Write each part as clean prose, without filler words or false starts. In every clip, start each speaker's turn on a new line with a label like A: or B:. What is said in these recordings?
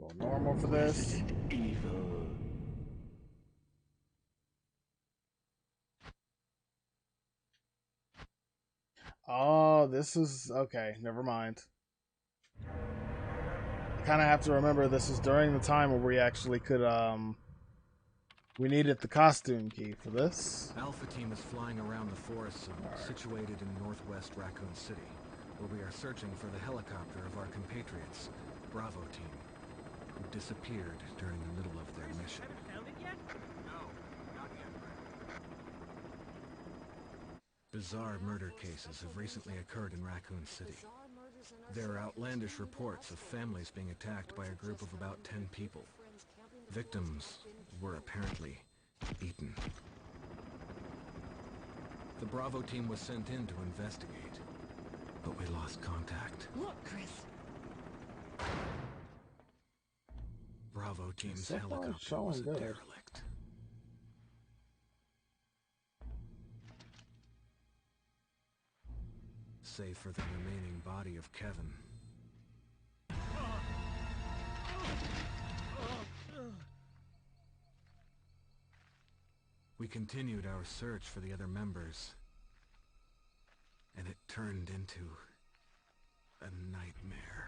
A: Go normal for this.
B: Resident Evil.
A: Oh, this is okay. Never mind. I kind of have to remember this is during the time where we actually could we needed the costume key for this.
C: Alpha team is flying around the forests situated in northwest Raccoon City, where we are searching for the helicopter of our compatriots, Bravo team, who disappeared during the middle of their mission.
D: Found it yet?
C: No, not yet. Bizarre murder cases have recently occurred in Raccoon City. There are outlandish reports of families being attacked by a group of about 10 people. Victims were apparently eaten. The Bravo team was sent in to investigate, but we lost contact.
E: Look, Chris.
C: Bravo team's
A: So far, it's
C: helicopter
A: showing
C: was a
A: good.
C: derelict. Save for the remaining body of Kevin. We continued our search for the other members, and it turned into a nightmare.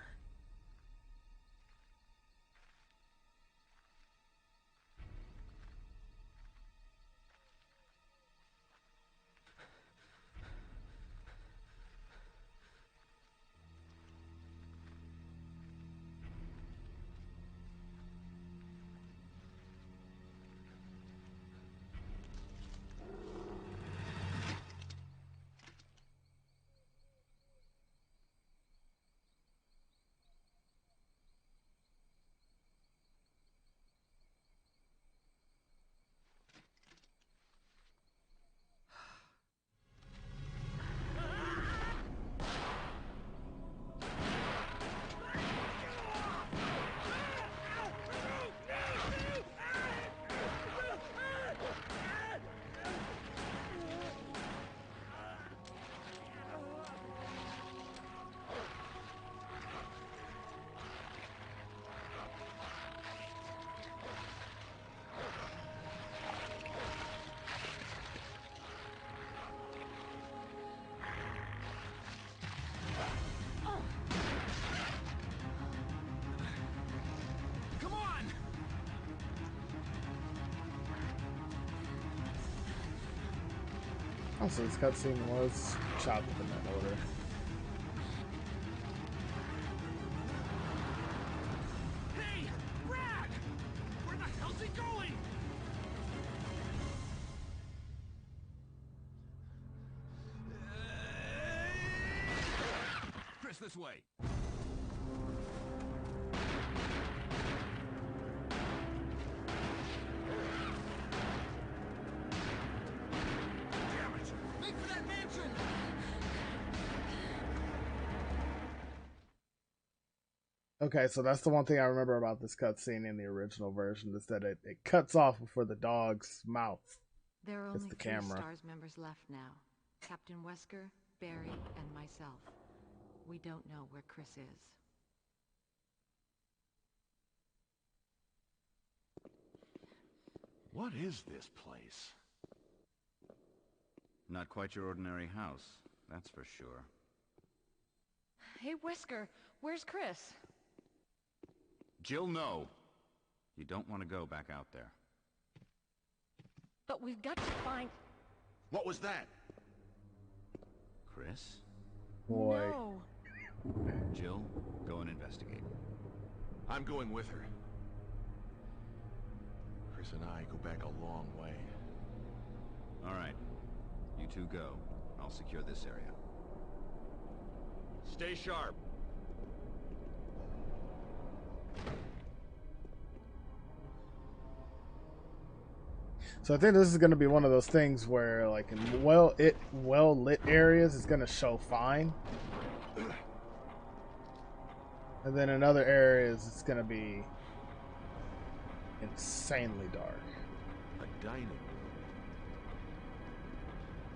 A: Also, this cutscene was shot in that order.
D: Hey, Brad! Where the hell's he going?
C: Chris, this way!
D: Make for that mansion!
A: Okay, so that's the one thing I remember about this cutscene in the original version is that it cuts off before the dog's mouth.
E: There are
A: It's
E: only
A: the
E: 3
A: camera.
E: STARS members left now. Captain Wesker, Barry, and myself. We don't know where Chris is.
B: What is this place?
F: Not quite your ordinary house, that's for sure.
E: Hey, Wesker, where's Chris?
F: Jill, no! You don't want to go back out there.
E: But we've got to find...
B: What was that?
F: Chris?
A: Boy.
E: No.
F: Jill, go and investigate.
B: I'm going with her. Chris and I go back a long way.
F: All right. You two go. I'll secure this area.
B: Stay sharp.
A: So I think this is going to be one of those things where, like, in well lit areas, it's going to show fine, and then in other areas, it's going to be insanely dark.
B: A dining room.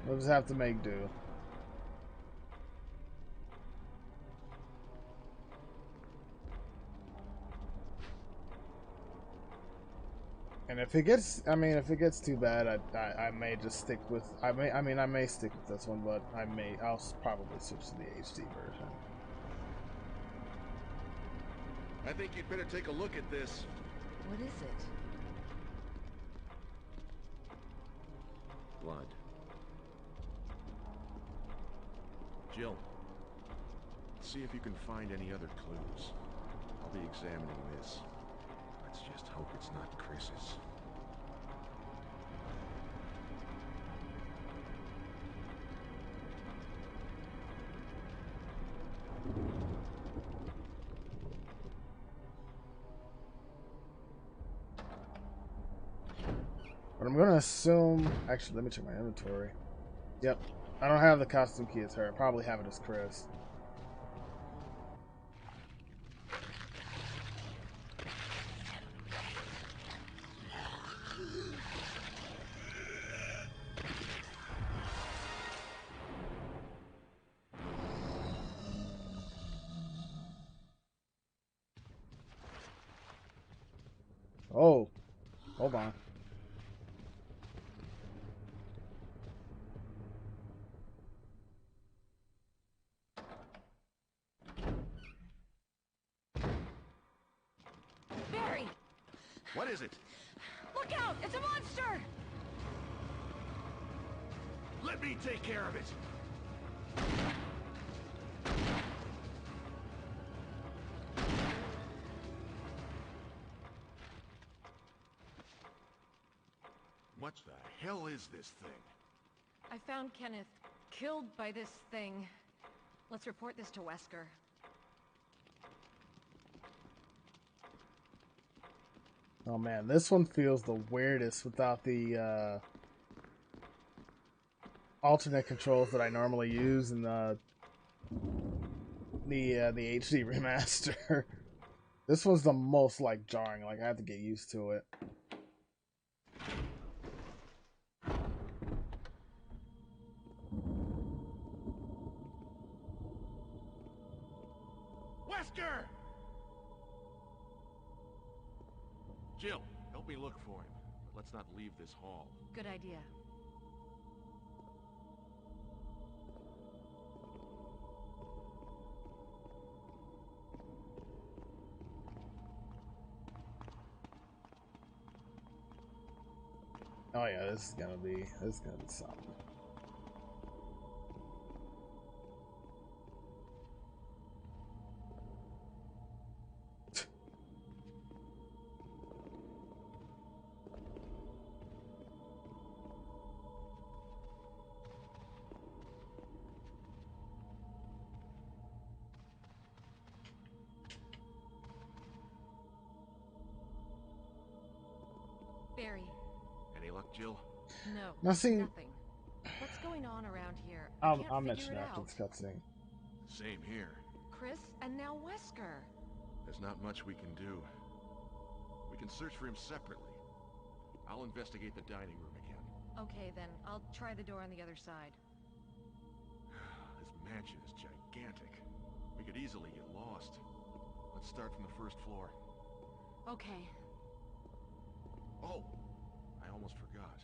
A: We'll just have to make do. And if it gets, I mean, if it gets too bad, I may just stick with, I may stick with this one, but I'll probably switch to the HD version.
B: I think you'd better take a look at this.
E: What is it?
F: Blood.
B: Jill, see if you can find any other clues. I'll be examining this.
C: Let's just hope it's not Chris's.
A: But I'm gonna assume. Actually, let me check my inventory. Yep, I don't have the costume key as her. I probably have it as Chris. Oh, hold on.
E: Barry!
B: What is it?
E: Look out! It's a monster!
B: Let me take care of it. What the hell is this thing?
E: I found Kenneth killed by this thing. Let's report this to Wesker.
A: Oh man, this one feels the weirdest without the alternate controls that I normally use in the HD remaster. This one's the most like jarring. Like I have to get used to it.
B: Wesker! Jill, help me look for him. But let's not leave this hall.
E: Good idea.
A: Oh yeah, this is gonna be something.
E: Barry.
B: Any luck, Jill?
E: No.
A: Now see,
E: Nothing. What's going on around here?
A: I'll mention it after this cutscene.
B: Same here.
E: Chris and now Wesker.
B: There's not much we can do. We can search for him separately. I'll investigate the dining room again.
E: Okay, then. I'll try the door on the other side.
B: This mansion is gigantic. We could easily get lost. Let's start from the first floor.
E: Okay.
B: Oh, I almost forgot.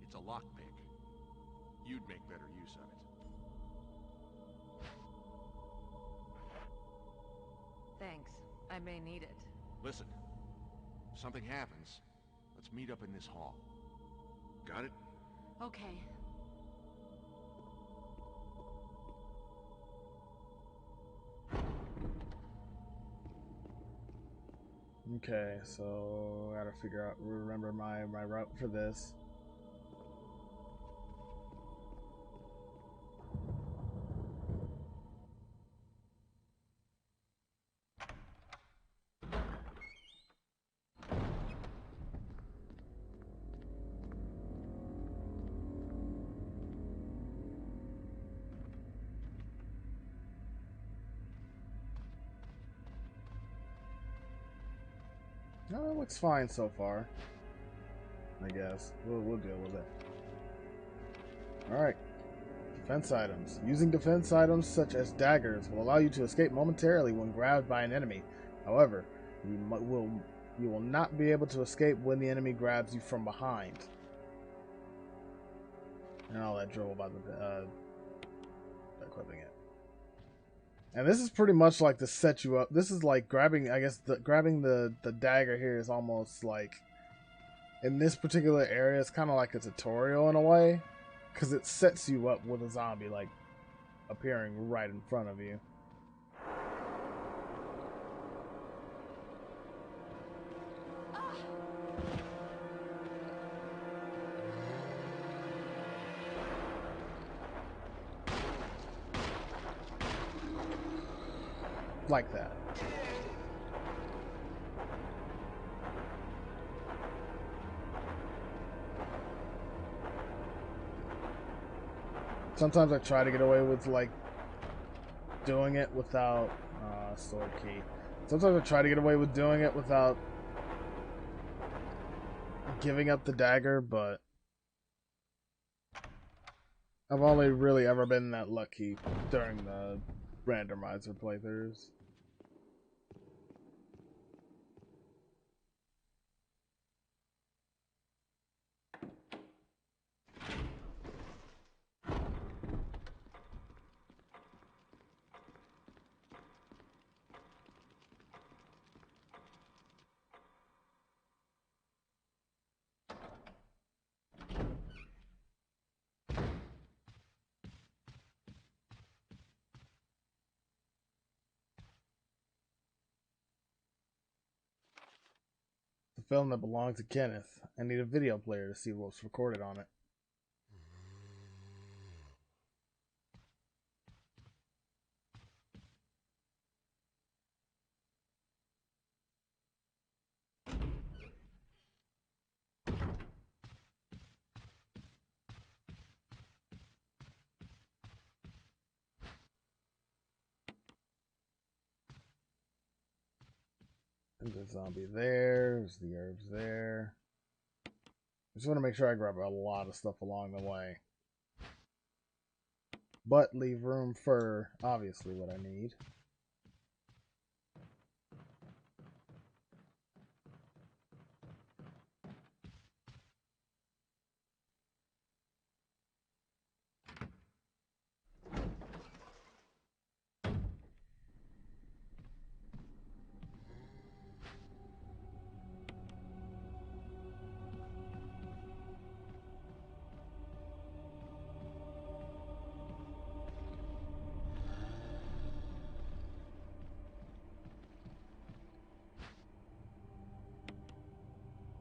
B: It's a lockpick. You'd make better use of it.
E: Thanks. I may need it.
B: Listen, if something happens, let's meet up in this hall. Got it?
E: Okay.
A: Okay, so I gotta remember my route for this. No, it looks fine so far. I guess we'll deal with it. All right. Defense items. Using defense items such as daggers will allow you to escape momentarily when grabbed by an enemy. However, You will not be able to escape when the enemy grabs you from behind. And all that drivel about the equipping it. And this is pretty much like to set you up. This is like grabbing, I guess, grabbing the dagger here is almost like, in this particular area, it's kind of like a tutorial in a way. Because it sets you up with a zombie, like, appearing right in front of you. Like that. Sometimes I try to get away with, like, doing it without sword key. Sometimes I try to get away with doing it without giving up the dagger, but I've only really ever been that lucky during the randomizer playthroughs. The film that belonged to Kenneth. I need a video player to see what's recorded on it. There's a zombie there. There's the herbs there. I just want to make sure I grab a lot of stuff along the way. But leave room for, obviously, what I need.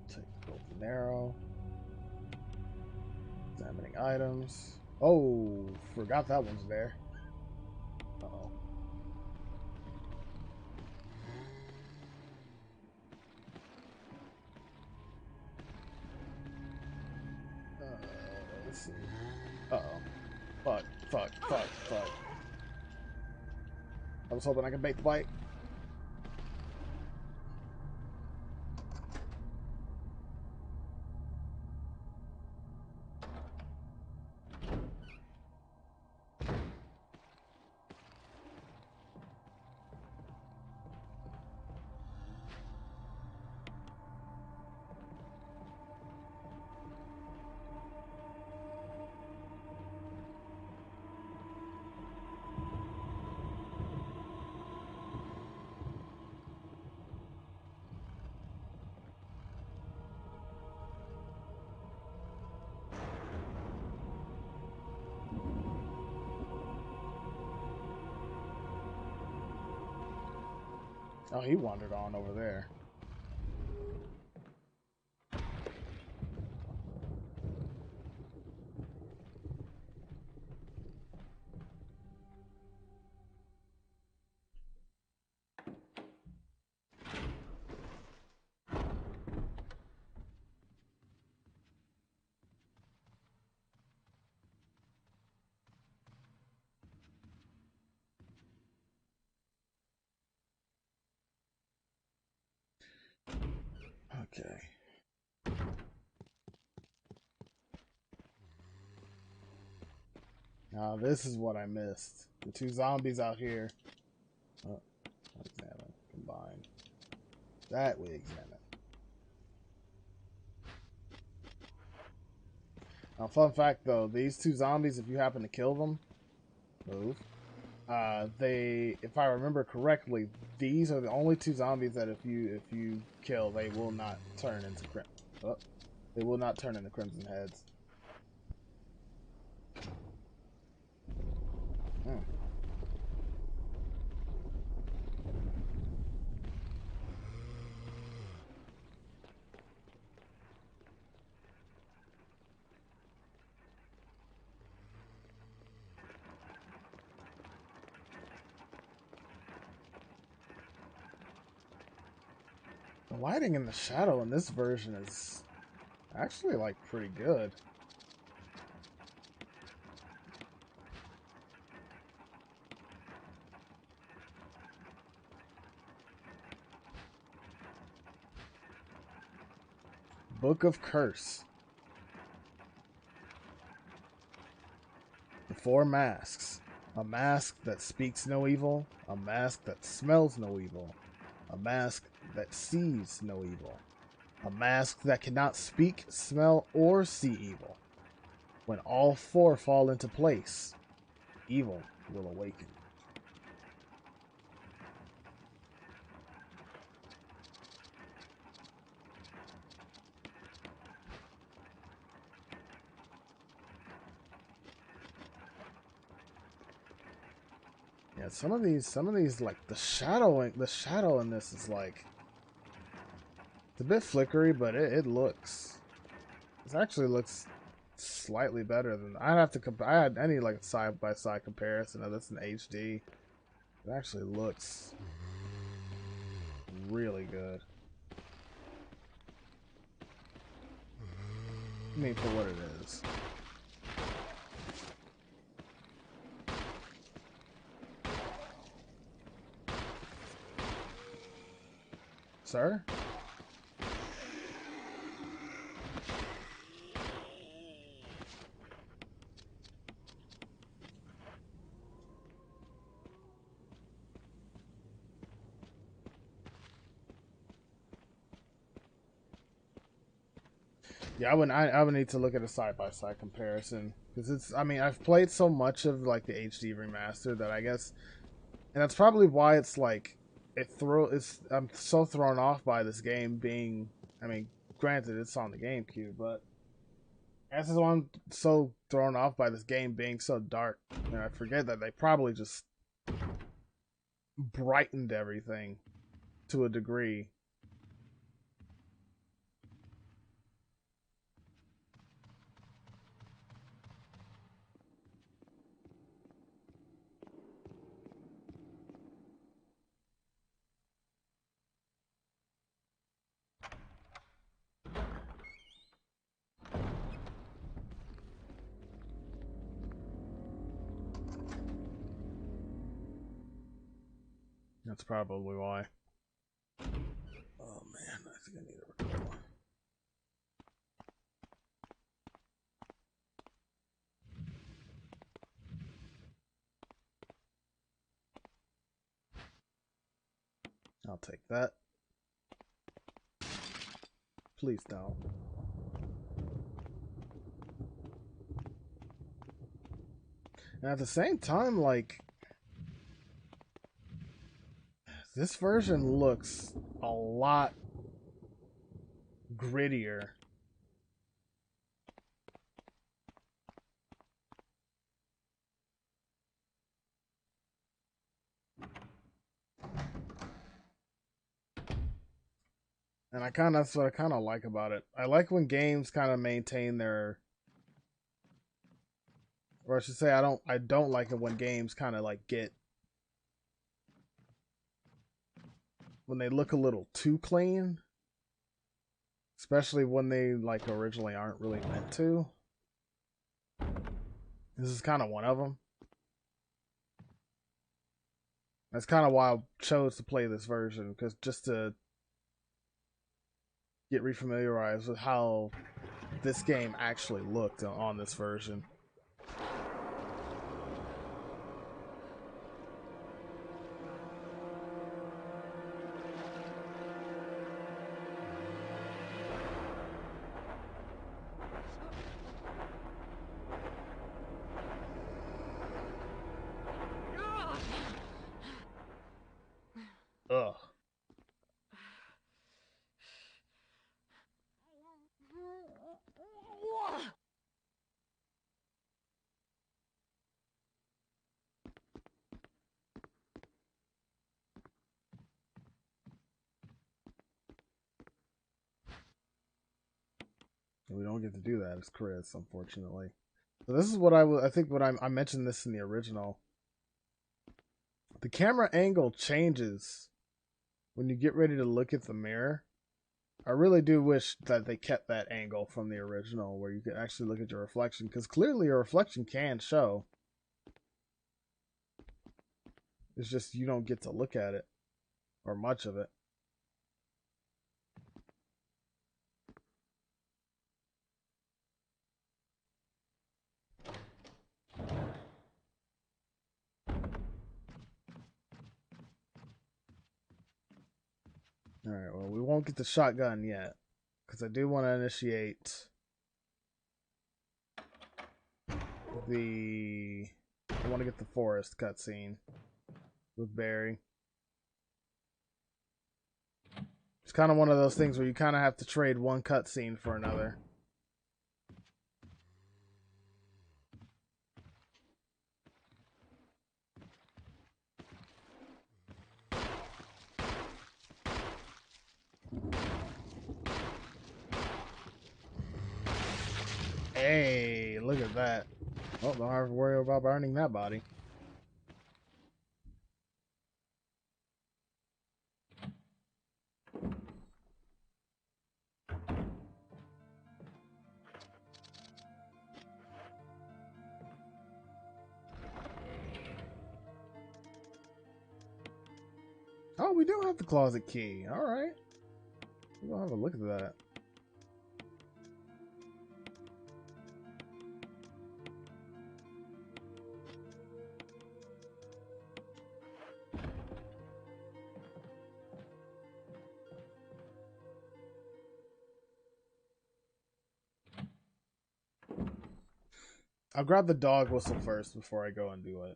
A: Take the golden arrow. Examining items. Oh, forgot that one's there. Uh-oh. Let's see. Uh-oh. Fuck. I was hoping I could bait the bite. Oh, he wandered on over there. Okay. Now this is what I missed. The two zombies out here. Oh, examine. Combine. That we examine. Now, fun fact though, these two zombies, if you happen to kill them, move. If I remember correctly, these are the only two zombies that if you kill, they will not turn into they will not turn into Crimson Heads. Hmm. The lighting and the shadow in this version is actually like pretty good. Book of Curse. The four masks. A mask that speaks no evil. A mask that smells no evil. A mask that sees no evil. A mask that cannot speak, smell, or see evil. When all four fall into place, evil will awaken. Yeah, some of these like the shadow in this is like, it's a bit flickery, but it actually looks slightly better than I'd have to compare. I need like a side by side comparison of this in HD. It actually looks really good. I mean, for what it is. Sir? Yeah, I would need to look at a side-by-side comparison because it's, I mean, I've played so much of like the HD remaster that I guess, and that's probably why it's like I'm so thrown off by this game being, I mean, granted it's on the GameCube, but I guess I'm so thrown off by this game being so dark, and I forget that they probably just brightened everything to a degree. That's probably why. Oh man, I think I need to record one. I'll take that. Please don't. And at the same time, like, this version looks a lot grittier. And that's what I kind of like about it. I like when games kind of maintain their, or I should say, I don't like it when games kind of like when they look a little too clean, especially when they like originally aren't really meant to. This is kind of one of them. That's kind of why I chose to play this version, because just to get refamiliarized with how this game actually looked on this version. We don't get to do that as Chris, unfortunately. So this is what I think what I mentioned this in the original. The camera angle changes when you get ready to look at the mirror. I really do wish that they kept that angle from the original where you could actually look at your reflection, because clearly your reflection can show. It's just you don't get to look at it, or much of it. Alright, well, we won't get the shotgun yet, because I do want to initiate the... I want to get the forest cutscene with Barry. It's kind of one of those things where you kind of have to trade one cutscene for another. Hey, look at that. Oh, don't have to worry about burning that body. Oh, we do have the closet key. Alright. We'll have a look at that. I'll grab the dog whistle first before I go and do it.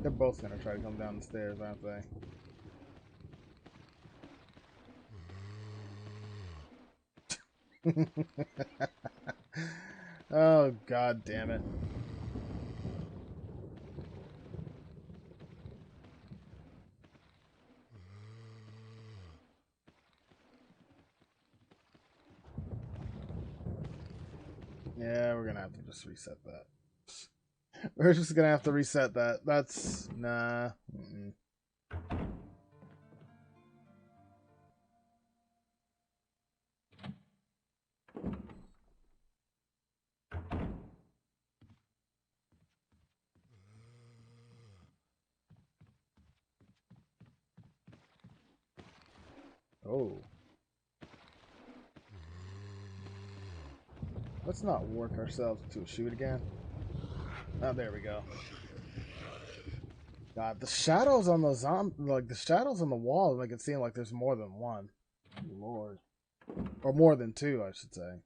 A: They're both gonna try to come down the stairs, aren't they? Oh, god damn it. Yeah, we're gonna have to just reset that. We're just gonna have to reset that. That's... nah. Mm-mm. Oh. Let's not work ourselves into a shoot again. Oh, there we go. God, the shadows on those like the shadows on the wall make it seem like there's more than one. Lord. Or more than two, I should say.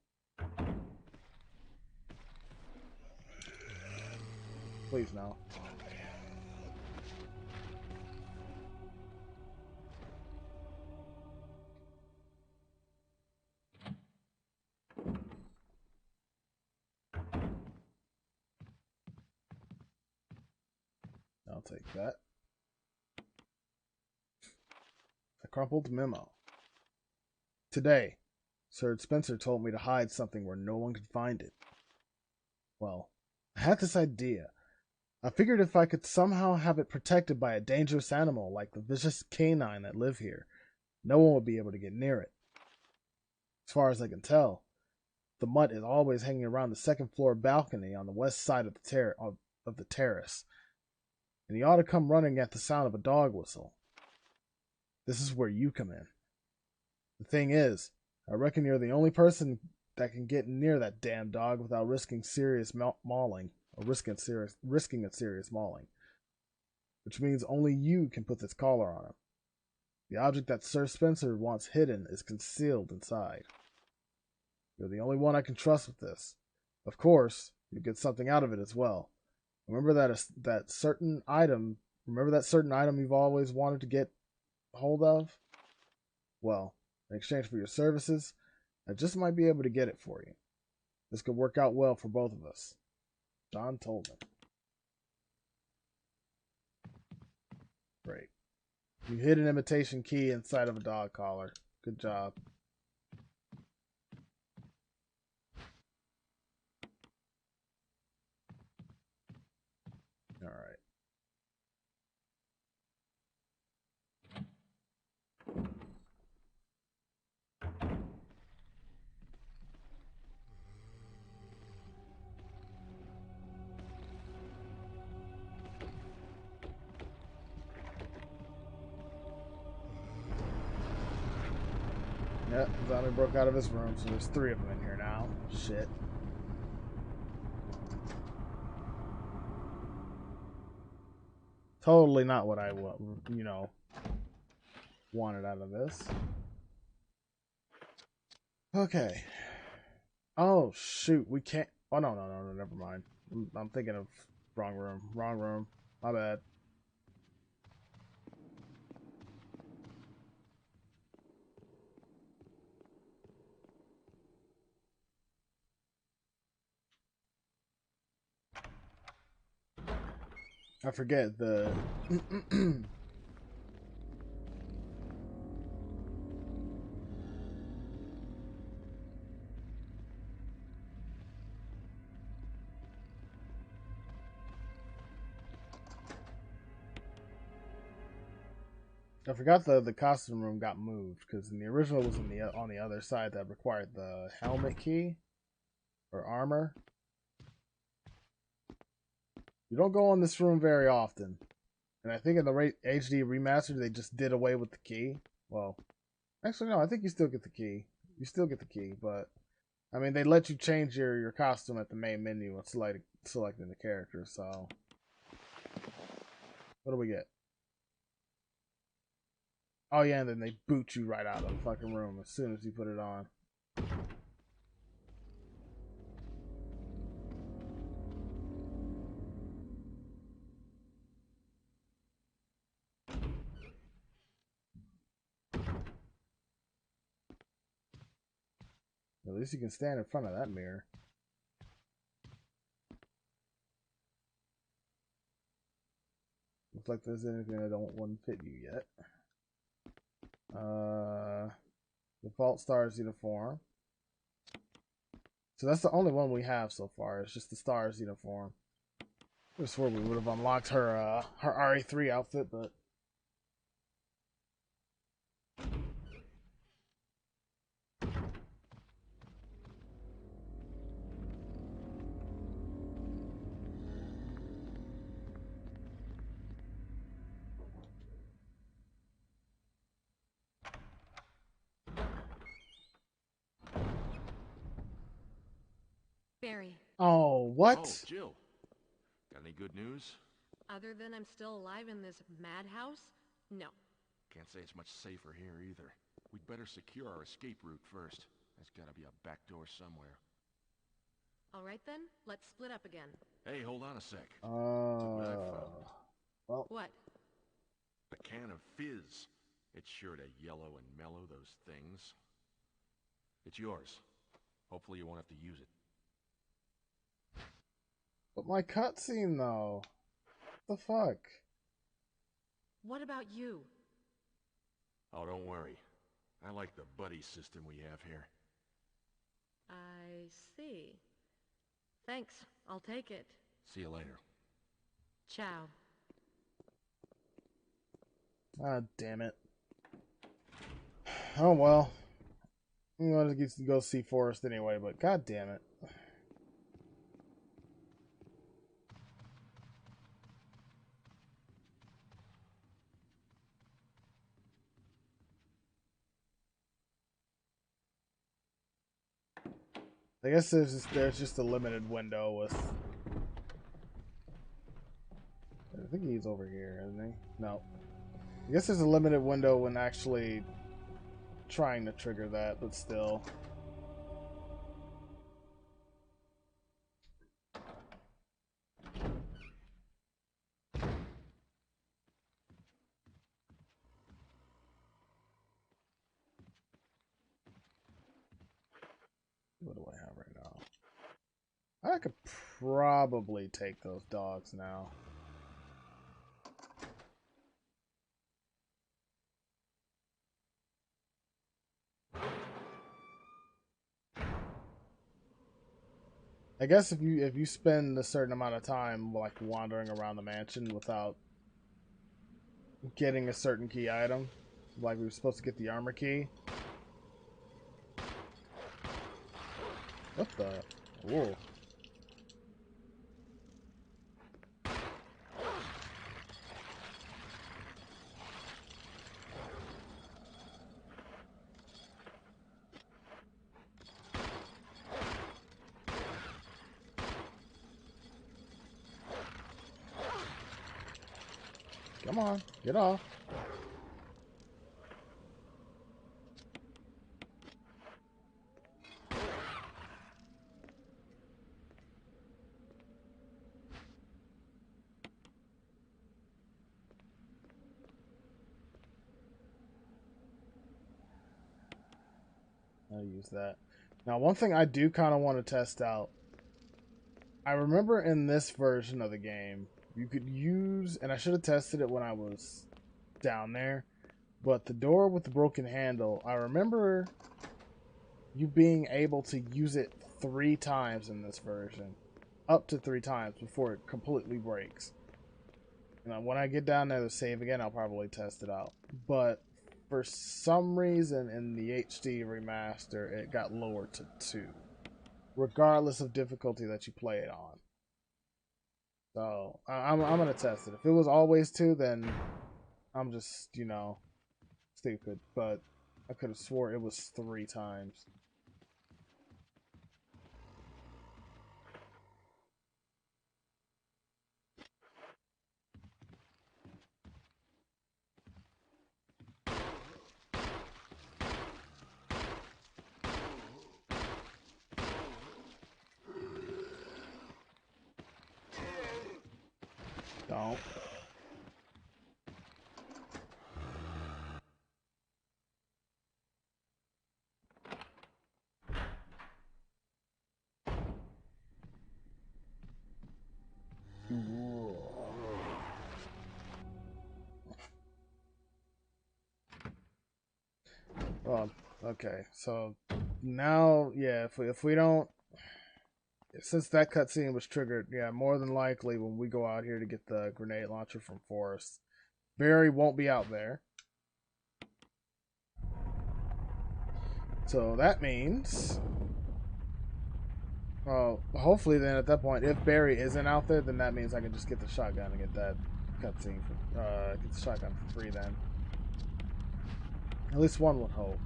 A: Please no. I'll take that. A crumpled memo. Today, Sir Spencer told me to hide something where no one could find it. Well, I had this idea. I figured if I could somehow have it protected by a dangerous animal like the vicious canine that live here, no one would be able to get near it. As far as I can tell, the mutt is always hanging around the second floor balcony on the west side of the terrace, and he ought to come running at the sound of a dog whistle. This is where you come in. The thing is, I reckon you're the only person that can get near that damn dog without risking serious mauling, or risking a serious mauling. Which means only you can put this collar on him. The object that Sir Spencer wants hidden is concealed inside. You're the only one I can trust with this. Of course, you get something out of it as well. Remember that certain item you've always wanted to get hold of? Well, in exchange for your services, I just might be able to get it for you. This could work out well for both of us. Don Tolman. Great. You hid an imitation key inside of a dog collar. Good job. All right. Yep, zombie broke out of his room, so there's 3 of them in here now. Shit. Totally not what I, wanted out of this. Okay. Oh, shoot. We can't... Oh, no, never mind. I'm thinking of wrong room. Wrong room. My bad. I forget the... I forgot the costume room got moved, because in the original was on the other side that required the helmet key or armor. You don't go in this room very often. And I think in the HD remaster, they just did away with the key. Well, actually, no, I think you still get the key. You still get the key, but I mean, they let you change your costume at the main menu and selecting the character, so. What do we get? Oh, yeah, and then they boot you right out of the fucking room as soon as you put it on. At least you can stand in front of that mirror. Looks like there's anything that wouldn't fit you yet. Default STARS uniform. So that's the only one we have so far. It's just the STARS uniform. I swore we would have unlocked her RE3 outfit, but
E: Barry,
A: oh, what?
B: Oh, Jill. Got any good news?
E: other than I'm still alive in this madhouse? No.
B: Can't say it's much safer here either. We'd better secure our escape route first. There's gotta be a back door somewhere.
E: All right then, let's split up again.
B: Hey, hold on a sec. Look what I found.
A: Well,
E: What?
B: A can of fizz. It's sure to yellow and mellow those things. It's yours. Hopefully you won't have to use it.
A: but my cutscene though. What the fuck?
E: What about you?
B: Oh, don't worry. I like the buddy system we have here.
E: I see. Thanks, I'll take it.
B: See you later.
E: Ciao.
A: Ah, damn it. Oh well. I'm gonna go see Forrest anyway, but god damn it. I guess there's just a limited window with. I think he's over here, isn't he? No. I guess there's a limited window when actually trying to trigger that, but still. What do I have right now? I could probably take those dogs now. I guess if you spend a certain amount of time like wandering around the mansion without getting a certain key item, like we were supposed to get the armor key. What the? Whoa. Come on, get off. I'll use that. Now, one thing I do kind of want to test out. I remember in this version of the game, you could use, and I should have tested it when I was down there, but the door with the broken handle, I remember you being able to use it 3 times in this version. Up to 3 times before it completely breaks. Now, when I get down there to save again, I'll probably test it out. But for some reason in the HD remaster, it got lowered to 2. Regardless of difficulty that you play it on. So, I'm going to test it. If it was always 2, then I'm just, you know, stupid. But I could have swore it was 3 times. Don't. Well, okay, so now, yeah, if we don't, since that cutscene was triggered, yeah, more than likely when we go out here to get the grenade launcher from Forrest, Barry won't be out there. So that means, well, hopefully then at that point, if Barry isn't out there, then that means I can just get the shotgun and get that cutscene for, get the shotgun for free then. At least one would hope.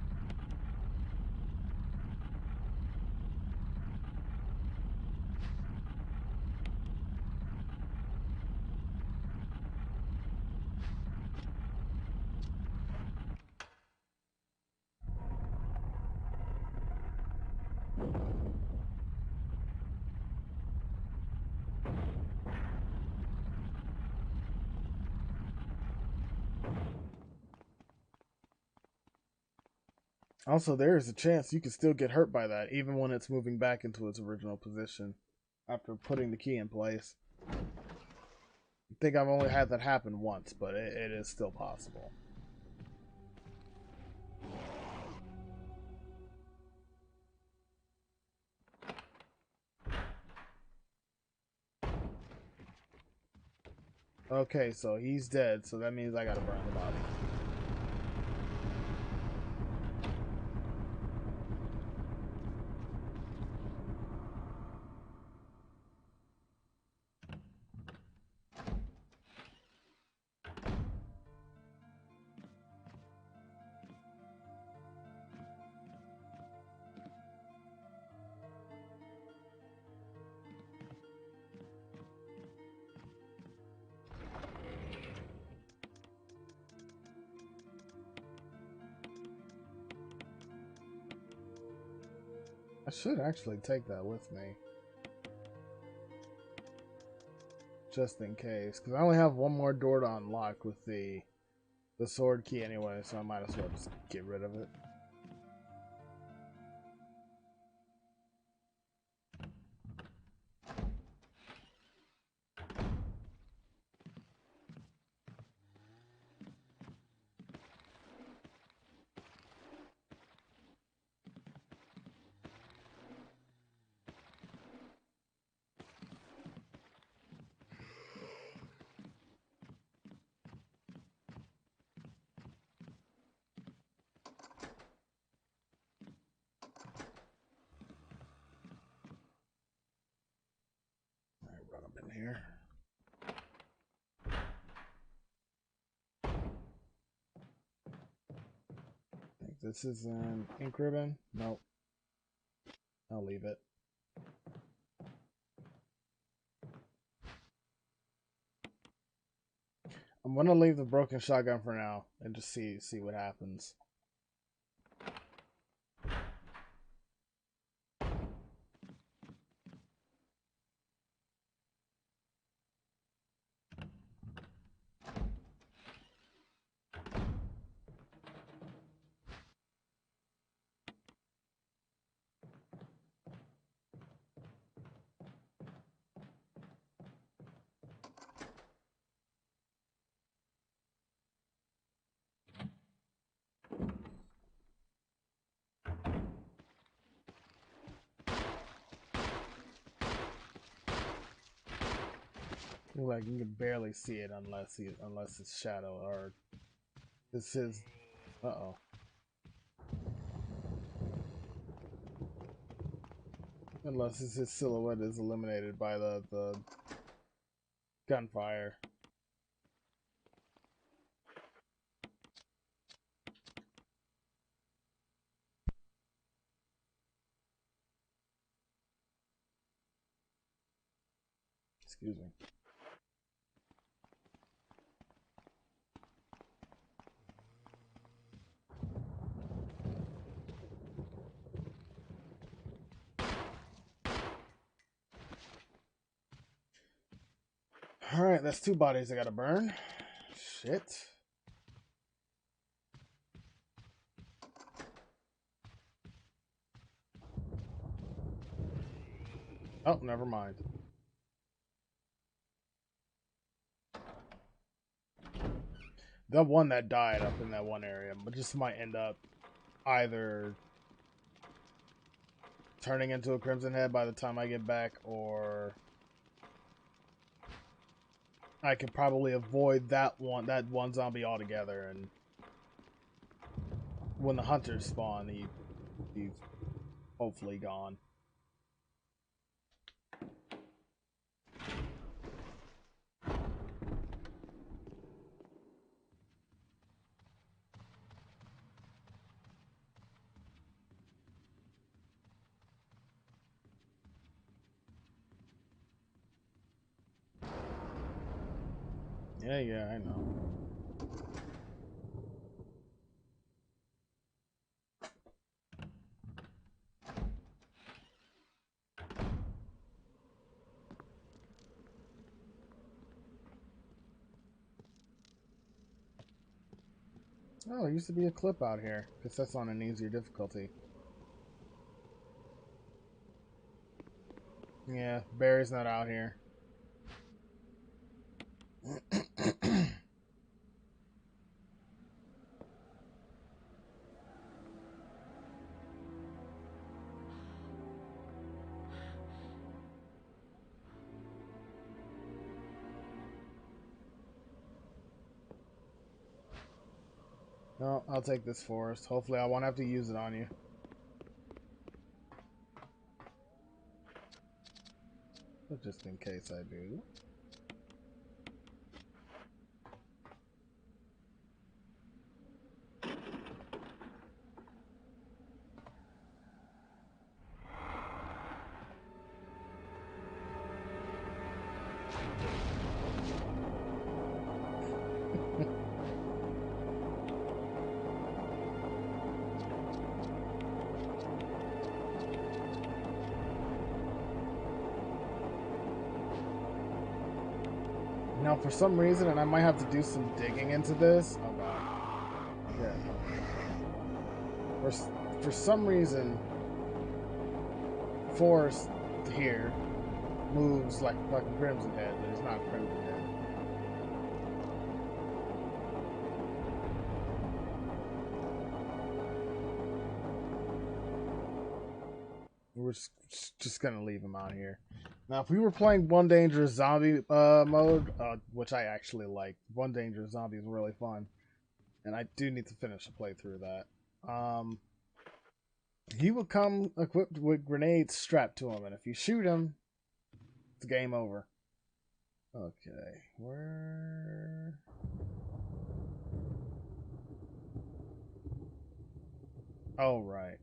A: Also, there is a chance you can still get hurt by that, even when it's moving back into its original position after putting the key in place. I think I've only had that happen once, but it is still possible. Okay, so he's dead, so that means I gotta burn the body. I should actually take that with me. Just in case. Because I only have one more door to unlock with the sword key anyway, so I might as well just get rid of it. in here. I think this is an ink ribbon. Nope. I'll leave it. I'm gonna leave the broken shotgun for now and just see what happens. Like you can barely see it unless it's shadow or this is unless his silhouette is eliminated by the gunfire. Excuse me. Alright, that's 2 bodies I gotta burn. Shit. Oh, never mind. The one that died up in that one area, but just might end up either turning into a Crimson Head by the time I get back, or I could probably avoid that one zombie altogether, and when the hunters spawn, he's hopefully gone. Yeah, I know. Oh, there used to be a clip out here. Guess that's on an easier difficulty. Yeah, Barry's not out here. No, I'll take this forest. Hopefully I won't have to use it on you. But just in case I do. Now, for some reason, and I might have to do some digging into this. Oh god. Yeah. For some reason, Forrest here moves like a fucking Crimson Head, but it's not a Crimson Head. We're just gonna leave him out here. Now, if we were playing One Dangerous Zombie mode, which I actually like, One Dangerous Zombie is really fun, and I do need to finish a playthrough of that. He will come equipped with grenades strapped to him, and if you shoot him, it's game over. Okay, where? Oh, right.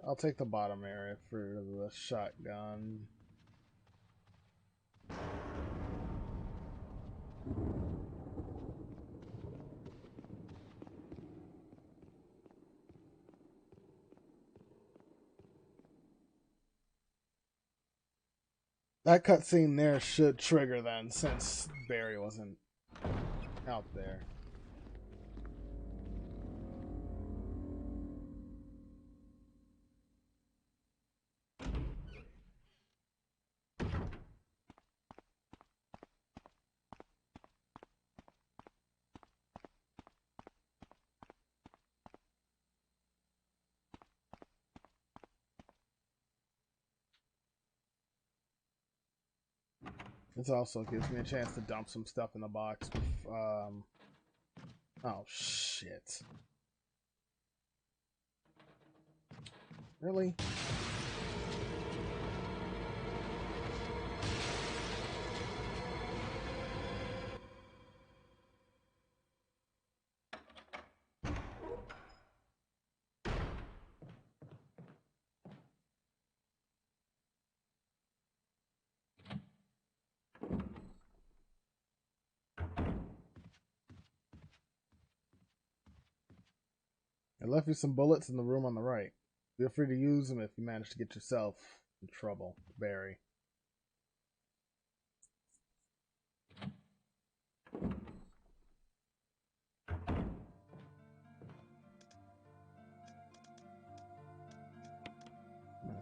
A: I'll take the bottom area for the shotgun. That cutscene there should trigger then, since Barry wasn't out there. This also gives me a chance to dump some stuff in the box. Oh, shit. Really? I left you some bullets in the room on the right. Feel free to use them if you manage to get yourself in trouble, Barry.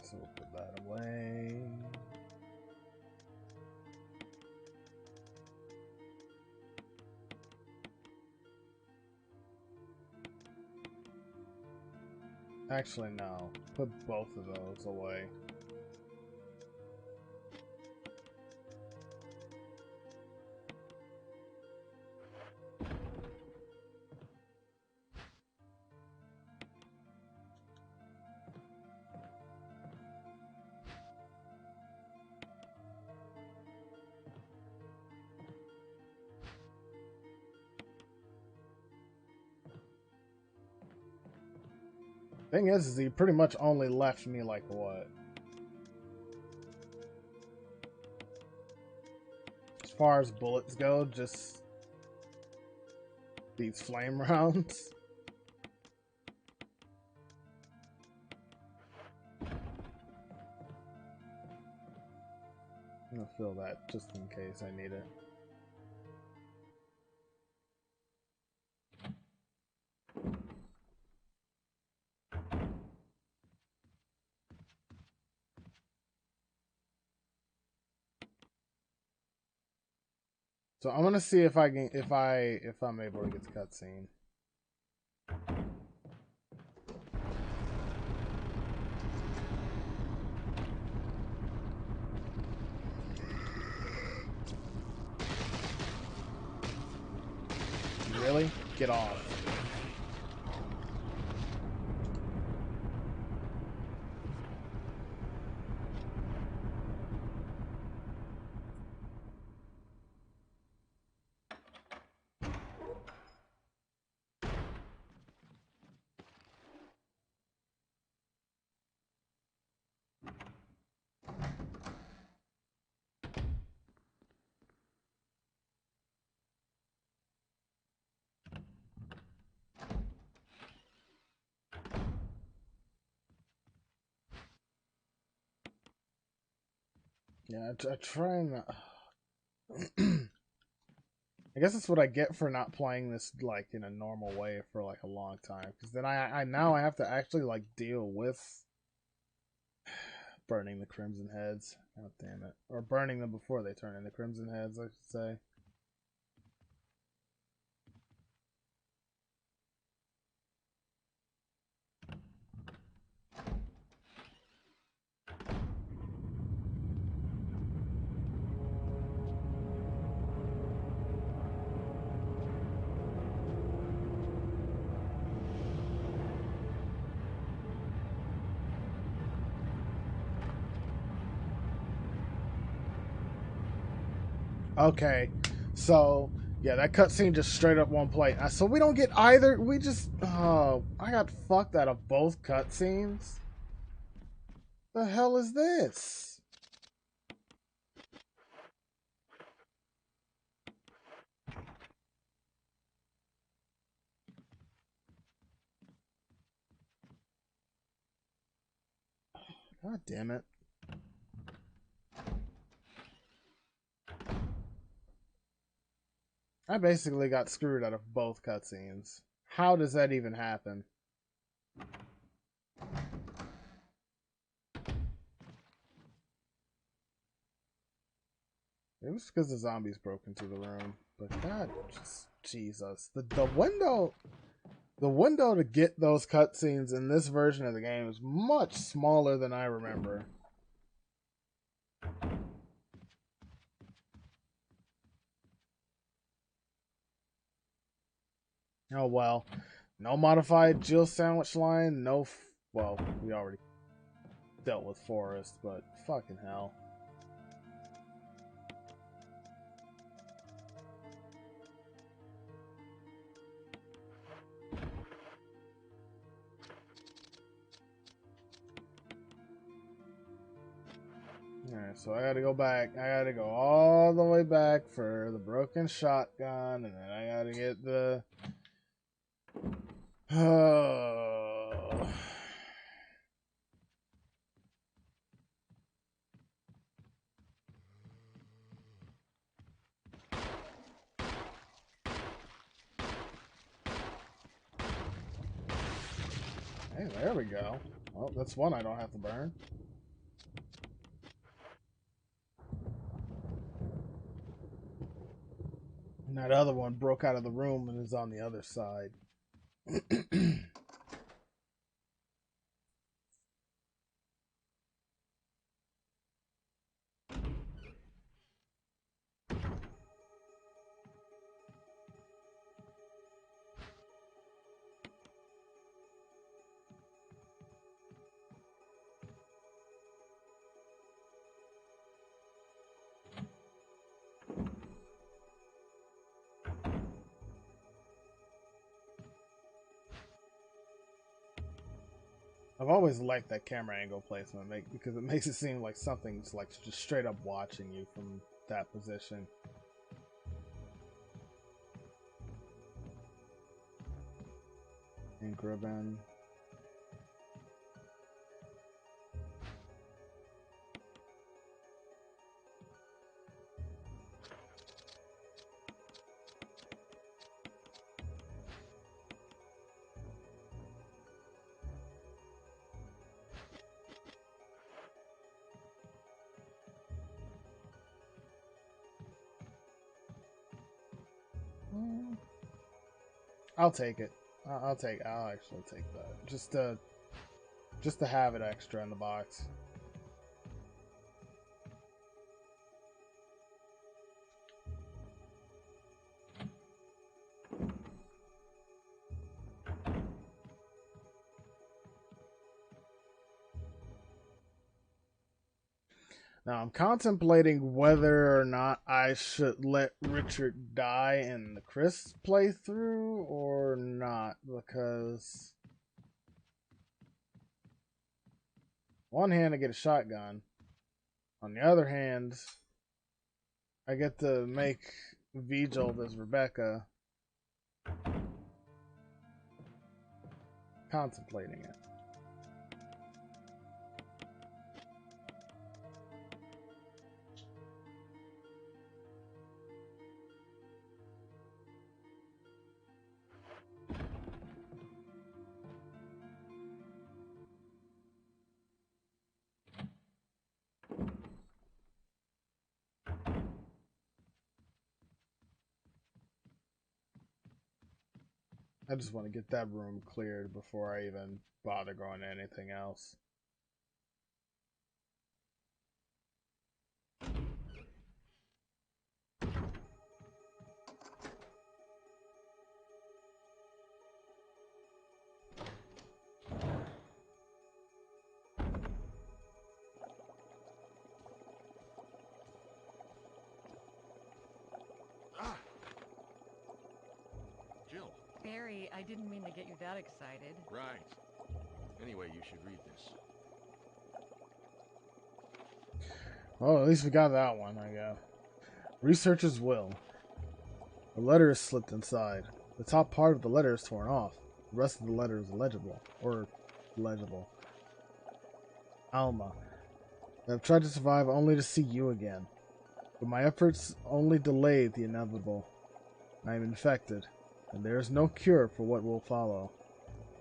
A: So we'll put that away. Actually, no. Put both of those away. Thing is he pretty much only left me like what? As far as bullets go, just these flame rounds. I'm gonna fill that just in case I need it. So I'm gonna see if I can, if I'm able to get the cutscene. Really? Get off. Yeah, I try and... I guess that's what I get for not playing this like in a normal way for like a long time. Because then I now I have to actually like deal with burning the Crimson Heads. God damn it. Or burning them before they turn into Crimson Heads, I should say. Okay, so yeah, that cutscene just straight up won't play. So we don't get either. We just I got fucked out of both cutscenes. The hell is this? God damn it. I basically got screwed out of both cutscenes. How does that even happen? It was because the zombies broke into the room. But God, Jesus. The window to get those cutscenes in this version of the game is much smaller than I remember. Oh well. No modified Jill sandwich line, well, we already dealt with Forrest, but fucking hell. Alright, so I gotta go back. I gotta go all the way back for the broken shotgun, and then I gotta get the... Hey, there we go. Well, that's one I don't have to burn. And that other one broke out of the room and is on the other side. I've always liked that camera angle placement because it makes it seem like something's like just straight up watching you from that position. Ink ribbon. I'll take it. I'll actually take that. Just to have it extra in the box. Now I'm contemplating whether or not I should let Richard die in the Chris playthrough or not, because on one hand I get a shotgun, on the other hand I get to make Vigil as Rebecca. Contemplating it. I just want to get that room cleared before I even bother going to anything else.
E: I didn't mean to get you that excited.
B: Right. Anyway, you should read this.
A: Oh, at least we got that one, I guess. Researcher's will. A letter is slipped inside. The top part of the letter is torn off. The rest of the letter is illegible. Or legible. Alma. I have tried to survive only to see you again. But my efforts only delay the inevitable. I am infected, and there is no cure for what will follow,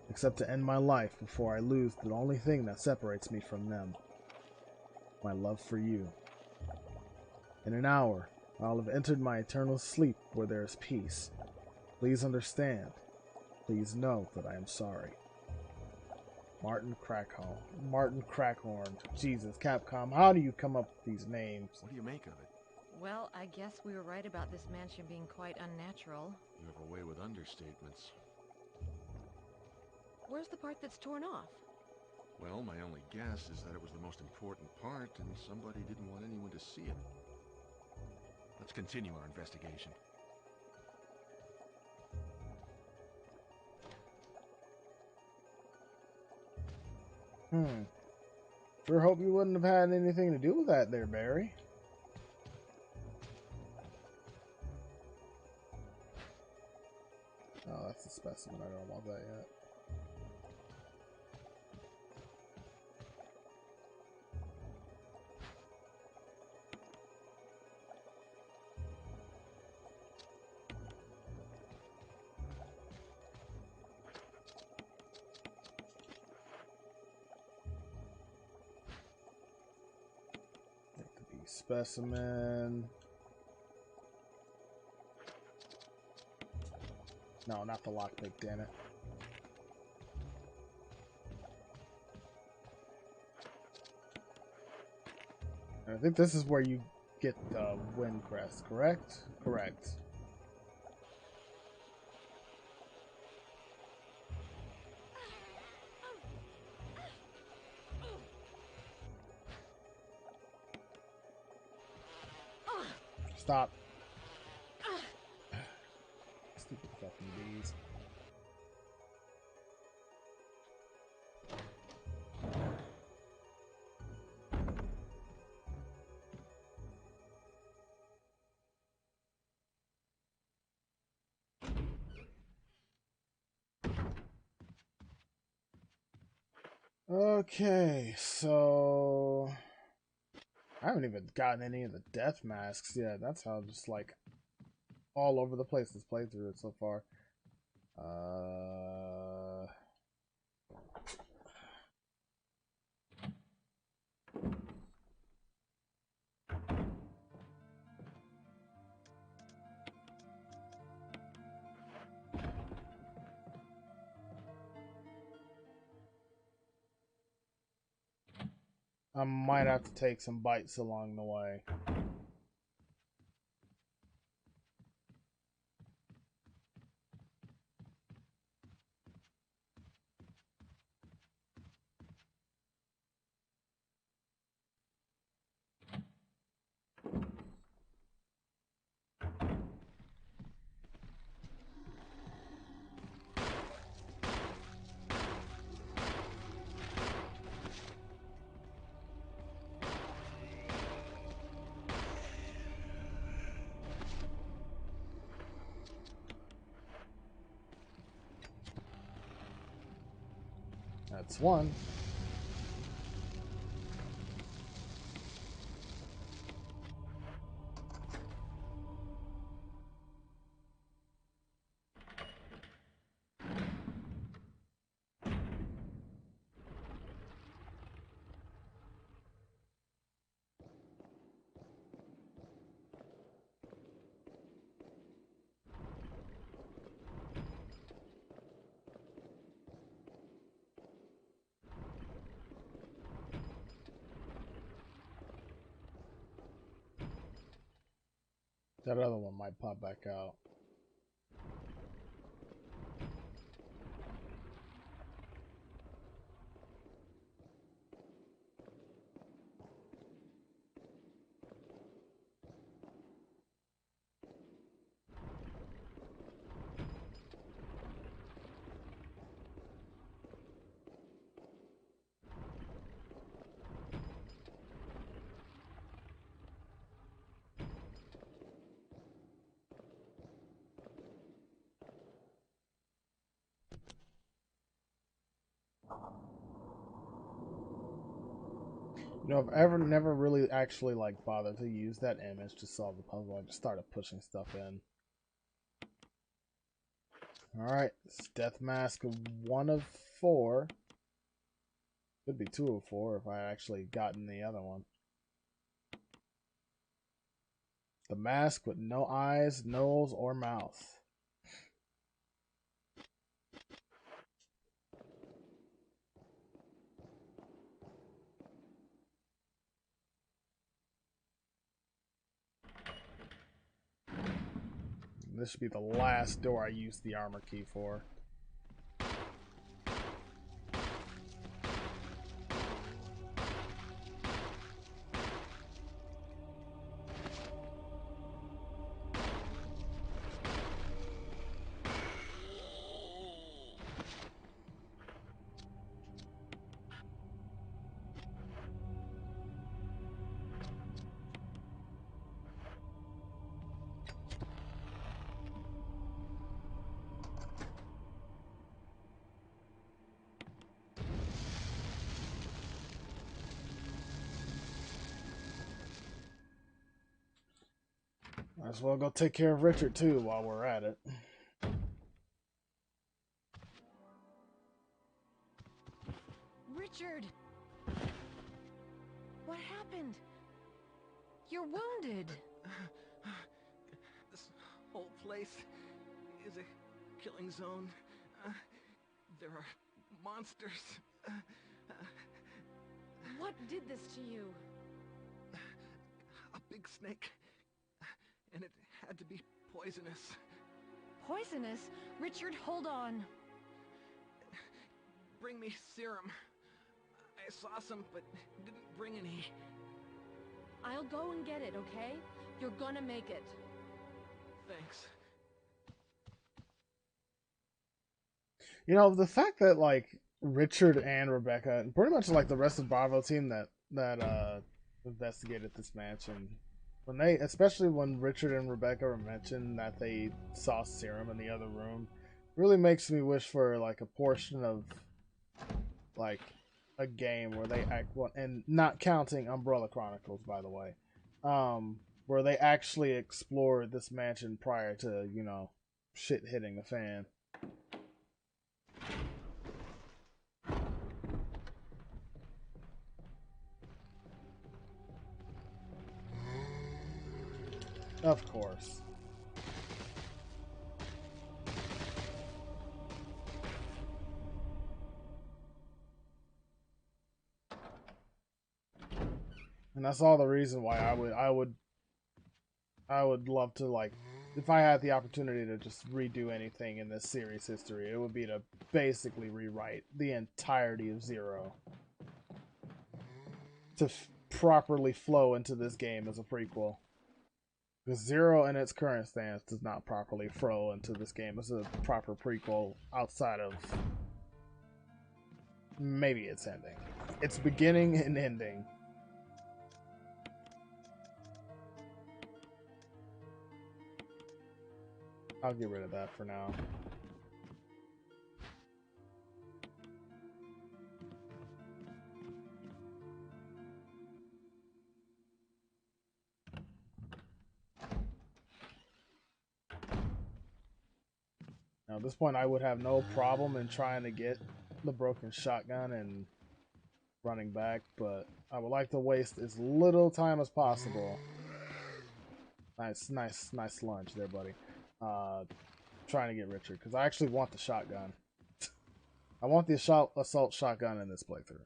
A: except to end my life before I lose the only thing that separates me from them. My love for you. In an hour, I'll have entered my eternal sleep where there is peace. Please understand. Please know that I am sorry. Martin Crackhorn. Jesus, Capcom, how do you come up with these names?
B: What do you make of it?
E: Well, I guess we were right about this mansion being quite unnatural.
B: You have a way with understatements.
E: Where's the part that's torn off?
B: Well, my only guess is that it was the most important part, and somebody didn't want anyone to see it. Let's continue our investigation.
A: Sure hope you wouldn't have had anything to do with that there, Barry. Oh, that's a specimen. I don't want that yet. Specimen. No, not the lockpick, damn it. I think this is where you get the wind crest, correct? Correct. Stop. Stupid fucking bees. Okay, so I haven't even gotten any of the death masks yet. That's how just like all over the place this playthrough is so far. I might have to take some bites along the way. That's one. That other one might pop back out. You know, I've ever never really actually like bothered to use that image to solve the puzzle. I just started pushing stuff in. Alright, it's Death Mask 1 of 4. Could be 2 of 4 if I actually gotten the other one. The mask with no eyes, nose, or mouth. This should be the last door I use the armor key for. Might as well go take care of Richard too while we're at it.
E: Richard! What happened? You're wounded.
C: This whole place is a killing zone. There are monsters.
E: What did this to you?
C: A big snake. And it had to be poisonous.
E: Poisonous? Richard, hold on.
C: Bring me serum. I saw some, but didn't bring any.
E: I'll go and get it, okay? You're gonna make it.
C: Thanks.
A: You know, the fact that like Richard and Rebecca, and pretty much like the rest of the Bravo team that investigated this mansion, when they, especially when Richard and Rebecca mentioned that they saw serum in the other room, really makes me wish for like a portion of like a game where they act, and not counting Umbrella Chronicles, by the way, where they actually explored this mansion prior to, you know, shit hitting the fan. Of course. And that's all the reason why I would love to, like, if I had the opportunity to just redo anything in this series history, it would be to basically rewrite the entirety of Zero to properly flow into this game as a prequel. Because Zero in its current stance does not properly flow into this game as a proper prequel outside of maybe its ending. Its beginning and ending. I'll get rid of that for now. Now, at this point, I would have no problem in trying to get the broken shotgun and running back, but I would like to waste as little time as possible. Nice lunge there, buddy. Trying to get Richard, because I actually want the shotgun. I want the assault shotgun in this playthrough.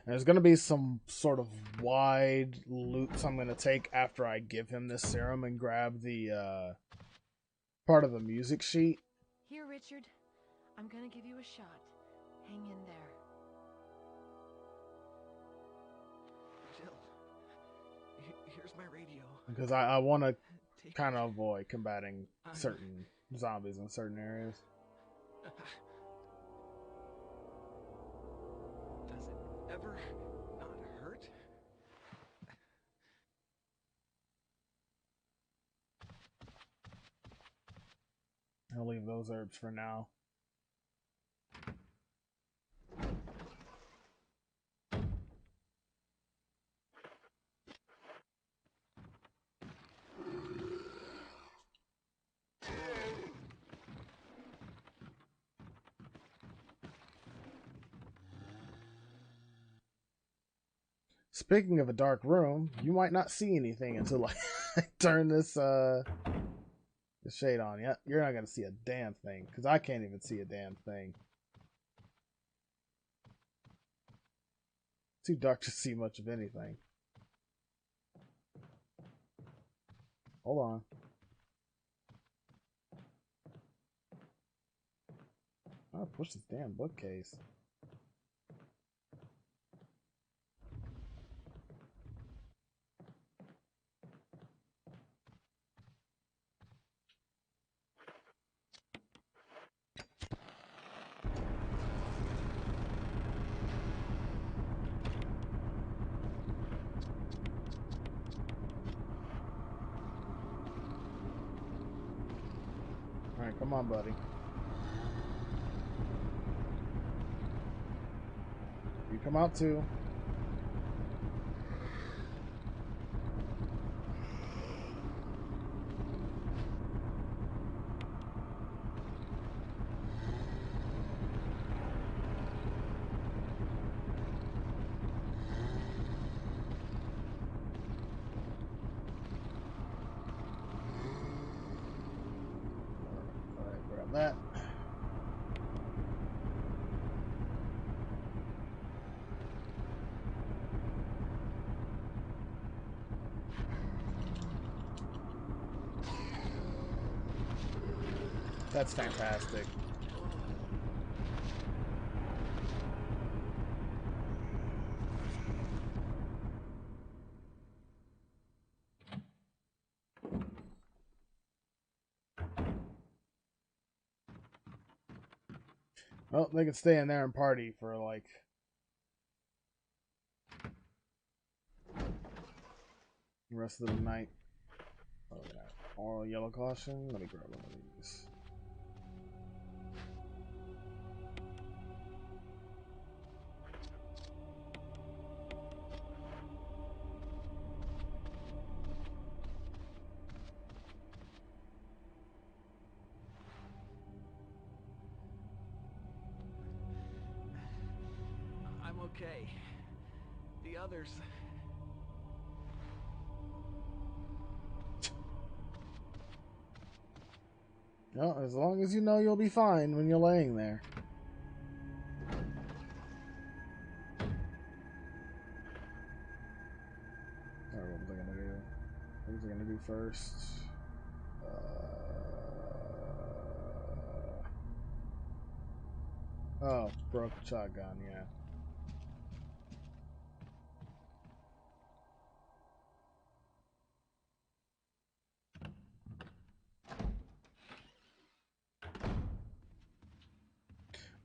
A: And there's gonna be some sort of wide loops I'm gonna take after I give him this serum and grab the part of the music sheet.
E: Here, Richard. I'm gonna give you a shot. Hang in there.
C: Jill, here's my radio.
A: Because I want to kind of avoid combating certain zombies in certain areas.
C: Does it ever not hurt?
A: I'll leave those herbs for now. Speaking of a dark room, you might not see anything until I turn this the shade on. Yeah, you're not gonna see a damn thing because I can't even see a damn thing. It's too dark to see much of anything. Hold on. I'll push this damn bookcase. Alright, come on, buddy. You come out too. Alright, grab that. That's fantastic. Well, they can stay in there and party for like the rest of the night. Oh, yeah. All yellow caution. Let me grab one of these.
C: I'm okay. The others...
A: No, as long as you know you'll be fine when you're laying there. Alright, what was I gonna do? What was I gonna do first? Oh, broke shotgun, yeah.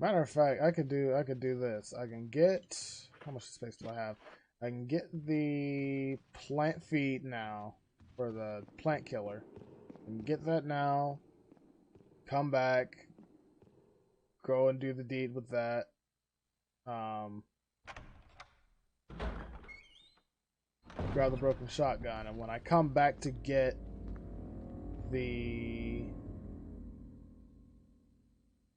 A: Matter of fact, I could do this. I can get, how much space do I have? I can get the plant feed now for the plant killer. I can get that now. Come back. Go and do the deed with that. Grab the broken shotgun, and when I come back to get the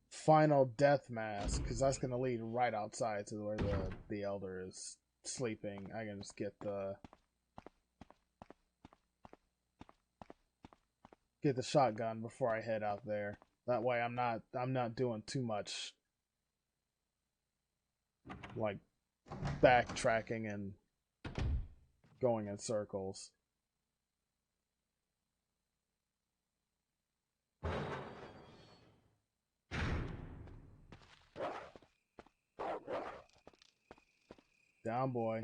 A: final death mask, because that's going to lead right outside to where the elder is sleeping, I can just get the shotgun before I head out there. That way I'm not doing too much like backtracking and going in circles. Down, boy.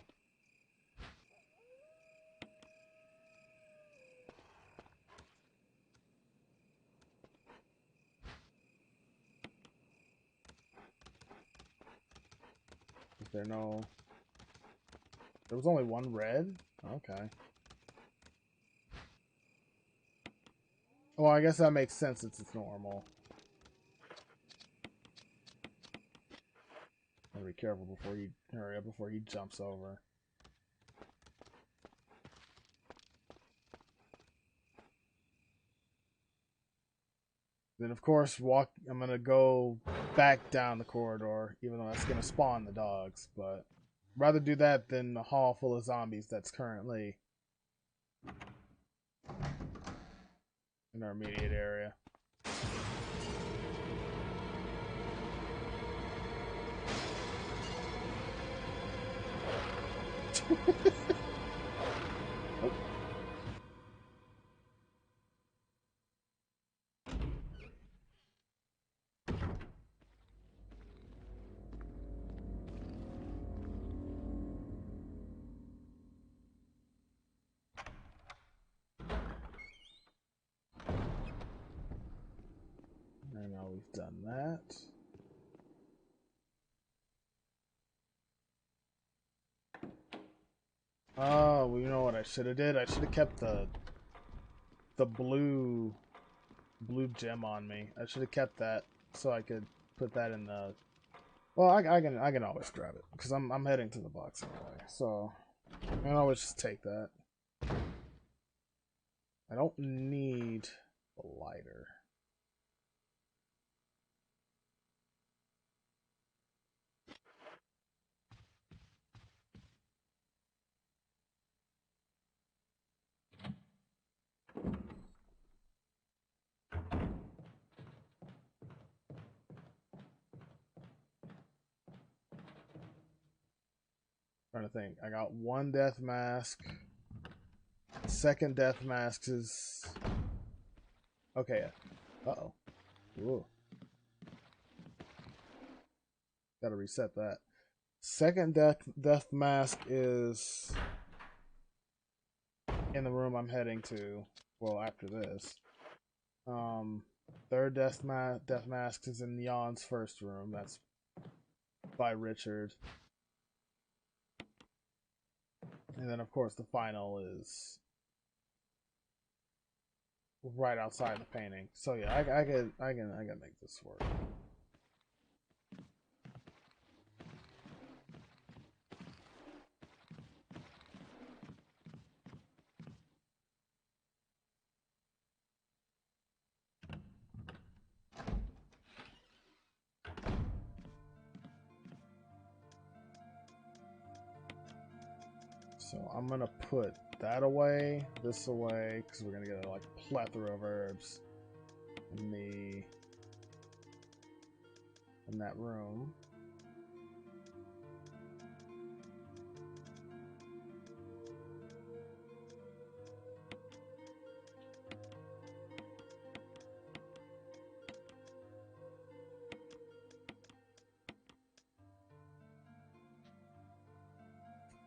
A: Is there no... There was only one red? Okay. Well, I guess that makes sense since it's normal. Gotta be careful before you hurry up before he jumps over. Then of course I'm gonna go back down the corridor, even though that's gonna spawn the dogs, but rather do that than a hall full of zombies that's currently in our immediate area. Oh. And now we've done that. Oh, well, you know what I should have did? I should have kept the blue gem on me. I should have kept that so I could put that in the... Well, I can always grab it because I'm heading to the box anyway. So I can always just take that. I don't need a lighter. Trying to think. I got one death mask. Second death mask is... Okay. Uh-oh. Ooh. Gotta reset that. Second death mask is in the room I'm heading to. Well, after this. Third death mask is in Jan's first room. That's by Richard. And then, of course, the final is right outside the painting. So yeah, I can make this work. So I'm gonna put that away, this away, because we're gonna get a like plethora of herbs in that room.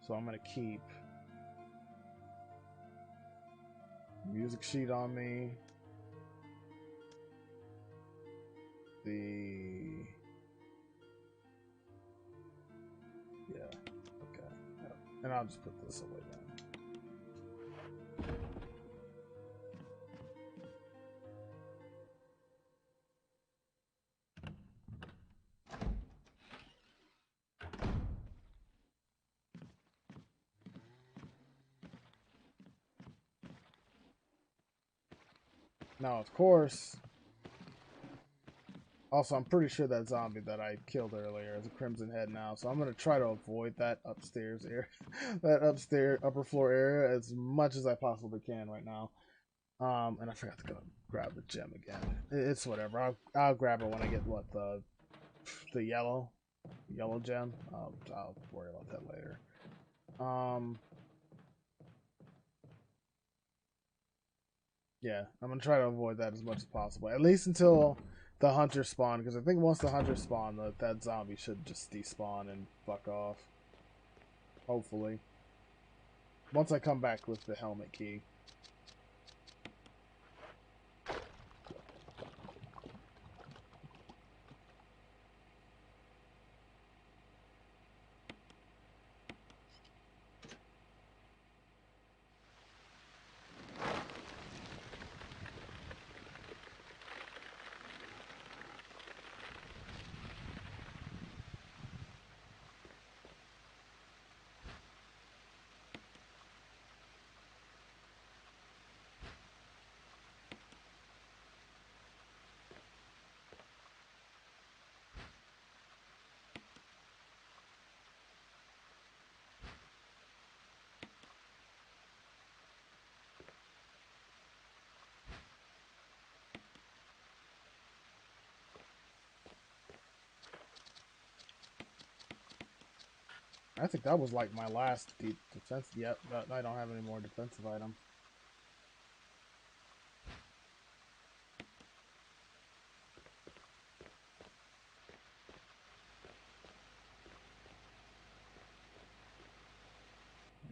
A: So I'm gonna keep music sheet on me. Yeah, okay. And I'll just put this away then. Now, of course, also, I'm pretty sure that zombie that I killed earlier is a Crimson Head now, so I'm going to try to avoid that upstairs area, that upper floor area as much as I possibly can right now. And I forgot to go grab the gem again. It's whatever. I'll grab it when I get the yellow gem. I'll worry about that later. Yeah, I'm gonna try to avoid that as much as possible. At least until the hunters spawn, because I think once the hunters spawn, that zombie should just despawn and fuck off. Hopefully. Once I come back with the helmet key. I think that was like my last defense. Yep, I don't have any more defensive items.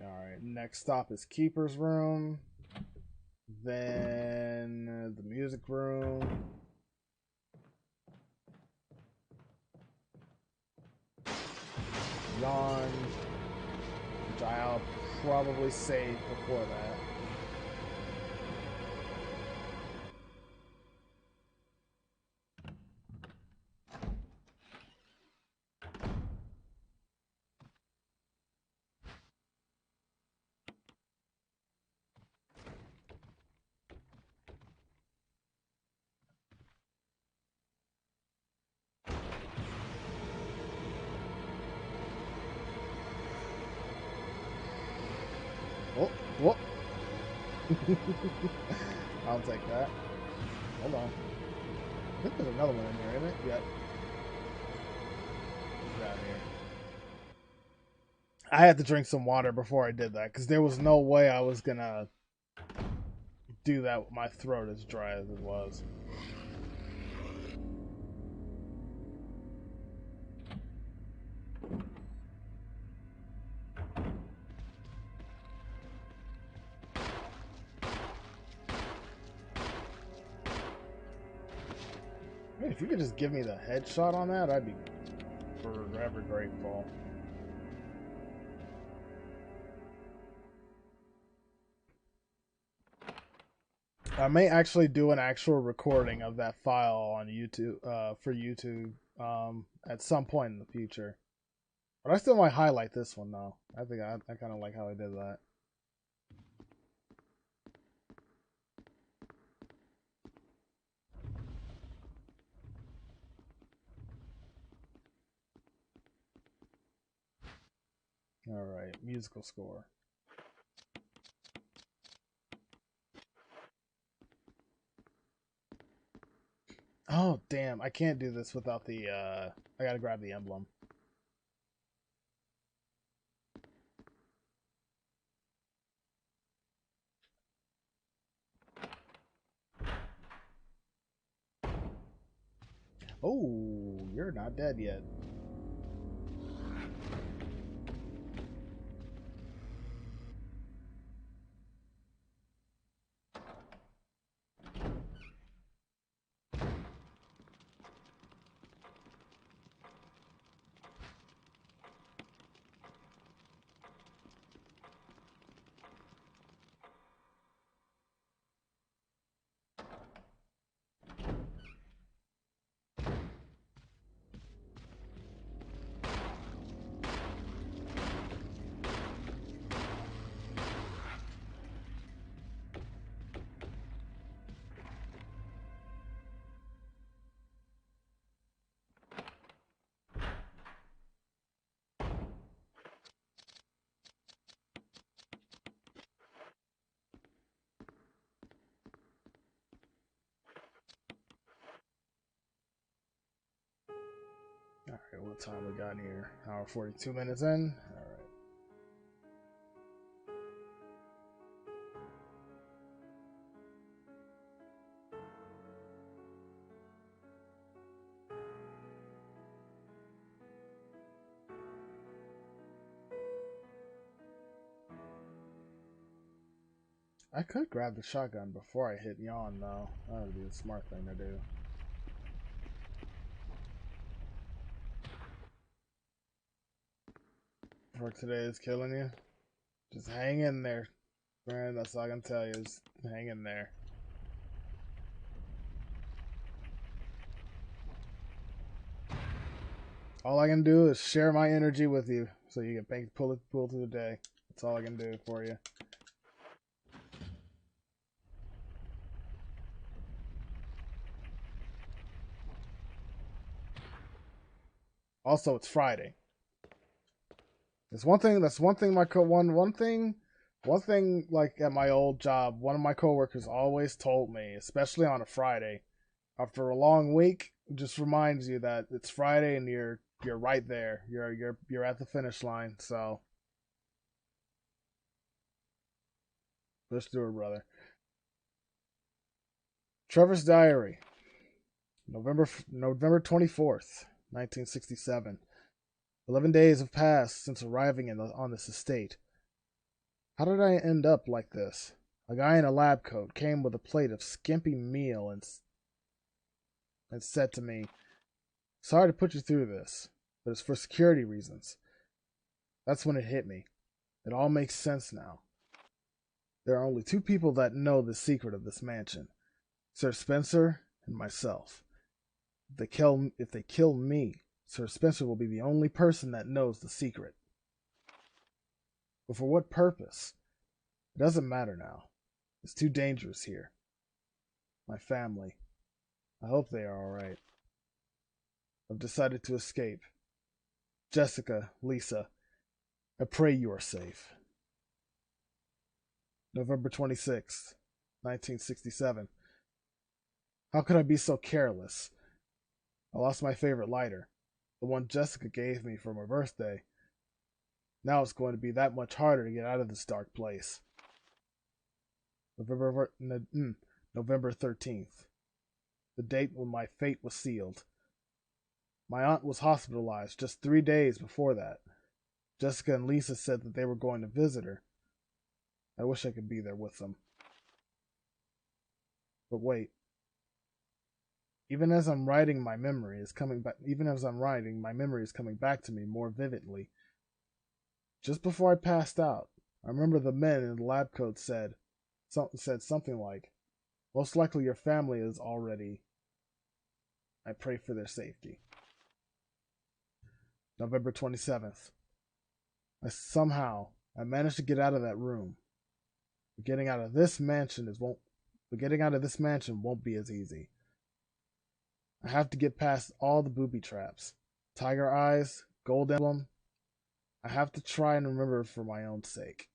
A: Alright, next stop is Keeper's Room. Then the music room. Yawn. Which I'll probably save before that. Oh, whoop. I'll take that. Hold on. I think there's another one in here, isn't it? Yep. Get out of here. I had to drink some water before I did that, because there was no way I was gonna do that with my throat as dry as it was. Hey, if you could just give me the headshot on that, I'd be forever grateful. I may actually do an actual recording of that file on YouTube, for YouTube, at some point in the future. But I still might highlight this one though. I think I kind of like how I did that. All right, musical score. Oh damn! I can't do this without the. I gotta grab the emblem. Oh, you're not dead yet. Alright, what time we got here? Hour 42 minutes in? Alright. I could grab the shotgun before I hit yawn, though. That would be the smart thing to do. Work today is killing you. Just hang in there, man. That's all I can tell you. Is hang in there. All I can do is share my energy with you, so you can pull through the day. That's all I can do for you. Also, it's Friday. It's one thing. That's one thing. One thing. Like at my old job, one of my coworkers always told me, especially on a Friday, after a long week, just reminds you that it's Friday and you're right there. You're at the finish line. So let's do it, brother. Trevor's Diary, November 24th, 1967. 11 days have passed since arriving on this estate. How did I end up like this? A guy in a lab coat came with a plate of skimpy meal and said to me, "Sorry to put you through this, but it's for security reasons." That's when it hit me. It all makes sense now. There are only two people that know the secret of this mansion: Sir Spencer and myself. If they kill me, Sir Spencer will be the only person that knows the secret. But for what purpose? It doesn't matter now. It's too dangerous here. My family. I hope they are alright. I've decided to escape. Jessica, Lisa, I pray you are safe. November 26th, 1967. How could I be so careless? I lost my favorite lighter, the one Jessica gave me for my birthday. Now it's going to be that much harder to get out of this dark place. November 13th, the date when my fate was sealed. My aunt was hospitalized just 3 days before that. Jessica and Lisa said that they were going to visit her. I wish I could be there with them. But wait. Even as I'm writing, my memory is coming back to me more vividly. Just before I passed out, I remember the men in the lab coat said something like, "Most likely your family is already. I pray for their safety." November 27th. I managed to get out of that room. But getting out of this mansion won't be as easy. I have to get past all the booby traps. Tiger eyes, gold emblem. I have to try and remember for my own sake.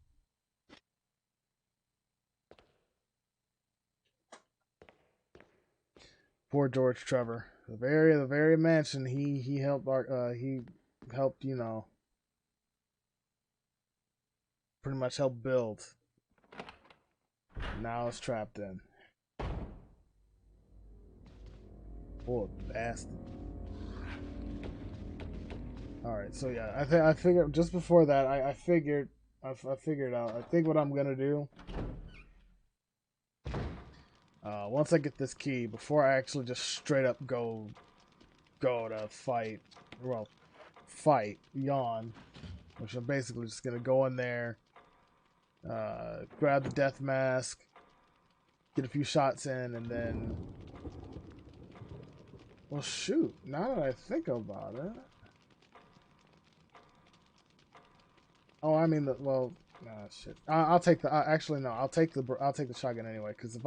A: Poor George Trevor. The very mansion he helped pretty much helped build. Now it's trapped in. Poor bastard. Alright, so yeah, I figured just before that I figured out. I think what I'm gonna do, once I get this key, before I actually just straight up go to fight Yawn, which I'm basically just gonna go in there, grab the death mask, get a few shots in, and then, well, shoot, now that I think about it, shit. I'll take the. Actually, no. I'll take the shotgun anyway. Because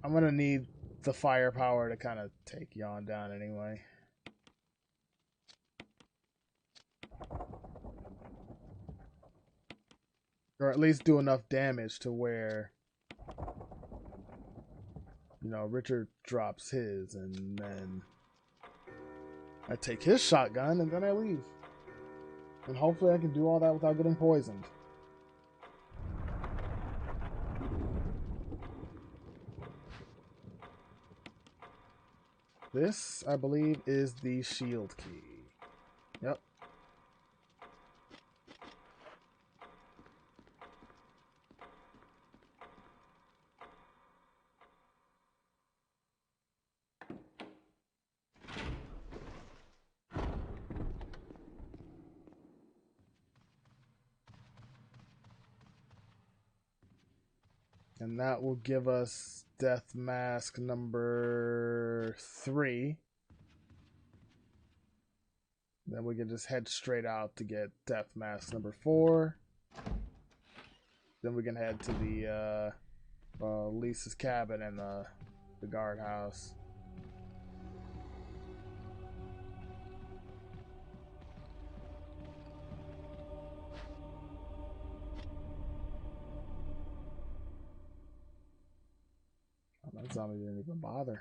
A: I'm gonna need the firepower to kind of take Yawn down anyway. Or at least do enough damage to where, Richard drops his, and then I take his shotgun, and then I leave. And hopefully I can do all that without getting poisoned. This, I believe, is the shield key. Yep. And that will give us death mask number 3. Then we can just head straight out to get death mask number 4. Then we can head to the Lisa's cabin and the guardhouse. Oh, that zombie didn't even bother.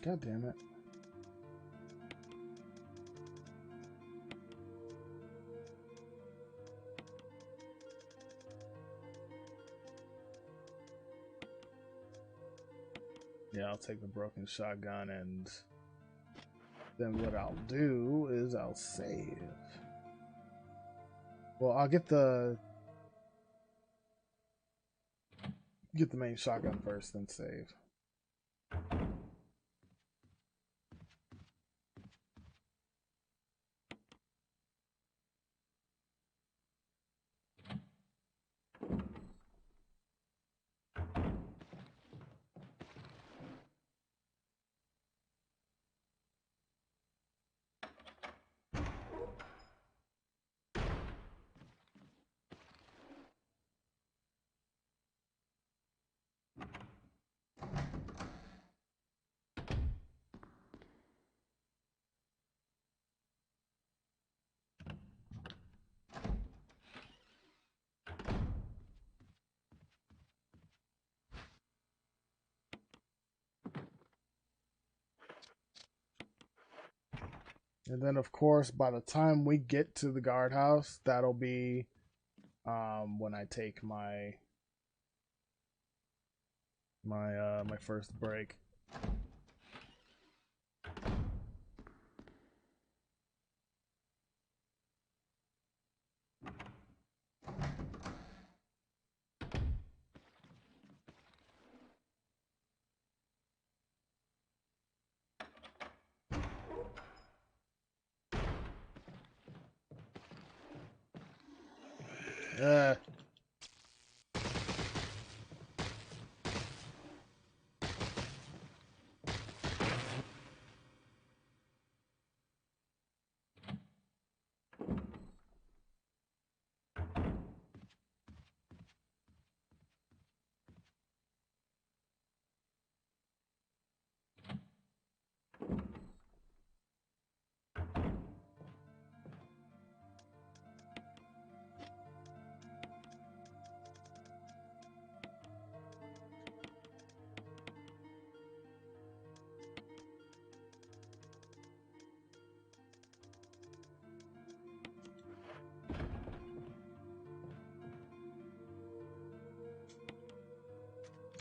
A: God damn it. Yeah, I'll take the broken shotgun, and then what I'll do is I'll save. Well, I'll get the main shotgun first, then save. And then, of course, by the time we get to the guardhouse, that'll be when I take my first break.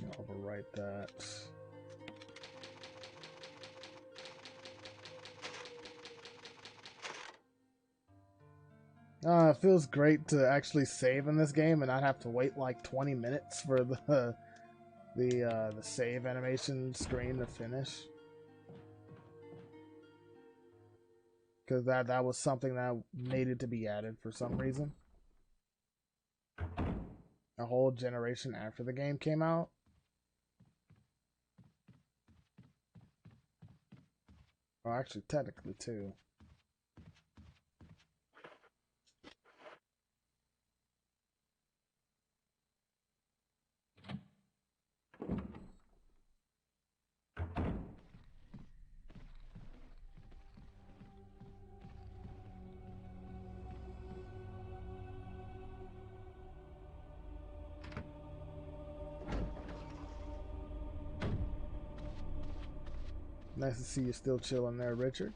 A: I'll overwrite that. It feels great to actually save in this game and not have to wait like 20 minutes for the save animation screen to finish. Because that was something that needed to be added for some reason. A whole generation after the game came out. Well, actually, technically, too. Nice to see you still chilling there, Richard.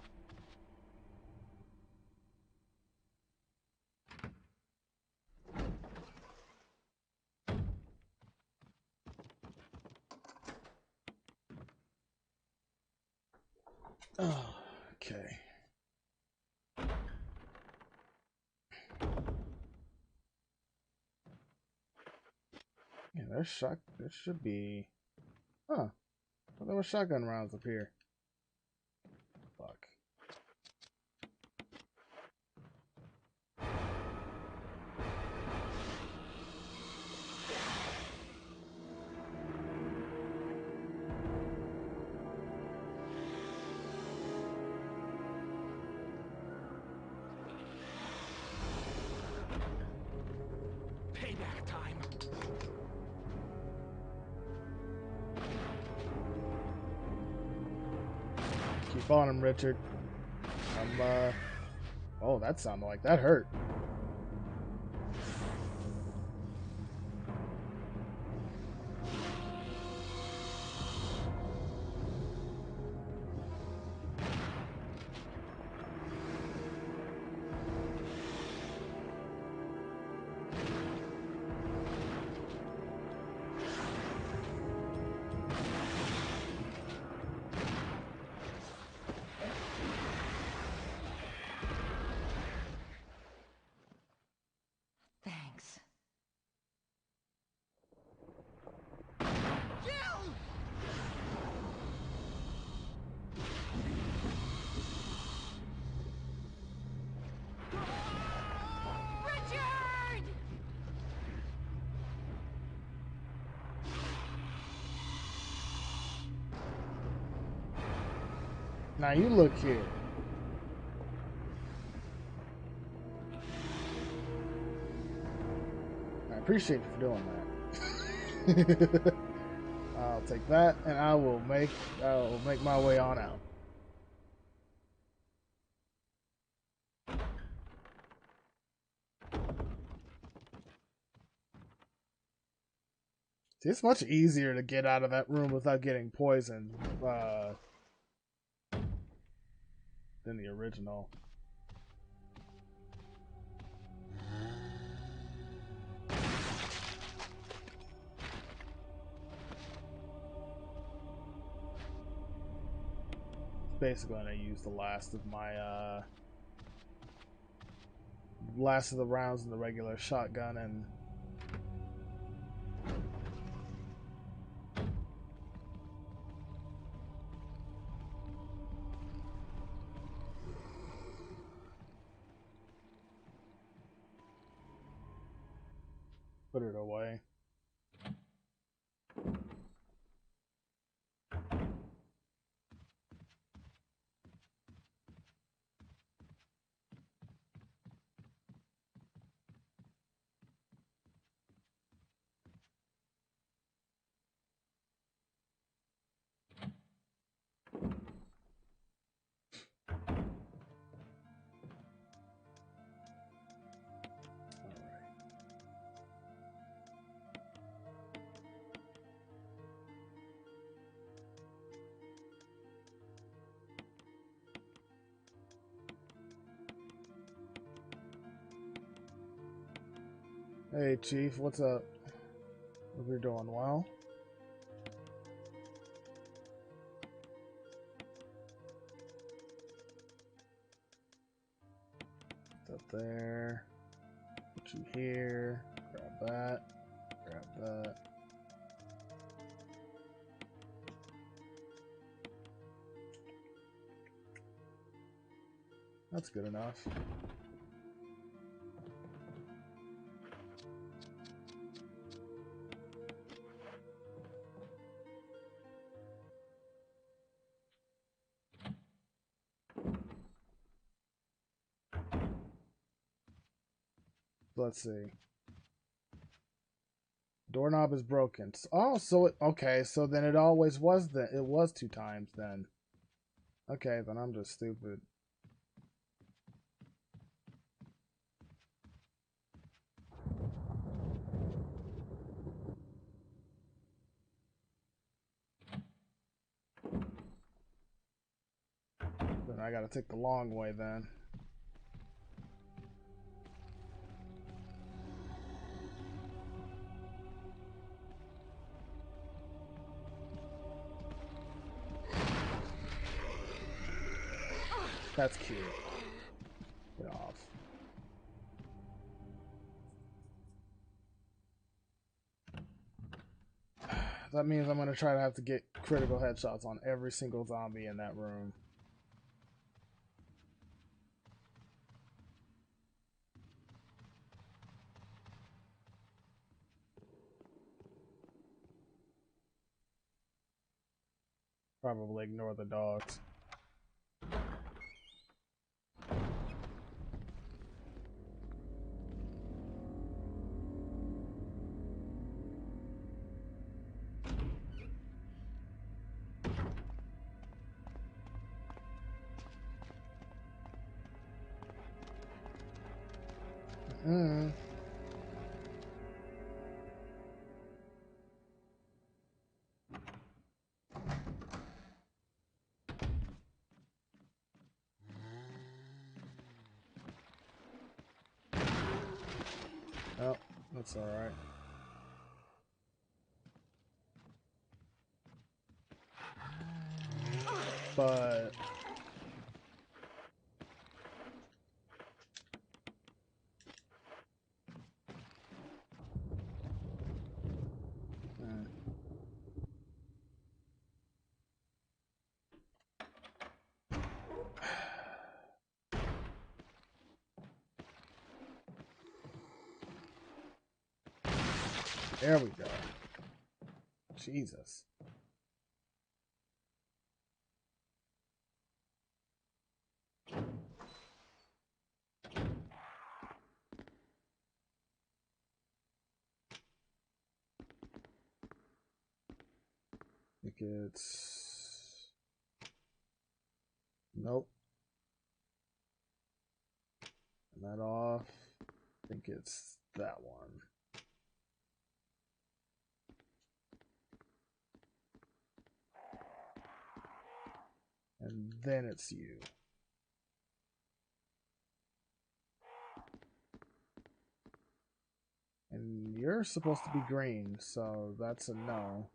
A: Oh, okay. Yeah, there's there should be. Huh. Well, there were shotgun rounds up here. Fuck.
D: Payback time.
A: Keep on him, Richard. Oh, that sounded like that hurt.
E: Thanks.
D: Richard!
A: Now you look here. I appreciate you for doing that. I'll take that, and I will make my way on out. See, it's much easier to get out of that room without getting poisoned than the original. Basically, I'm gonna use the last of my last of the rounds in the regular shotgun and put it away. Hey, Chief, what's up? Hope you're doing well. It's up there. Put you here. Grab that. Grab that. That's good enough. Let's see. Doorknob is broken. Oh, so it, okay, so then it always was that it was 2 times then. Okay, then I'm just stupid. Then I gotta take the long way then. That's cute. Get off. That means I'm gonna try to have to get critical headshots on every single zombie in that room. Probably ignore the dogs. Mm. Oh, that's all right. But there we go. Jesus. I think it's... Nope. Turn that off. I think it's that one. And then it's you. And you're supposed to be green, so that's a no.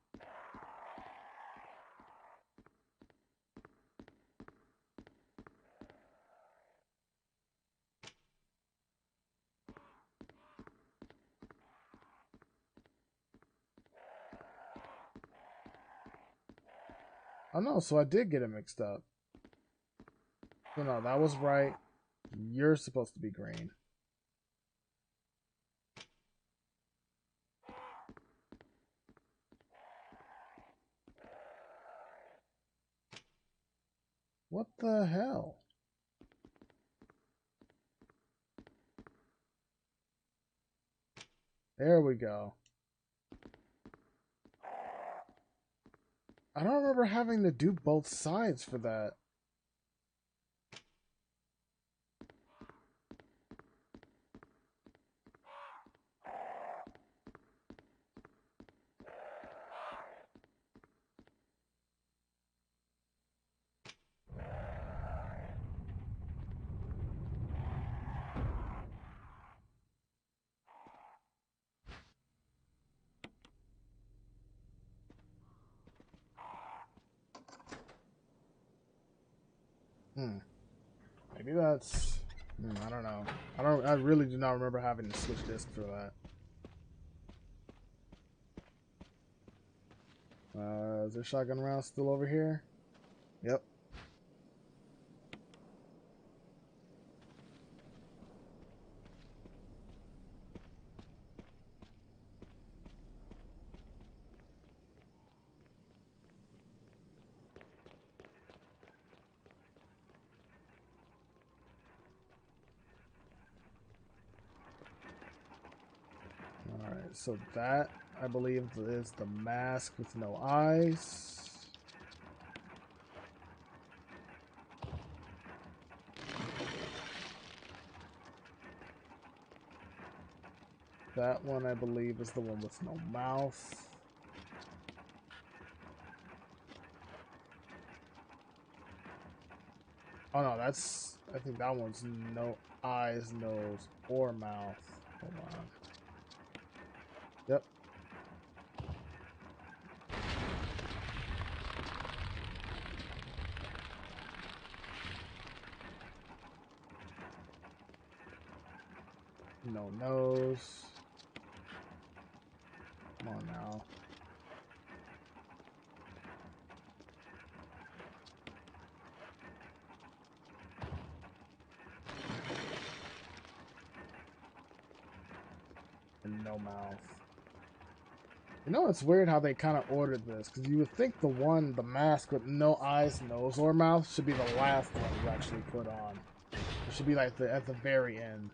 A: Oh no, so I did get it mixed up. So no, that was right. You're supposed to be green. What the hell? There we go. I don't remember having to do both sides for that. Maybe that's... I don't know. I really do not remember having to switch discs for that. Is there shotgun rounds still over here? Yep. Alright, so that, I believe, is the mask with no eyes. That one, I believe, is the one with no mouth. Oh no, that's... I think that one's no eyes, nose, or mouth. Hold on. Yep. No nose. Come on now. And no mouth. You know, it's weird how they kind of ordered this, because you would think the mask with no eyes, nose, or mouth should be the last one you actually put on. It should be like at the very end.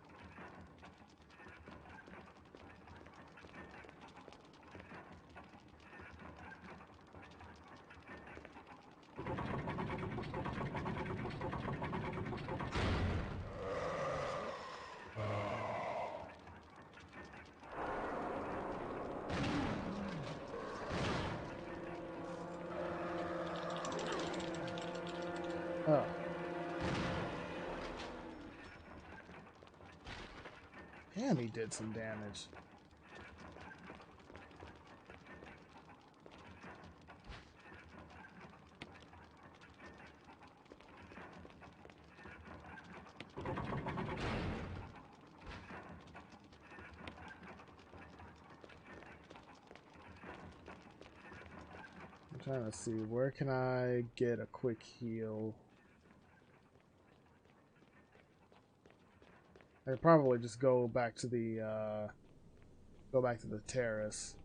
A: Oh. Damn, he did some damage. I'm trying to see, where can I get a quick heal? I'd probably just go back to the terrace.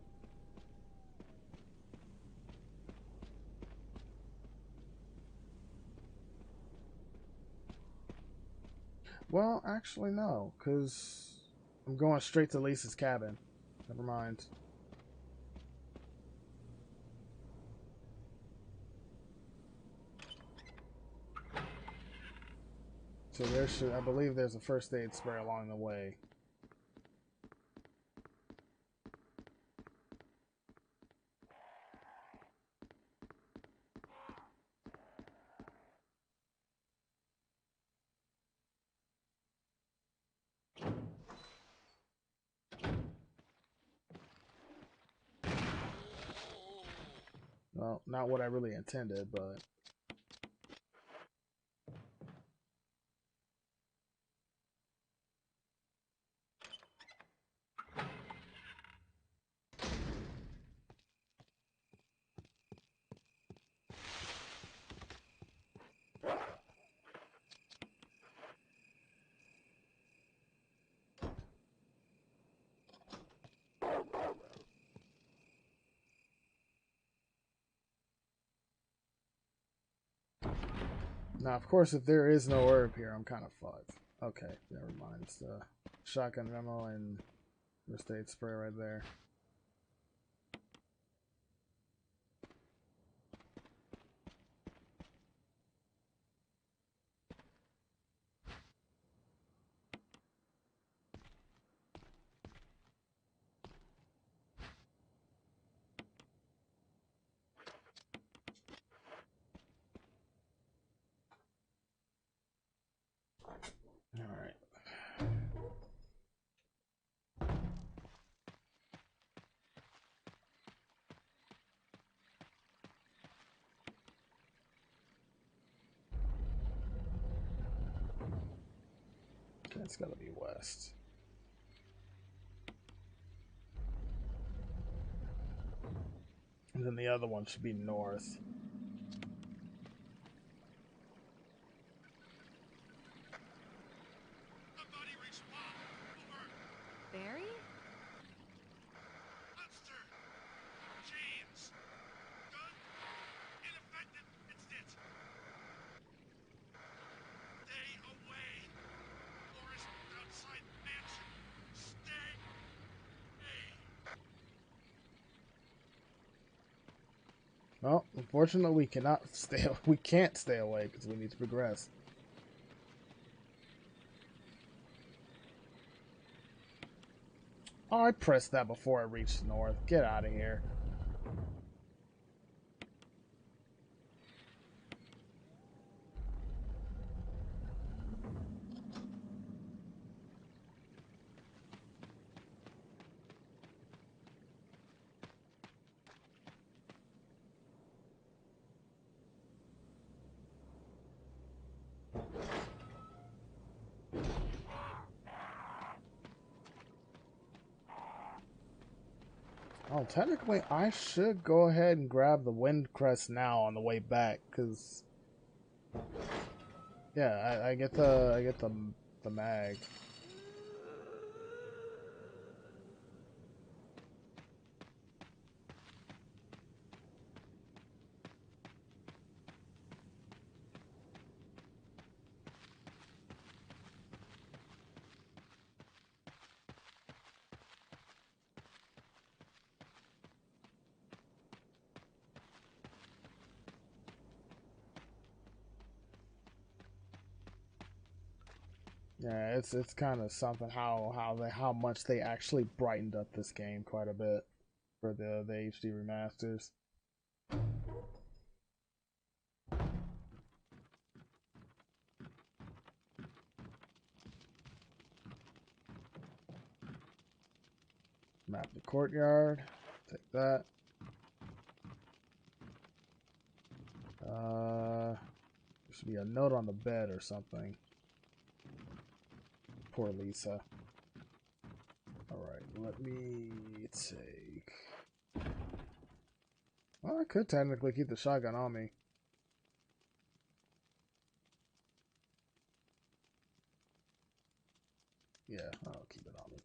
A: Well, actually no, because I'm going straight to Lisa's cabin. Never mind. So I believe there's a first aid spray along the way. Well, not what I really intended, but... Now, of course, if there is no herb here, I'm kind of fucked. Okay, never mind. It's the shotgun ammo and first aid spray right there. Alright. Okay, it's gotta be west. And then the other one should be north.
E: Barry?
D: Monster! James! Gun? Ineffective! It's it! Stay away! Forest outside mansion! Stay!
A: Well, unfortunately, we cannot stay. We can't stay away because we need to progress. Oh, I pressed that before I reached north. Get out of here. Oh, technically, I should go ahead and grab the wind crest now on the way back, because yeah, I get the mag. Yeah, it's kind of something how much they actually brightened up this game quite a bit for the HD remasters. Map the courtyard. Take that. There should be a note on the bed or something. Poor Lisa. Alright, let me take... Well, I could technically keep the shotgun on me. Yeah, I'll keep it on me.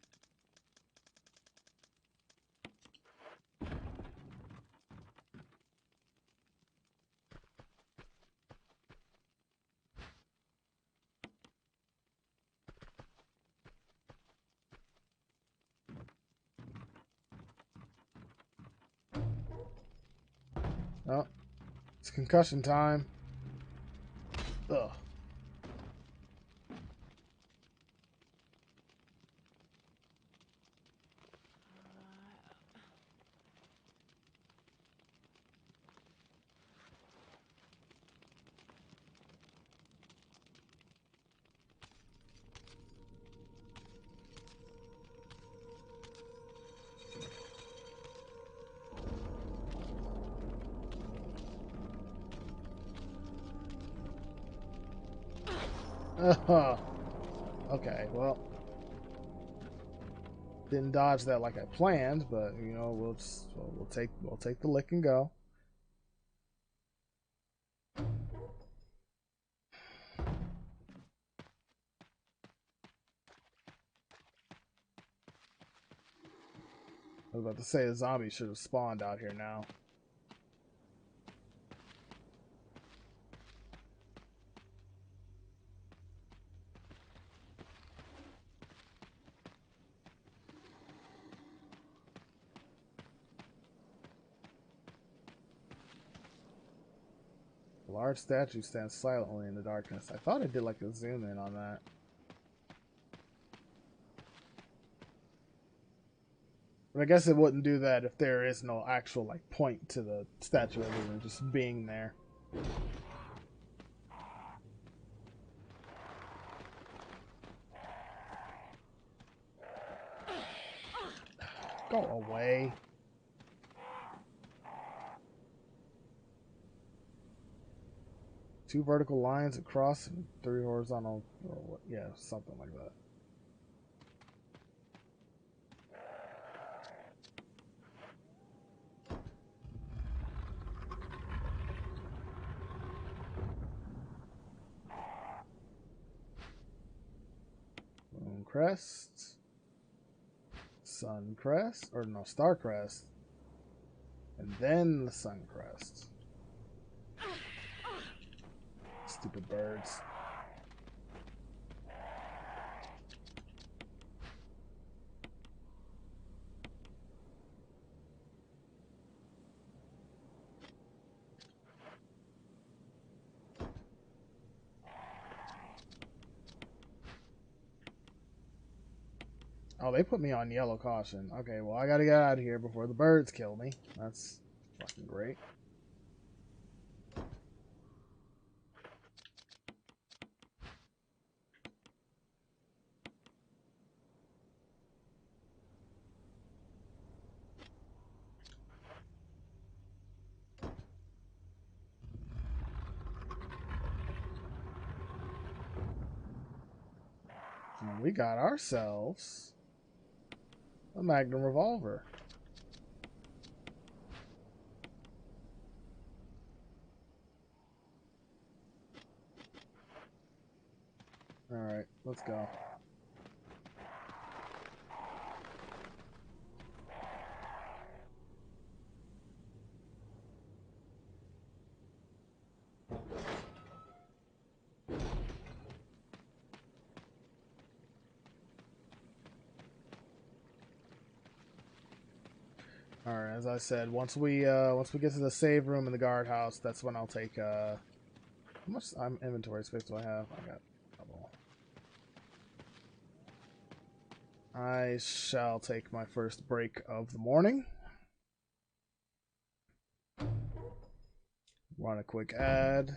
A: Oh, it's concussion time. Ugh. Okay, well, didn't dodge that like I planned, but you know we'll take the lick and go. I was about to say the zombie should have spawned out here now. A large statue stands silently in the darkness. I thought I did like a zoom in on that. But I guess it wouldn't do that if there is no actual like point to the statue other than just being there. Go away. Two vertical lines across and three horizontal, or what? Yeah, something like that. Moon crest, sun crest, or no, star crest, and then the sun crest. Stupid birds. Oh, they put me on yellow caution. Okay, well, I gotta get out of here before the birds kill me. That's fucking great. And we got ourselves a Magnum revolver. Alright, let's go. Alright, as I said, once we get to the save room in the guardhouse, that's when I'll take how much inventory space do I have? I got double. I shall take my first break of the morning. Run a quick ad.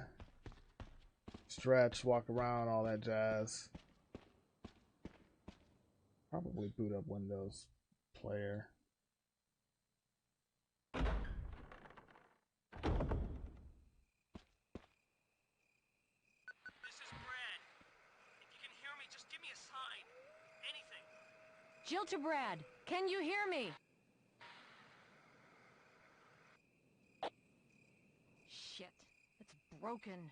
A: Stretch, walk around, all that jazz. Probably boot up Windows Player.
E: Jill to Brad, can you hear me? Shit, it's broken.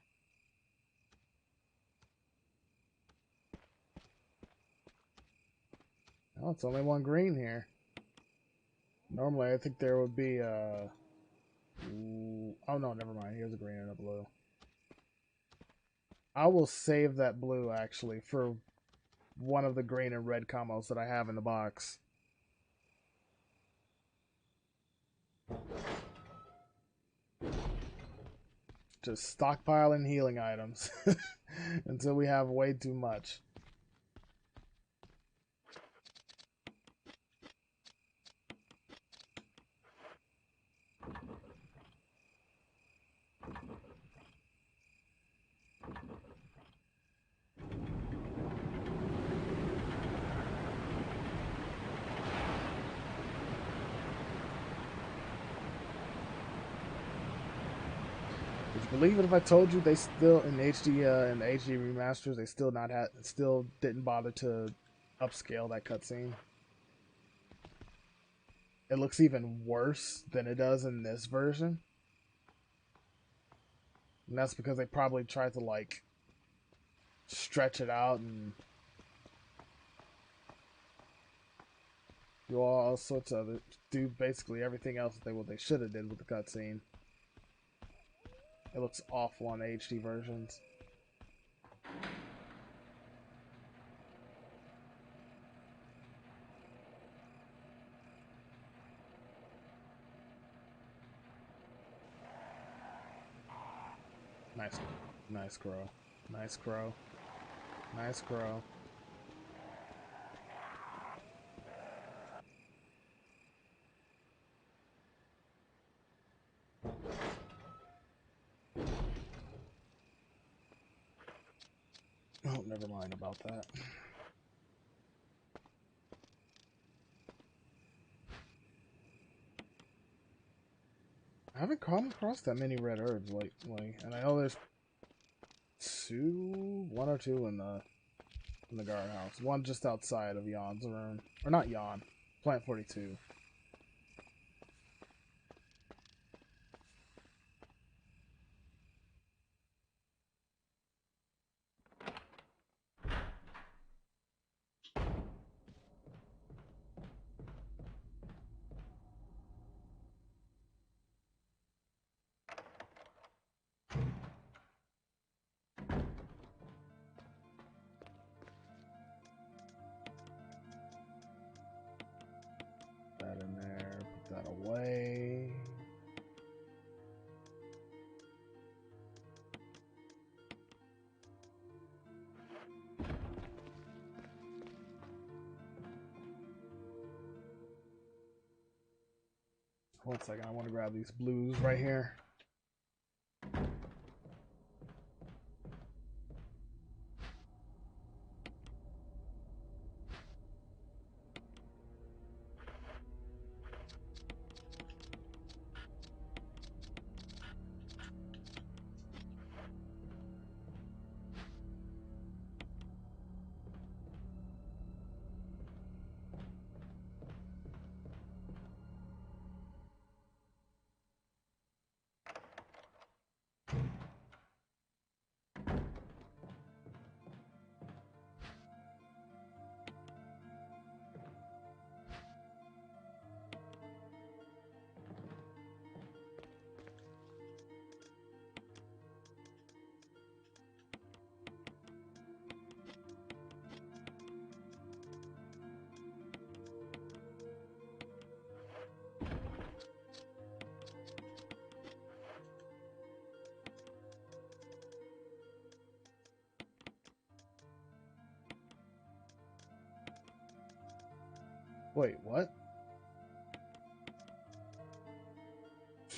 A: Oh, it's only one green here. Normally, I think there would be oh no, never mind. Here's a green and a blue. I will save that blue, actually, for one of the green and red combos that I have in the box. Just stockpiling healing items until we have way too much. Believe it if I told you they still in HD in the HD remasters they still didn't bother to upscale that cutscene. It looks even worse than it does in this version. And that's because they probably tried to like stretch it out and do all sorts of it, do basically everything else that they should have did with the cutscene. It looks awful on the HD versions. Nice crow. Nice crow. Nice crow. Oh, never mind about that. I haven't come across that many red herbs lately, and I know there's one or two in the guardhouse. One just outside of Jan's room, or not Jan, Plant 42. That in there, put that away. One second, I want to grab these blues right here. Wait, what?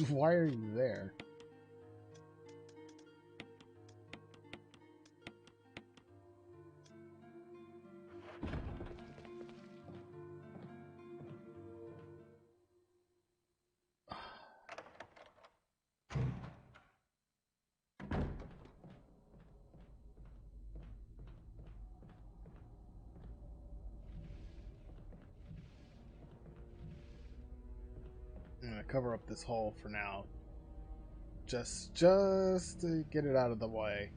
A: Why are you there? I'm gonna cover up this hole for now. Just to get it out of the way.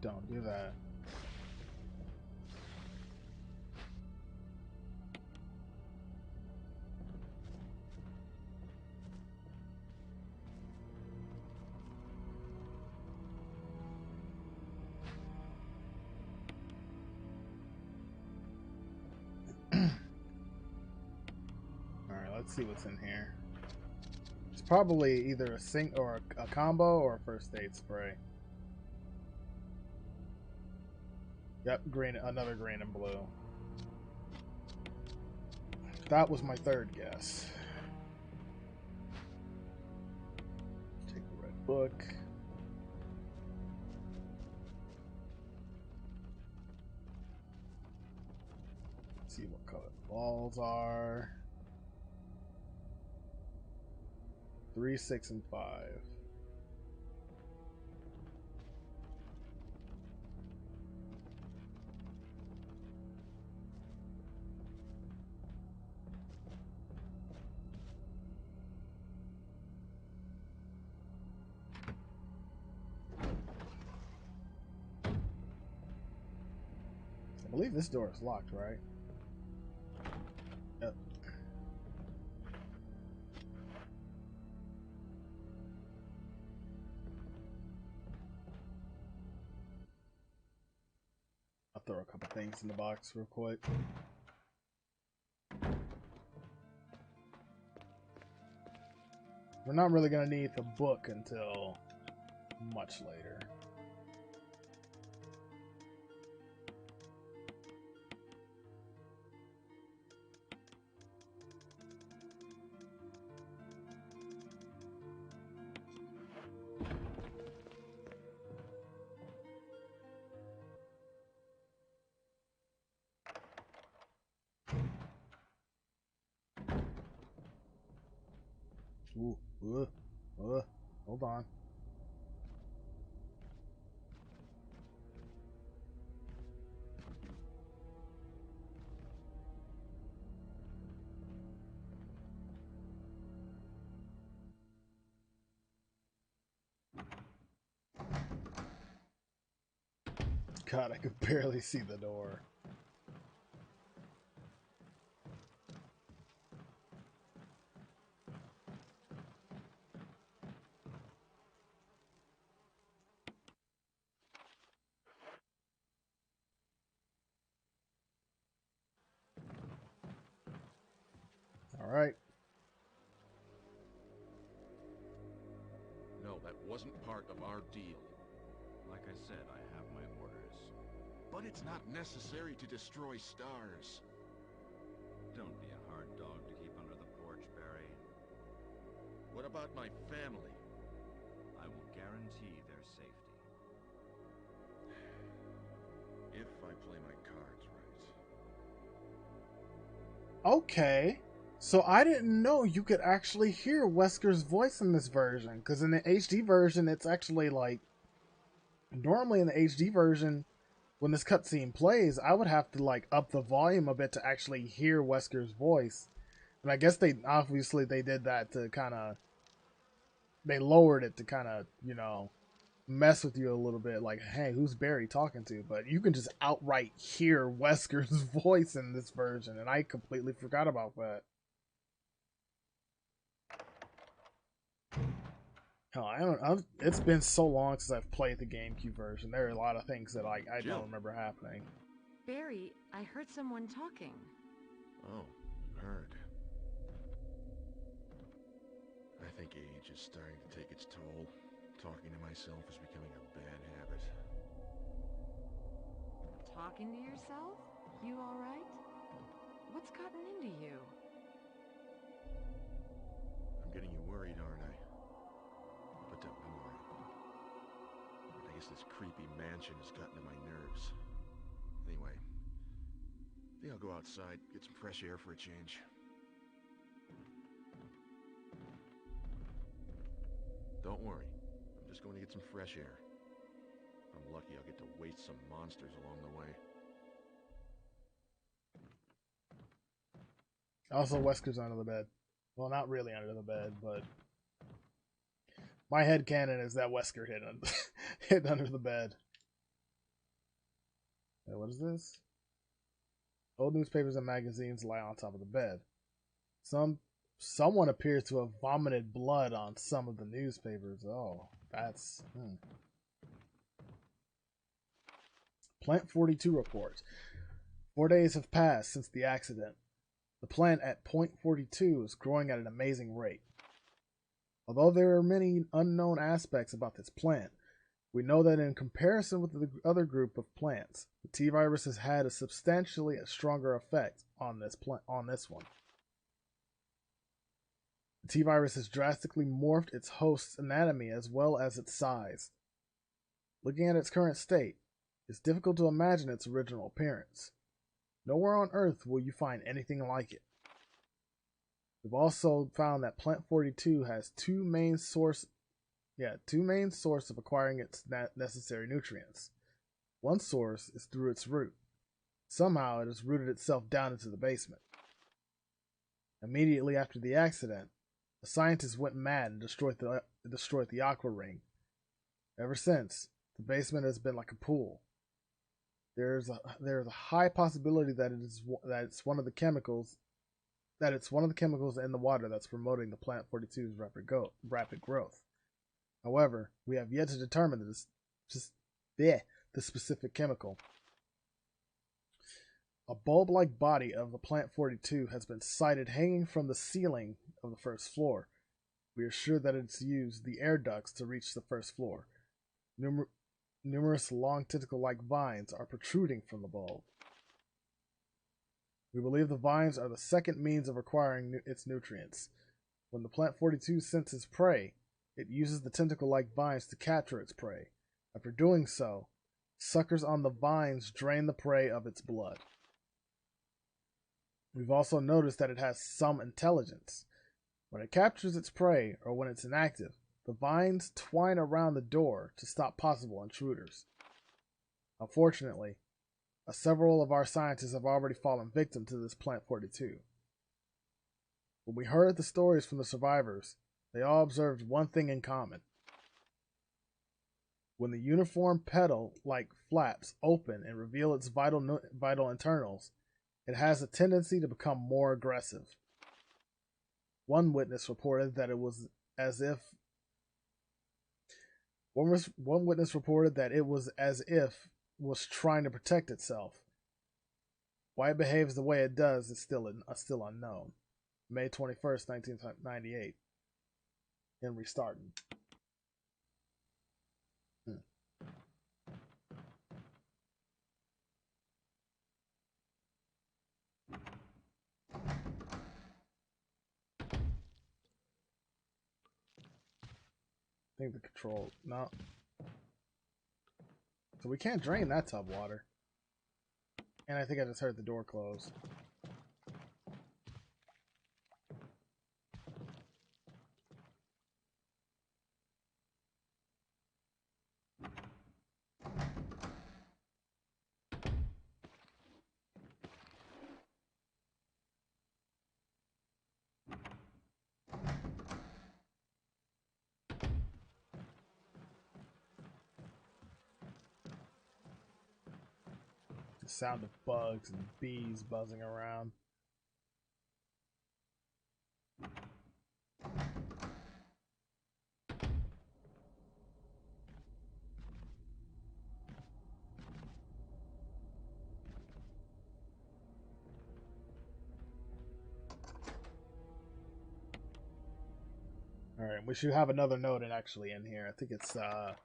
A: Don't do that. Alright, let's see what's in here. It's probably either a sink or a combo or a first aid spray. Yep, green, another green and blue. That was my third guess. Take the red book. Let's see what color the balls are. 3, 6, and 5. I believe this door is locked, right? Yep. I'll throw a couple things in the box real quick. We're not really going to need the book until much later. Ooh, hold on. God, I could barely see the door. All right.
B: No, that wasn't part of our deal.
F: Like I said, I have my orders.
B: But it's not necessary to destroy stars.
F: Don't be a hard dog to keep under the porch, Barry.
B: What about my family?
F: I will guarantee their safety.
B: If I play my cards right.
A: Okay. So I didn't know you could actually hear Wesker's voice in this version, because in the HD version, it's actually like, normally in the HD version, when this cutscene plays, I would have to like up the volume a bit to actually hear Wesker's voice. And I guess they did that to kind of, they lowered it to kind of, you know, mess with you a little bit, like, hey, who's Barry talking to? But you can just outright hear Wesker's voice in this version, and I completely forgot about that. Hell, I don't. It's been so long since I've played the GameCube version. There are a lot of things that I
B: Jill.
A: don't remember happening.
E: Barry, I heard someone talking.
B: Oh, you heard. I think age is starting to take its toll. Talking to myself is becoming a bad habit.
E: Talking to yourself? You alright? What's gotten into you?
B: I'm getting you worried, aren't I? But don't worry. I guess this creepy mansion has gotten to my nerves. Anyway, I think I'll go outside, get some fresh air for a change. Don't worry. I'm just going to get some fresh air. If I'm lucky, I'll get to waste some monsters along the way.
A: Also, Wesker's under the bed. Well, not really under the bed, but my headcanon is that Wesker hid under the bed. Wait, what is this? Old newspapers and magazines lie on top of the bed. Someone appears to have vomited blood on some of the newspapers. Oh, that's... Plant 42 reports. 4 days have passed since the accident. The plant at Point 42 is growing at an amazing rate. Although there are many unknown aspects about this plant, we know that in comparison with the other group of plants, the T-virus has had a substantially stronger effect on this one. The T-virus has drastically morphed its host's anatomy as well as its size. Looking at its current state, it's difficult to imagine its original appearance. Nowhere on Earth will you find anything like it. We've also found that Plant 42 has two main sources of acquiring its necessary nutrients. One source is through its root. Somehow it has rooted itself down into the basement. Immediately after the accident, the scientists went mad and destroyed the aqua ring. Ever since, the basement has been like a pool. There's a high possibility that it's one of the chemicals in the water that's promoting the Plant 42's rapid growth. However, we have yet to determine the specific chemical. A bulb-like body of the Plant 42 has been sighted hanging from the ceiling of the first floor. We are sure that it's used the air ducts to reach the first floor. Numerous long tentacle-like vines are protruding from the bulb. We believe the vines are the second means of acquiring its nutrients. When the Plant 42 senses prey, it uses the tentacle-like vines to capture its prey. After doing so, suckers on the vines drain the prey of its blood. We've also noticed that it has some intelligence. When it captures its prey, or when it's inactive, the vines twine around the door to stop possible intruders. Unfortunately, several of our scientists have already fallen victim to this Plant 42. When we heard the stories from the survivors, they all observed one thing in common. When the uniform petal-like flaps open and reveal its vital internals, it has a tendency to become more aggressive. One witness reported that it was as if was trying to protect itself. Why it behaves the way it does is still unknown. May 21st, 1998. And restarting. I think the control... No. So we can't drain that tub water. And I think I just heard the door close. The sound of bugs and bees buzzing around. Alright, we should have another note actually in here. I think it's, I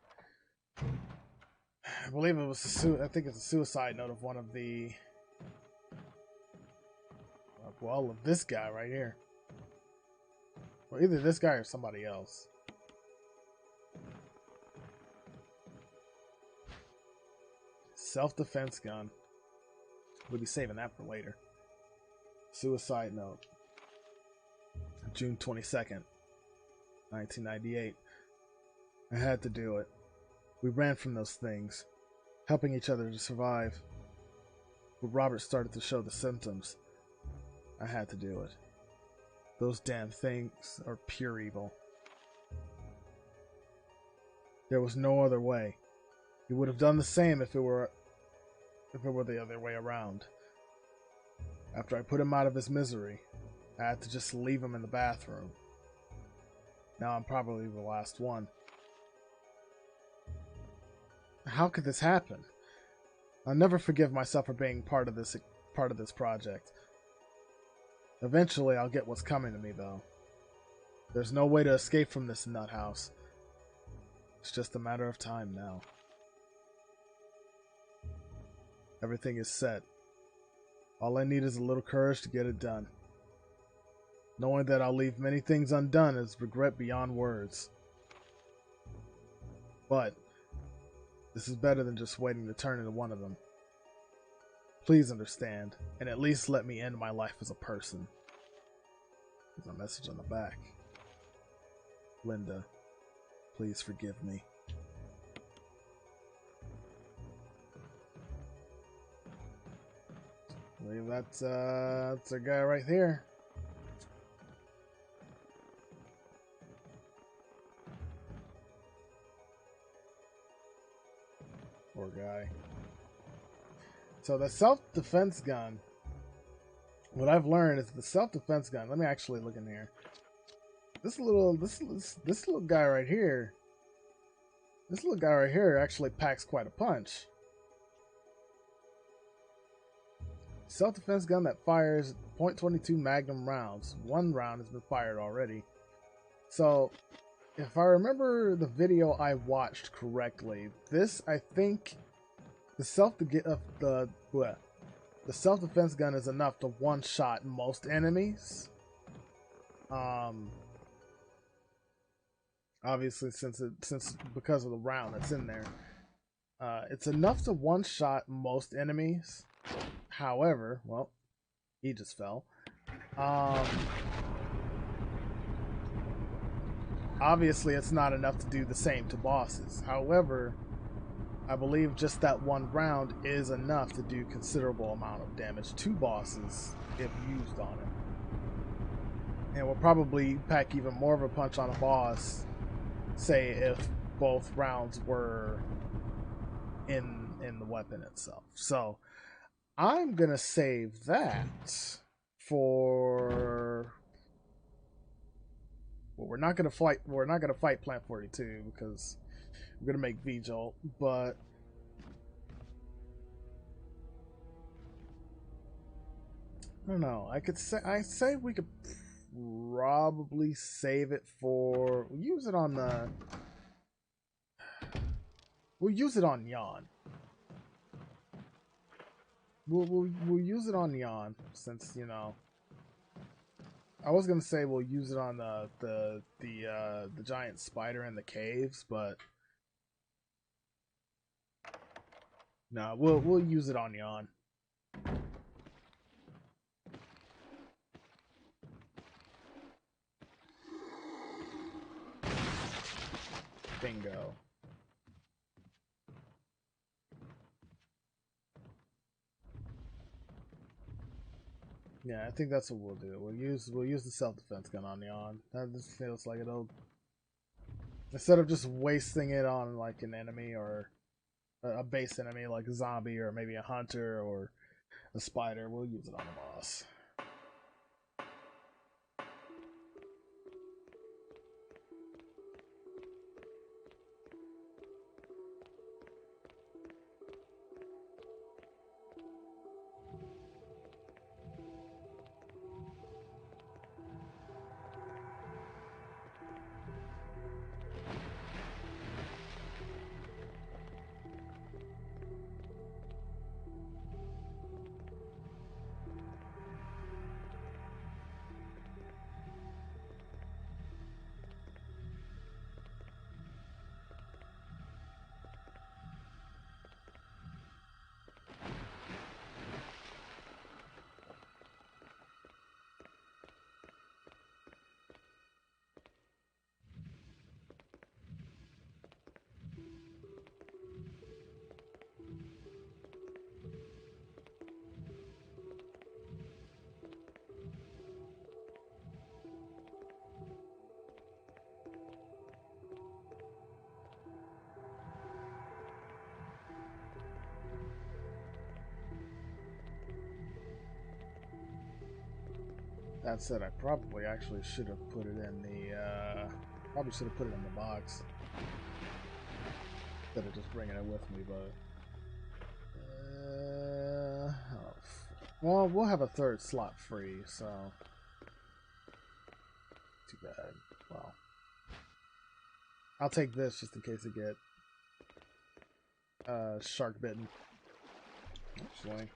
A: believe it was I think it's a suicide note of one of the... Well, of this guy right here. Or either this guy or somebody else. Self-defense gun. We'll be saving that for later. Suicide note. June 22nd, 1998. I had to do it. We ran from those things, helping each other to survive. But Robert started to show the symptoms. I had to do it. Those damn things are pure evil. There was no other way. He would have done the same if it were the other way around. After I put him out of his misery, I had to just leave him in the bathroom. Now I'm probably the last one. How could this happen? I'll never forgive myself for being part of this project. Eventually, I'll get what's coming to me, though. There's no way to escape from this nut house. It's just a matter of time now. Everything is set. All I need is a little courage to get it done. Knowing that I'll leave many things undone is regret beyond words. But this is better than just waiting to turn into one of them. Please understand, and at least let me end my life as a person. There's a message on the back. Linda, please forgive me. I believe that's a guy right here. Poor guy. So the self-defense gun, what I've learned is the self-defense gun, let me actually look in here. This little guy right here, actually packs quite a punch. Self-defense gun that fires .22 Magnum rounds. One round has been fired already. So, if I remember the video I watched correctly, this, I think, the self-defense gun is enough to one-shot most enemies. Obviously, because of the round that's in there, it's enough to one-shot most enemies. However, well, he just fell. Obviously, it's not enough to do the same to bosses. However, I believe just that one round is enough to do considerable amount of damage to bosses if used on it. And will probably pack even more of a punch on a boss, say if both rounds were in the weapon itself. So I'm gonna save that for... Well, we're not gonna fight Plant 42 because we're gonna make V-Jolt, but I don't know. I say we could probably save it for... We'll use it on Yon. We'll use it on Yon, since, you know, I was gonna say we'll use it on the giant spider in the caves, but no, we'll use it on Yon. Bingo. Yeah, I think that's what we'll do. We'll use the self-defense gun on Yon. That just feels like it'll, instead of just wasting it on like an enemy or a base enemy like a zombie or maybe a hunter or a spider, we'll use it on a boss. That said, I probably actually should have put it in the, probably should have put it in the box. Instead of just bringing it with me, but... well, we'll have a third slot free, so... Too bad. Well... I'll take this just in case I get... shark bitten. Actually...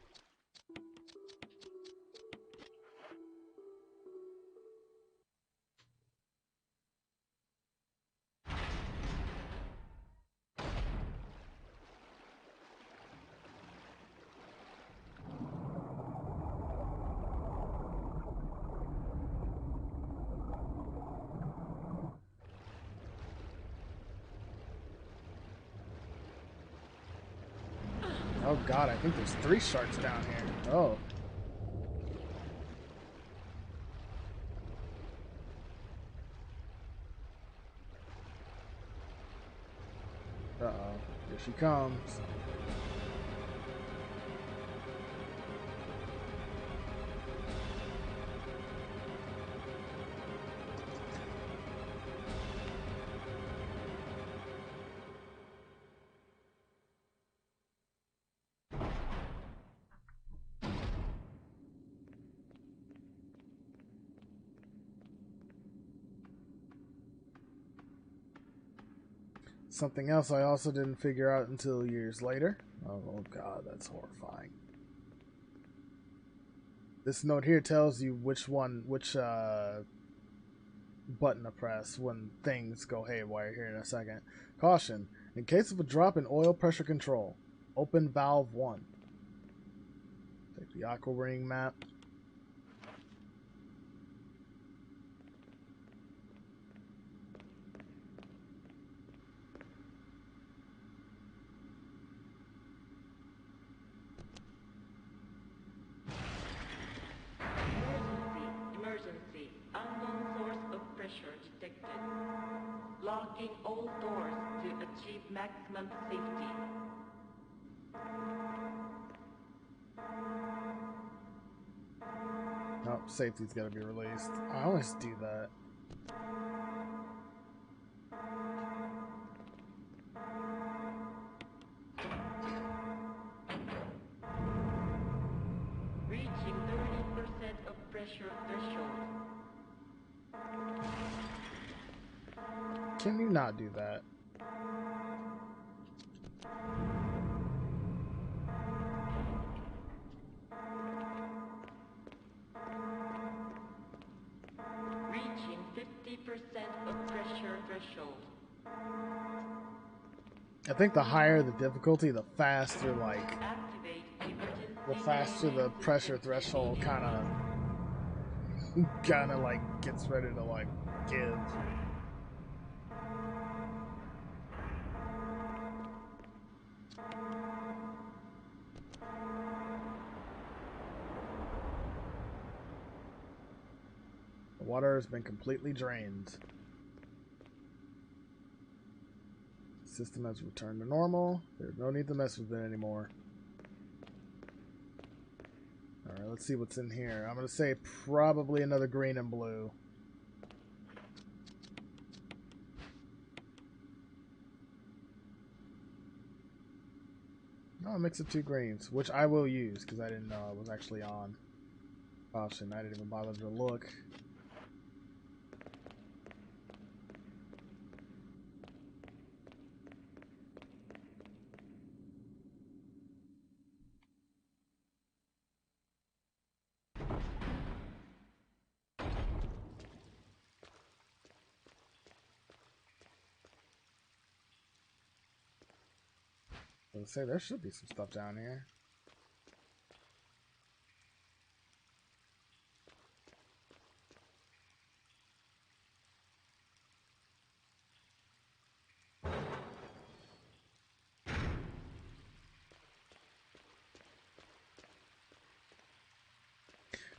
A: Oh god, I think there's 3 sharks down here. Oh. Uh-oh. Here she comes. Something else I also didn't figure out until years later. Oh god, that's horrifying. This note here tells you which button to press when things go haywire here in a second. Caution, in case of a drop in oil pressure control, open valve 1. Take the aqua ring map.
G: Emergency. Unknown source of pressure detected. Locking all doors to achieve maximum safety.
A: Oh, safety's gotta be released. I always do that.
G: Reaching 30% of pressure threshold.
A: Can you not do that?
G: Reaching 50% of pressure threshold.
A: I think the higher the difficulty, the faster, like,
G: Activate emergency.
A: the faster the pressure threshold kind of like gets ready to like give. The water has been completely drained. The system has returned to normal. There's no need to mess with it anymore. Alright, let's see what's in here. I'm gonna say probably another green and blue. Oh, a mix of 2 greens, which I will use because I didn't know I was actually on. Caution, I didn't even bother to look. I was gonna say there should be some stuff down here.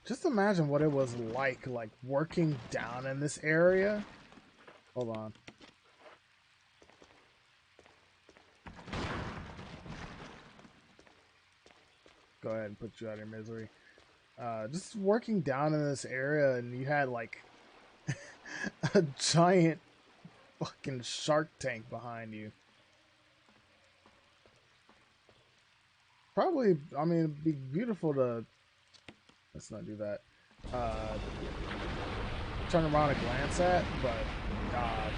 A: Just imagine what it was like working down in this area. Hold on. Go ahead and put you out of your misery. just working down in this area, and you had like a giant fucking shark tank behind you. Probably, I mean, it'd be beautiful to, let's not do that, turn around and glance at, but God.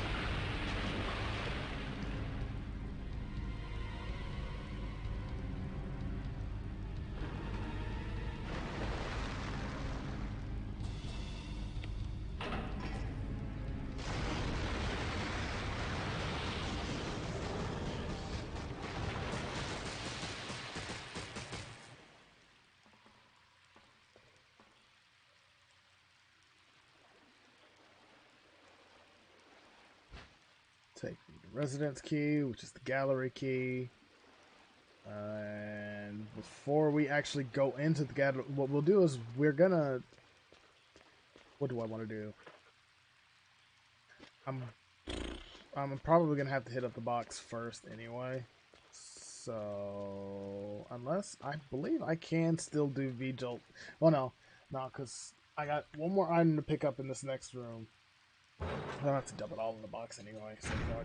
A: Take the residence key, which is the gallery key. And before we actually go into the gallery, what we'll do is we're gonna... What do I want to do? I'm probably gonna have to hit up the box first anyway. So unless I believe I can still do V-Jolt. Well, no, because I got one more item to pick up in this next room. I don't have to dump it all in the box anyway. So I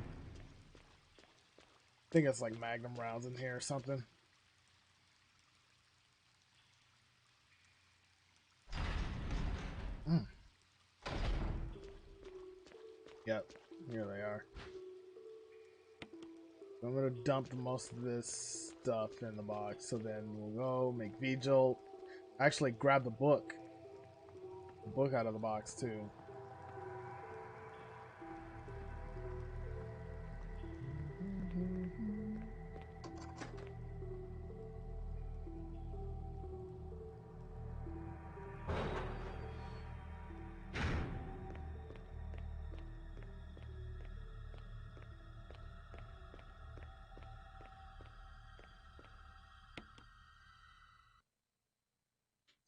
A: think it's like Magnum rounds in here or something. Yep, here they are. I'm gonna dump most of this stuff in the box, so then we'll go make V-Jolt. Actually, grab the book out of the box too.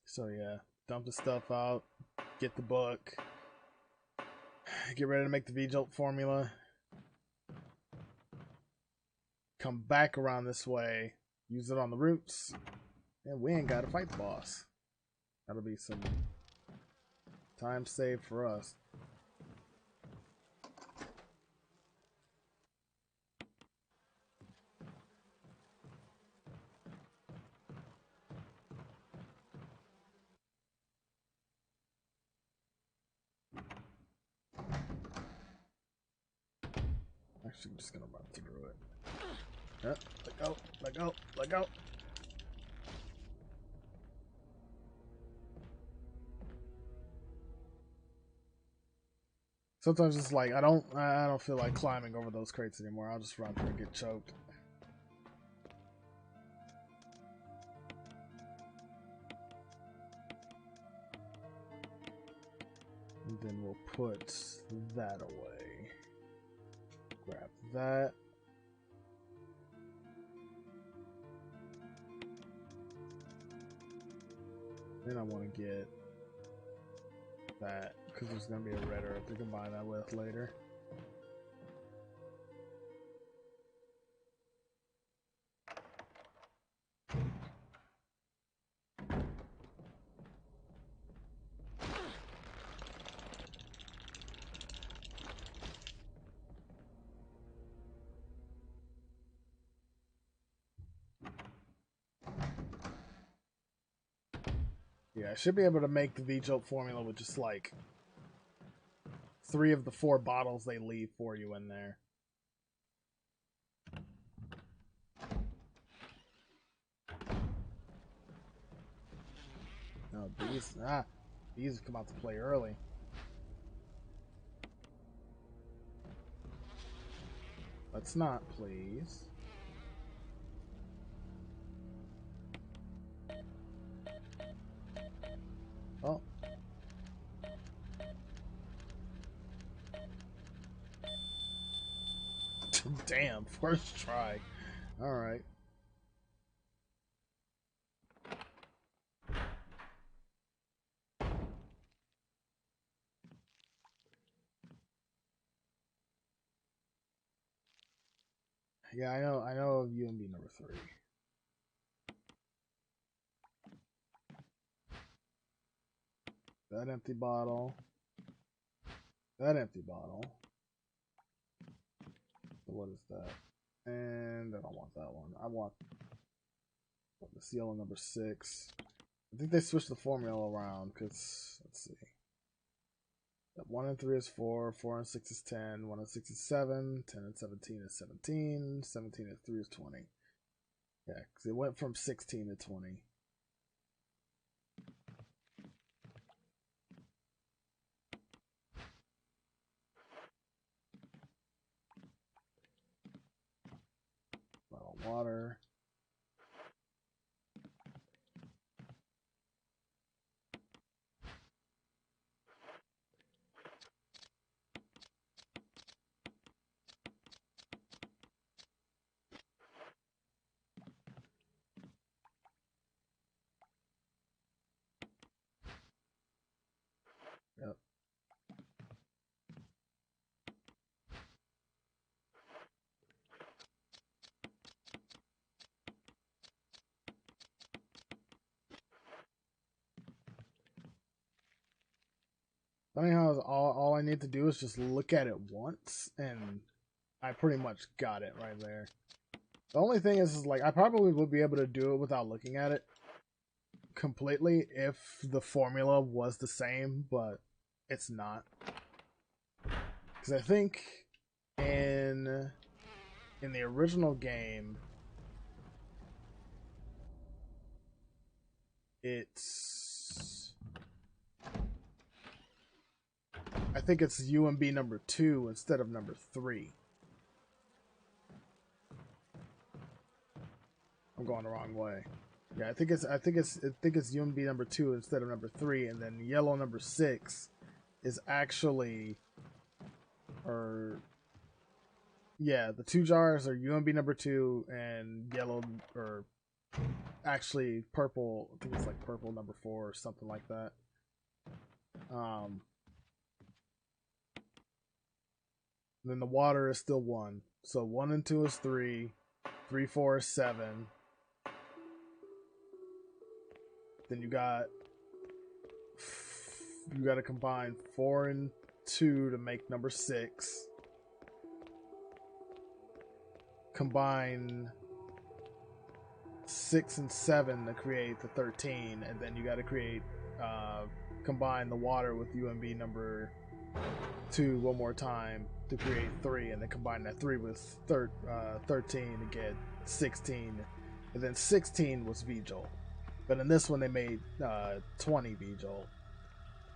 A: So yeah, dump the stuff out, get the book, get ready to make the V-Jolt formula, come back around this way, use it on the roots, and we ain't gotta fight the boss. That'll be some time saved for us. Actually, I'm just gonna run through it. Let go, let go, let go. Sometimes it's like I don't feel like climbing over those crates anymore. I'll just run through and get choked. And then we'll put that away. Grab that. Then I want to get that, because there's going to be a red earth to combine that with later. Yeah, I should be able to make the V-Jolt formula with just like 3 of the 4 bottles they leave for you in there. No, these come out to play early. Let's not, please. Oh. Damn, first try. Alright. Yeah, I know of you and be number 3. That empty bottle. That empty bottle. So what is that? And I don't want that one. I want this yellow number 6. I think they switched the formula around because, let's see. 1 and 3 is 4, 4 and 6 is 10, 1 and 6 is 7, 10 and 17 is 17, 17 and 3 is 20. Yeah, because it went from 16 to 20. Bottle of water. Yep. Funny how all I need to do is just look at it once, and I pretty much got it right there. The only thing is like, I probably would be able to do it without looking at it completely if the formula was the same, but it's not. Because I think in the original game, I think it's UMB number 2 instead of number 3. I'm going the wrong way. Yeah, I think it's UMB number 2 instead of number 3, and then yellow number 6 is actually, or yeah, the 2 jars are UMB number 2 and yellow, or actually purple. I think it's like purple number 4 or something like that. Then the water is still 1. So 1 and 2 is 3. 3, 4 is 7. Then you got to combine 4 and 2 to make number 6. Combine 6 and 7 to create the 13, and then you got to create combine the water with UMB number 2 one more time to create 3, and then combine that 3 with 13 to get 16, and then 16 was V-Jolt. But in this one, they made 20 V-Jolt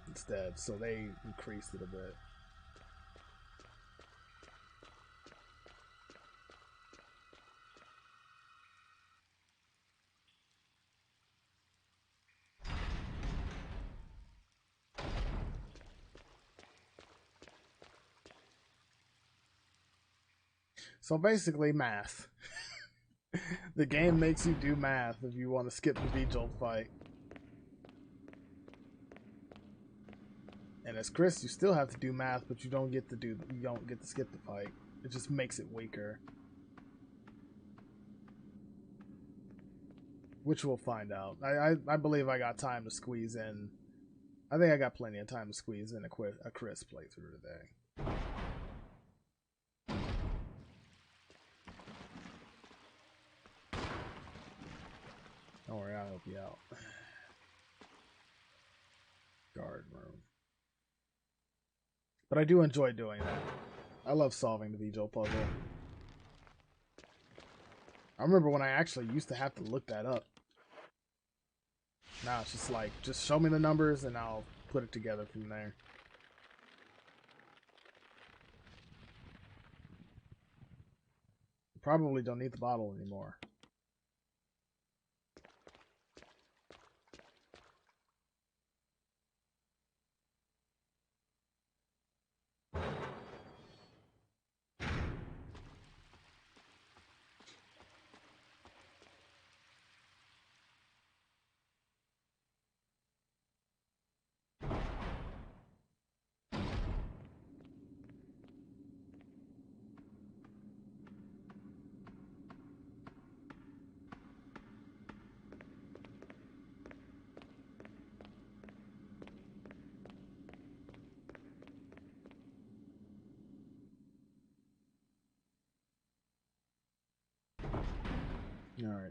A: instead, so they increased it a bit. So basically, math. The game makes you do math if you want to skip the V-Jolt fight. And as Chris, you still have to do math, but you don't get to skip the fight. It just makes it weaker. Which we'll find out. I believe I got time to squeeze in. I think I got plenty of time to squeeze in a Chris playthrough today. Don't worry, I'll help you out. Guard room. But I do enjoy doing that. I love solving the V-Jolt puzzle. I remember when I actually used to have to look that up. Now it's just like, just show me the numbers and I'll put it together from there. Probably don't need the bottle anymore.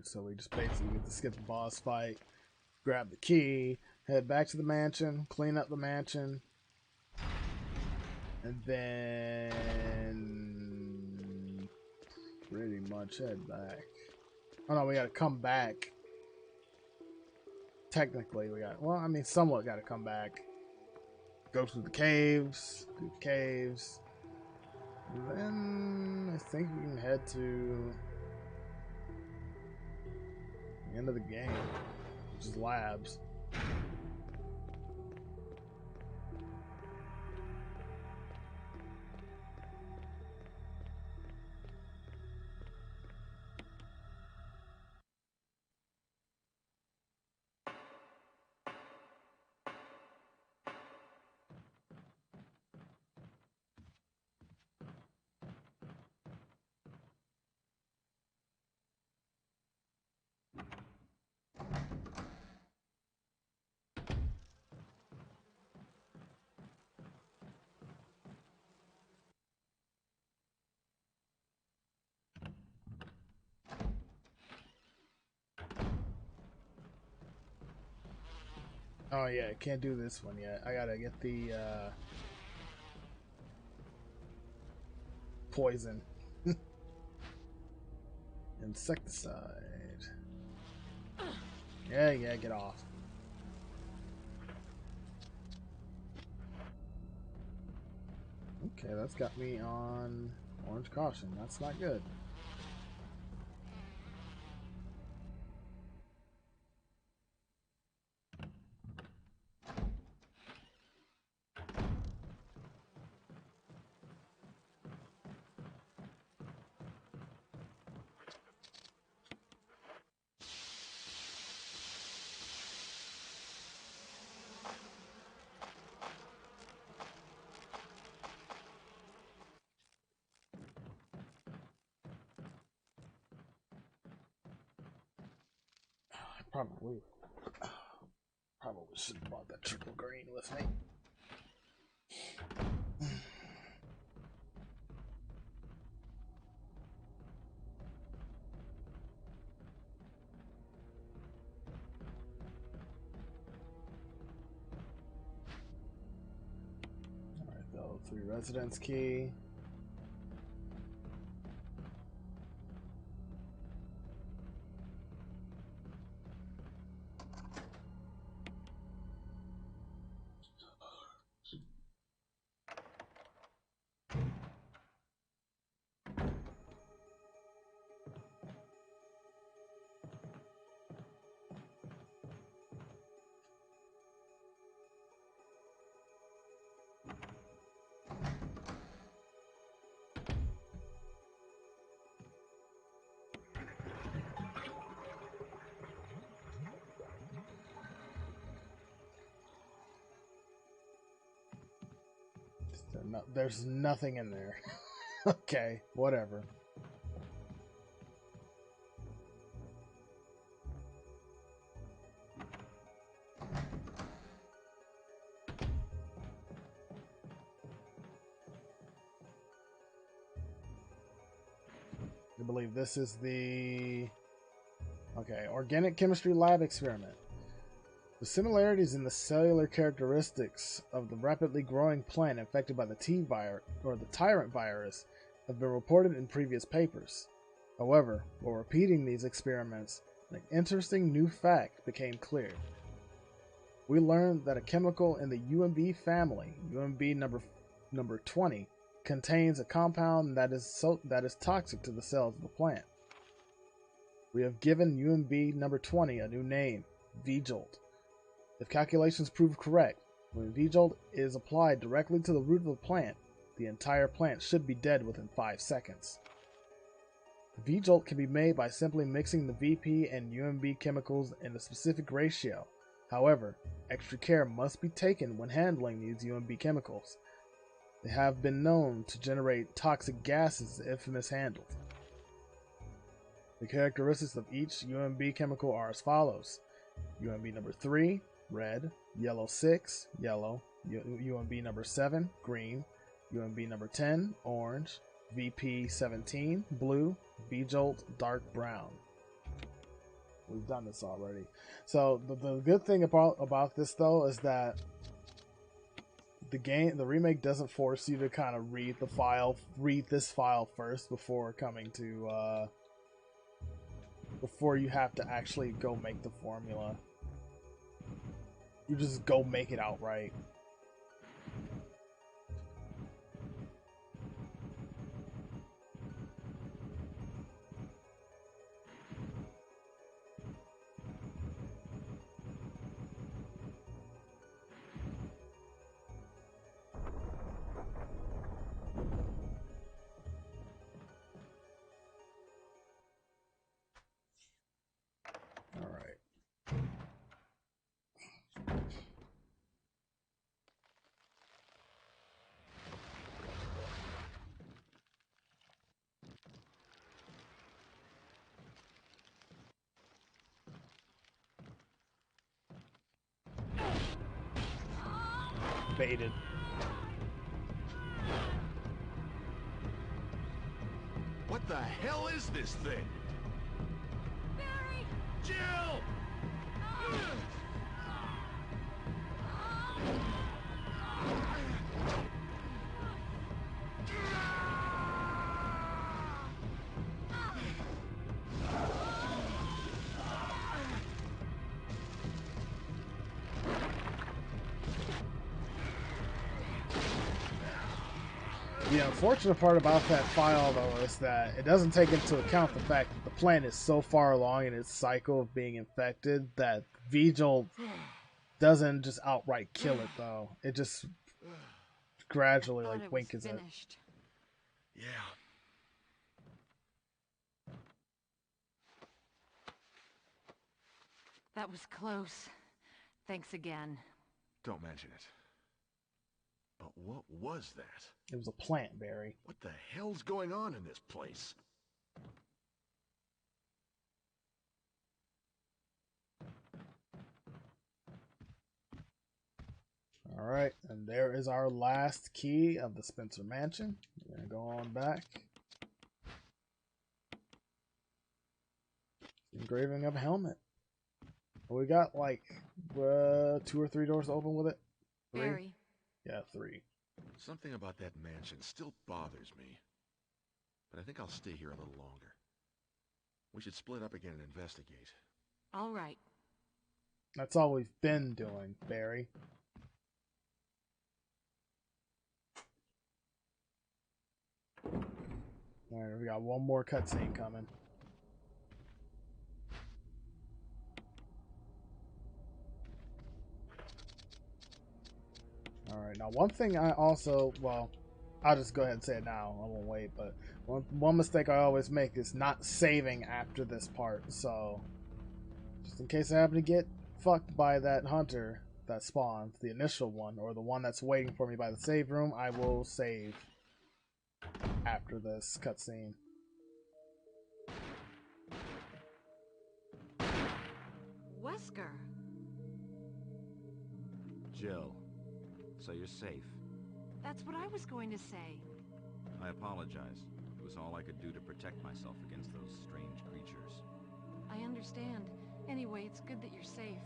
A: Alright, so we just basically get to skip the boss fight, grab the key, head back to the mansion, clean up the mansion, and then pretty much head back. Oh no, we gotta come back. Technically, we got, well, I mean, somewhat gotta come back. Go through the caves, and then I think we can head to the end of the game, which is labs. Oh yeah, can't do this one yet. I gotta get the poison. Insecticide. Yeah, get off. Okay, that's got me on orange caution. That's not good. Probably should have brought that triple green with me. Alright, go 3 residence key. No, there's nothing in there. Okay, whatever. I believe this is the... Okay, organic chemistry lab experiment. The similarities in the cellular characteristics of the rapidly growing plant infected by the T-virus, or the tyrant virus, have been reported in previous papers. However, while repeating these experiments, an interesting new fact became clear. We learned that a chemical in the UMB family, UMB number 20, contains a compound that is toxic to the cells of the plant. We have given UMB number 20 a new name, V-Jolt. If calculations prove correct, when V-Jolt is applied directly to the root of the plant, the entire plant should be dead within 5 seconds. The V-Jolt can be made by simply mixing the VP and UMB chemicals in a specific ratio. However, extra care must be taken when handling these UMB chemicals. They have been known to generate toxic gases if mishandled. The characteristics of each UMB chemical are as follows. UMB number 3, red, yellow 6, yellow, UMB number 7, green, UMB number 10, orange, VP 17, blue, V-Jolt, dark brown. We've done this already. So the good thing about this though is that the remake doesn't force you to kind of read this file first before coming to before you have to actually go make the formula. You just go make it outright. Baited.
B: What the hell is this thing?
D: Barry!
B: Jill!
A: The unfortunate part about that file, though, is that it doesn't take into account the fact that the plant is so far along in its cycle of being infected that Vigil doesn't just outright kill it, though. It just gradually, like, winkens it.
B: Yeah.
E: That was close. Thanks again.
B: Don't mention it. But what was that?
A: It was a plant, Barry.
B: What the hell's going on in this place?
A: Alright, and there is our last key of the Spencer Mansion. We're gonna go on back. Engraving of a helmet. We got like 2 or 3 doors open with it. 3?
E: Barry.
A: Yeah, 3.
B: Something about that mansion still bothers me. But I think I'll stay here a little longer. We should split up again and investigate.
E: All right.
A: That's all we've been doing, Barry. Alright, we got one more cutscene coming. Alright, now one thing I also, well, I'll just go ahead and say it now, I won't wait, but one mistake I always make is not saving after this part, so just in case I happen to get fucked by that hunter that spawns, the initial one, or the one that's waiting for me by the save room, I will save after this cutscene.
E: Wesker.
F: Jill, so you're safe.
E: That's what I was going to say.
F: I apologize. It was all I could do to protect myself against those strange creatures.
E: I understand. Anyway, it's good that you're safe.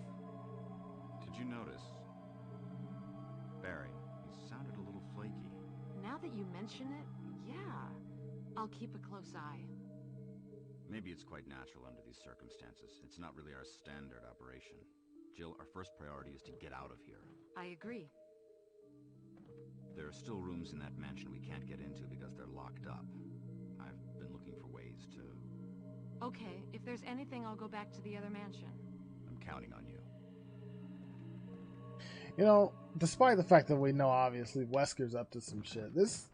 F: Did you notice? Barry, he sounded a little flaky.
E: Now that you mention it, yeah. I'll keep a close eye.
F: Maybe it's quite natural under these circumstances. It's not really our standard operation. Jill, our first priority is to get out of here.
E: I agree.
F: There are still rooms in that mansion we can't get into because they're locked up. I've been looking for ways to...
E: Okay, if there's anything, I'll go back to the other mansion.
F: I'm counting on you.
A: You know, despite the fact that we know obviously Wesker's up to some shit, this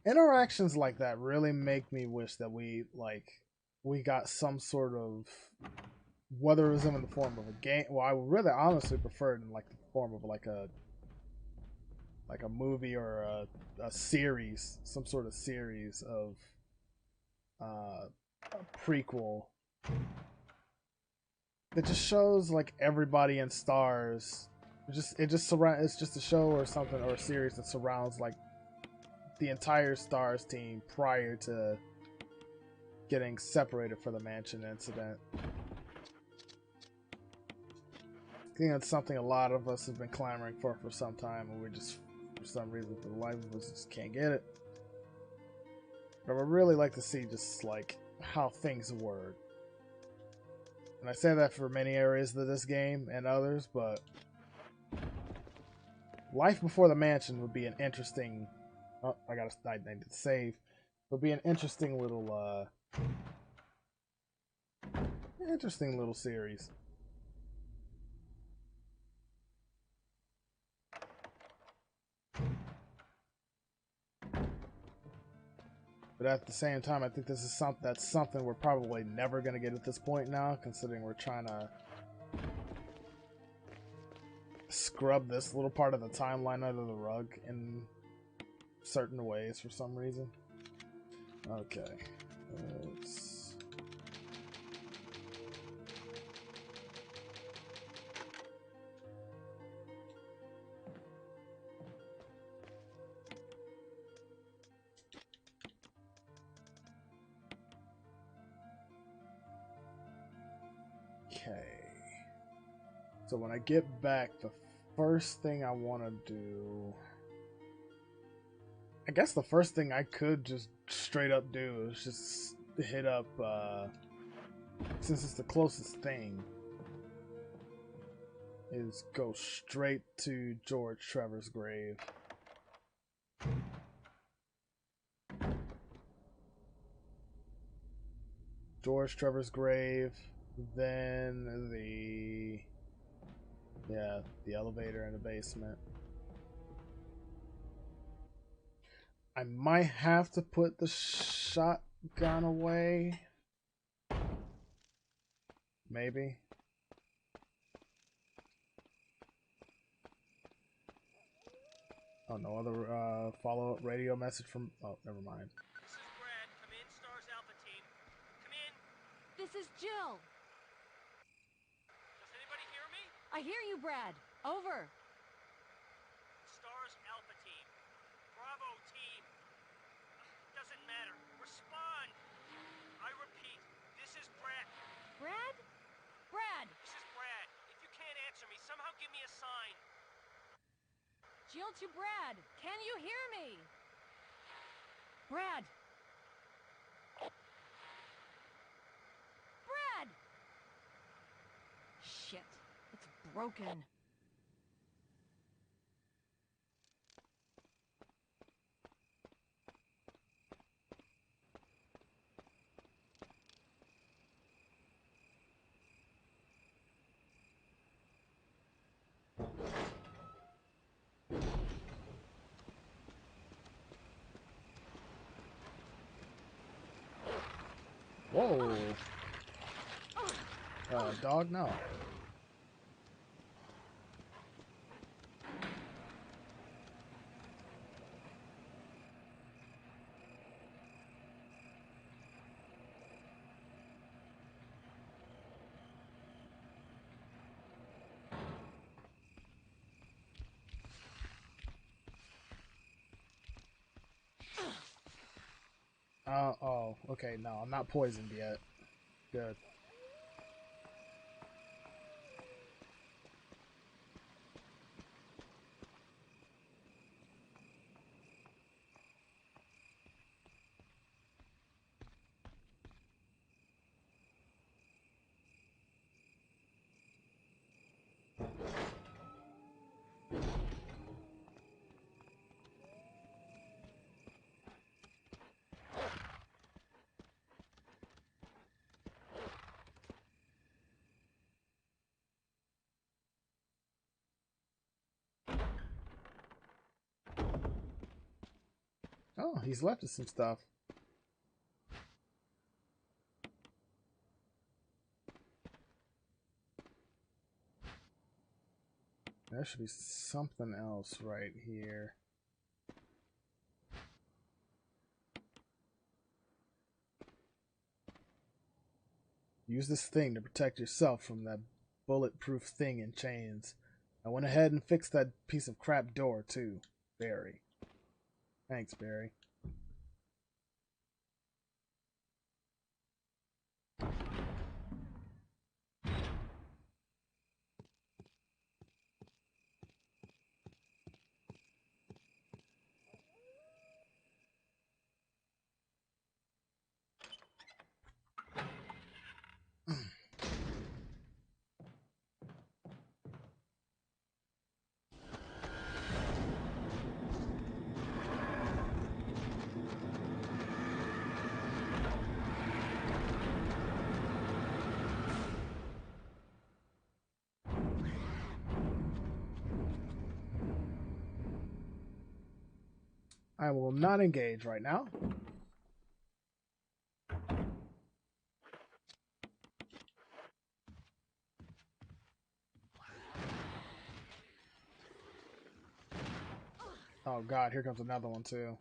A: interactions like that really make me wish that we got some sort of, whether it was in the form of a game. Well, I would really honestly prefer it in like the form of like a movie or a series, some sort of series of a prequel that just shows like everybody in Stars. It's just a show or something, or a series that surrounds like the entire Stars team prior to getting separated for the mansion incident. I think that's something a lot of us have been clamoring for some time, and we just, for some reason, for the life of us, just can't get it. But I would really like to see just, like, how things work. And I say that for many areas of this game and others, but life before the mansion would be an interesting... Oh, I need to save. Would be an interesting little, series. But at the same time, I think this is something we're probably never going to get at this point now, considering we're trying to scrub this little part of the timeline under the rug in certain ways for some reason. Okay. Let's... Okay. So when I get back, the first thing I want to do... I guess the first thing I could just straight up do is just hit up, since it's the closest thing, is go straight to George Trevor's grave. George Trevor's grave, then the elevator in the basement. I might have to put the shotgun away. Maybe. Oh, no other follow-up radio message from... Oh, never mind.
D: This is Brad. Come in, Stars Alpha team. Come in.
E: This is Jill.
D: Does anybody hear me?
E: I hear you, Brad. Over.
D: Stars Alpha team. Bravo team. Doesn't matter. Respond. I repeat, this is Brad.
E: Brad? Brad!
D: This is Brad. If you can't answer me, somehow give me a sign.
E: Jill to Brad. Can you hear me? Brad! Brad! Shit. It's broken.
A: Whoa! Dog, no. Oh, okay, no, I'm not poisoned yet. Good. Oh, he's left us some stuff. There should be something else right here. Use this thing to protect yourself from that bulletproof thing in chains. I went ahead and fixed that piece of crap door, too. Barry. Thanks, Barry. I will not engage right now. Oh god, here comes another one too.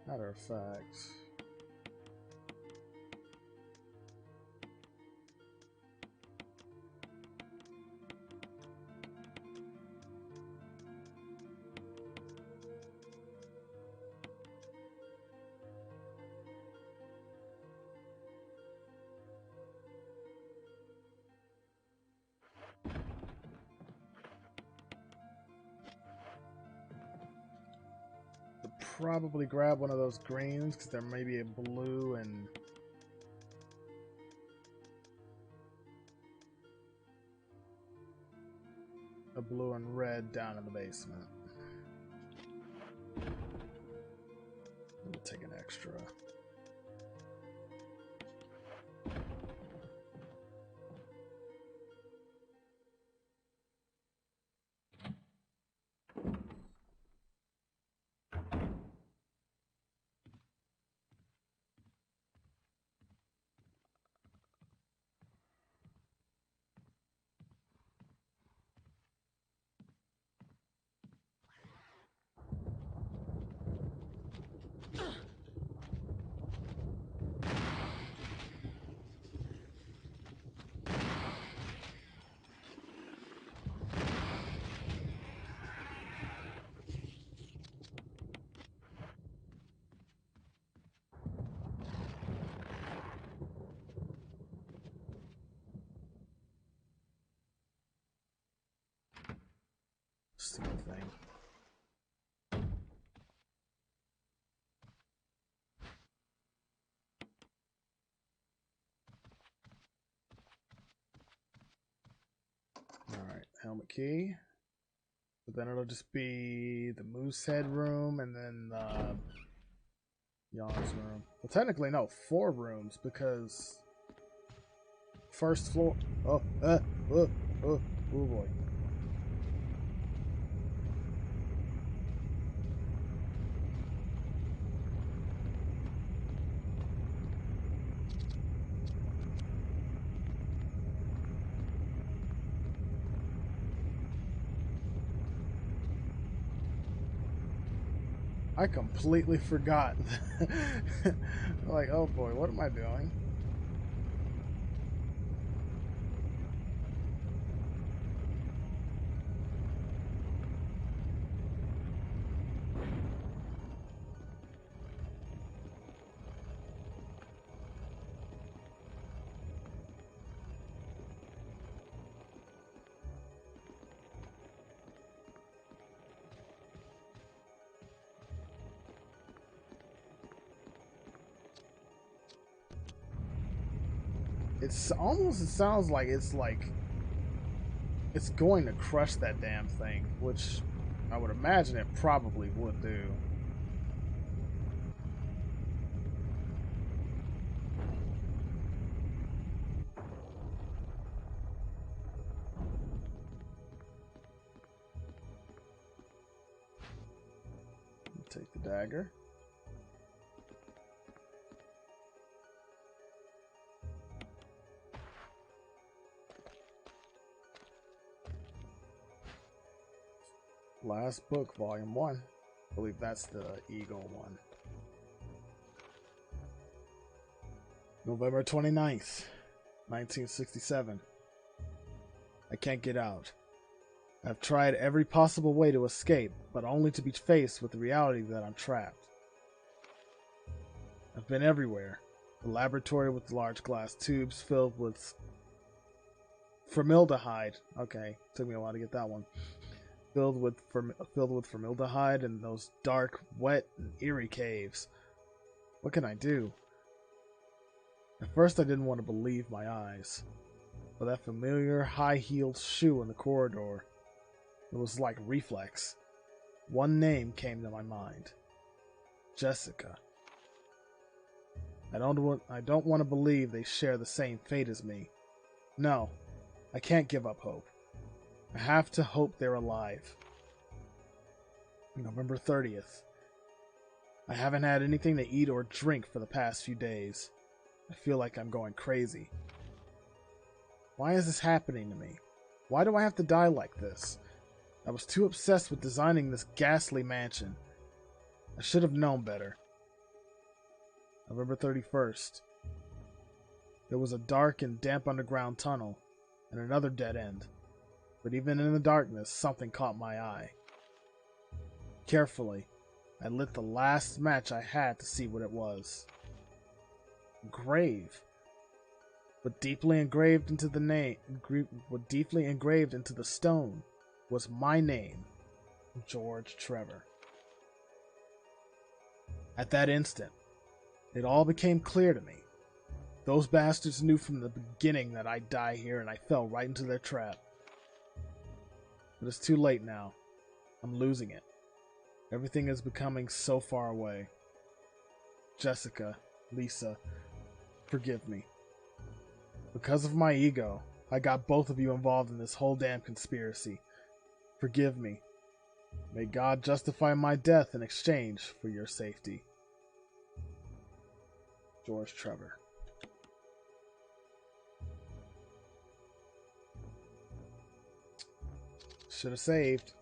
A: Matter of fact, probably grab one of those greens because there may be a blue and red down in the basement. Let me take an extra. Stupid thing. Alright, helmet key. But then it'll just be the Moosehead room and then Yawn's room. Well, technically, no, 4 rooms because first floor. Oh boy. I completely forgot. Like, oh boy, what am I doing? It's almost, it sounds like it's going to crush that damn thing, which I would imagine it probably would do. Take the dagger. Last book, volume 1. I believe that's the Eagle one. November 29th, 1967. I can't get out. I've tried every possible way to escape, but only to be faced with the reality that I'm trapped. I've been everywhere. The laboratory with large glass tubes filled with formaldehyde. Okay, took me a while to get that one. Filled with formaldehyde and those dark, wet, and eerie caves. What can I do? At first I didn't want to believe my eyes. But that familiar high-heeled shoe in the corridor, it was like reflex. One name came to my mind. Jessica. I don't want to believe they share the same fate as me. No, I can't give up hope. I have to hope they're alive. November 30th. I haven't had anything to eat or drink for the past few days. I feel like I'm going crazy. Why is this happening to me? Why do I have to die like this? I was too obsessed with designing this ghastly mansion. I should have known better. November 31st. There was a dark and damp underground tunnel, and another dead end. But even in the darkness, something caught my eye. Carefully, I lit the last match I had to see what it was. A grave. But deeply engraved into the stone was my name, George Trevor. At that instant, it all became clear to me. Those bastards knew from the beginning that I'd die here, and I fell right into their trap. But it's too late now. I'm losing it. Everything is becoming so far away. Jessica, Lisa, forgive me. Because of my ego, I got both of you involved in this whole damn conspiracy. Forgive me. May God justify my death in exchange for your safety. George Trevor. Should have saved.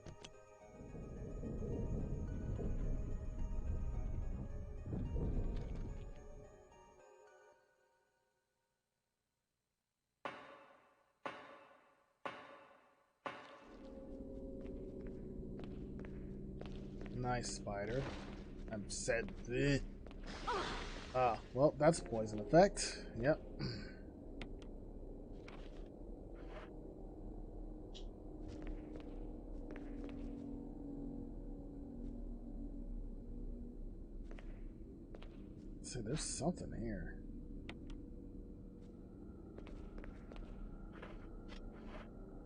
A: Nice, spider. I'm said. Ah, well, that's a poison effect. Yep. See, there's something here.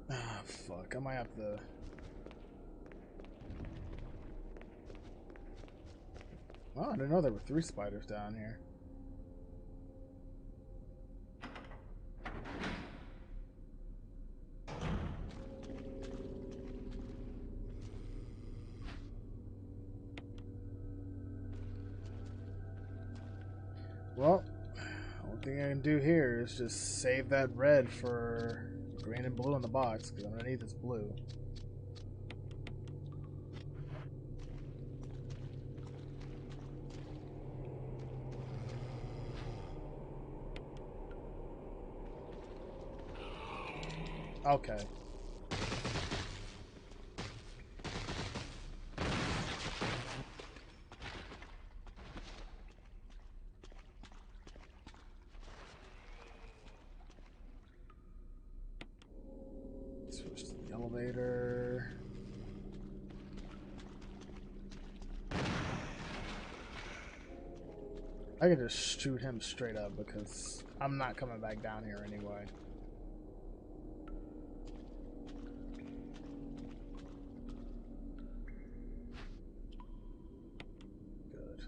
A: Ah, fuck. I might have to. Oh, I didn't know there were 3 spiders down here. Well, only thing I can do here is just save that red for green and blue in the box, because underneath it's blue. Okay. Switch to the elevator. I could just shoot him straight up because I'm not coming back down here anyway. Good.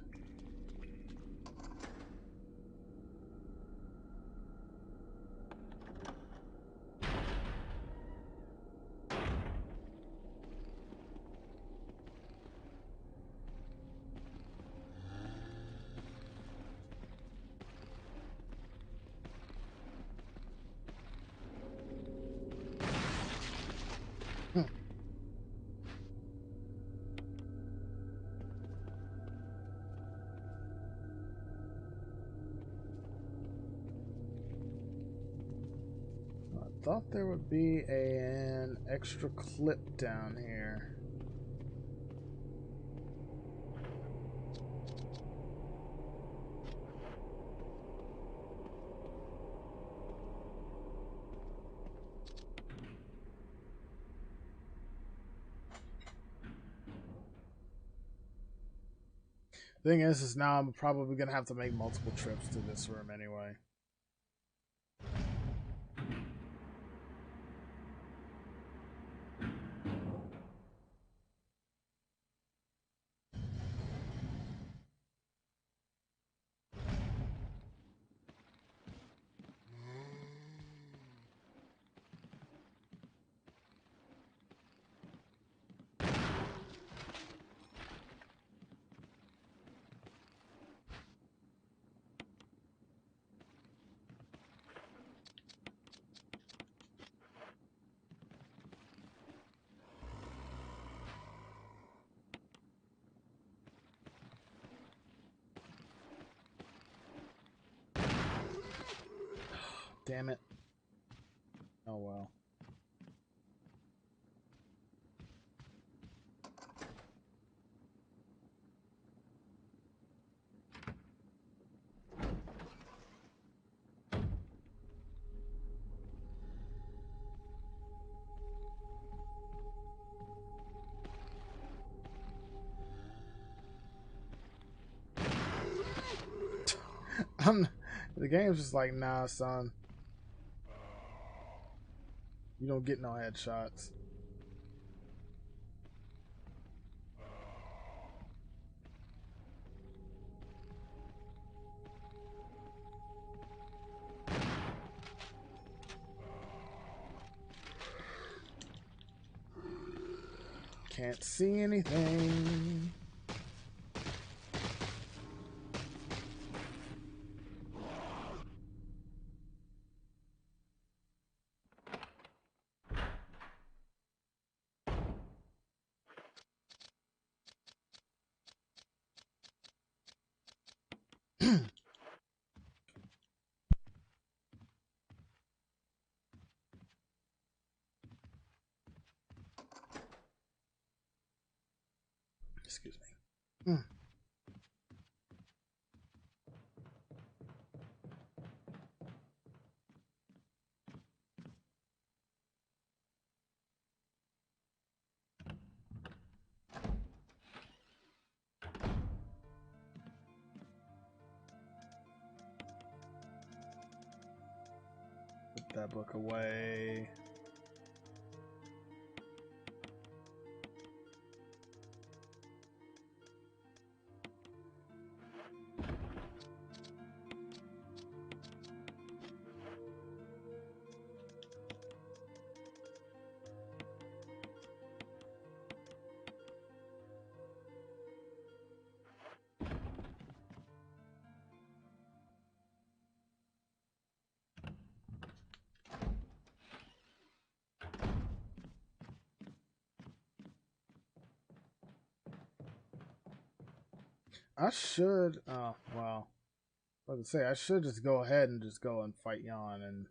A: Thought there would be an extra clip down here. Thing is now I'm probably gonna have to make multiple trips to this room anyway. Damn it. Oh well. The game's just like, nah, son. You don't get no headshots. Can't see anything. Excuse me. Put that book away. I should, oh, well, I was gonna say, I should just go ahead and just go and fight Jan and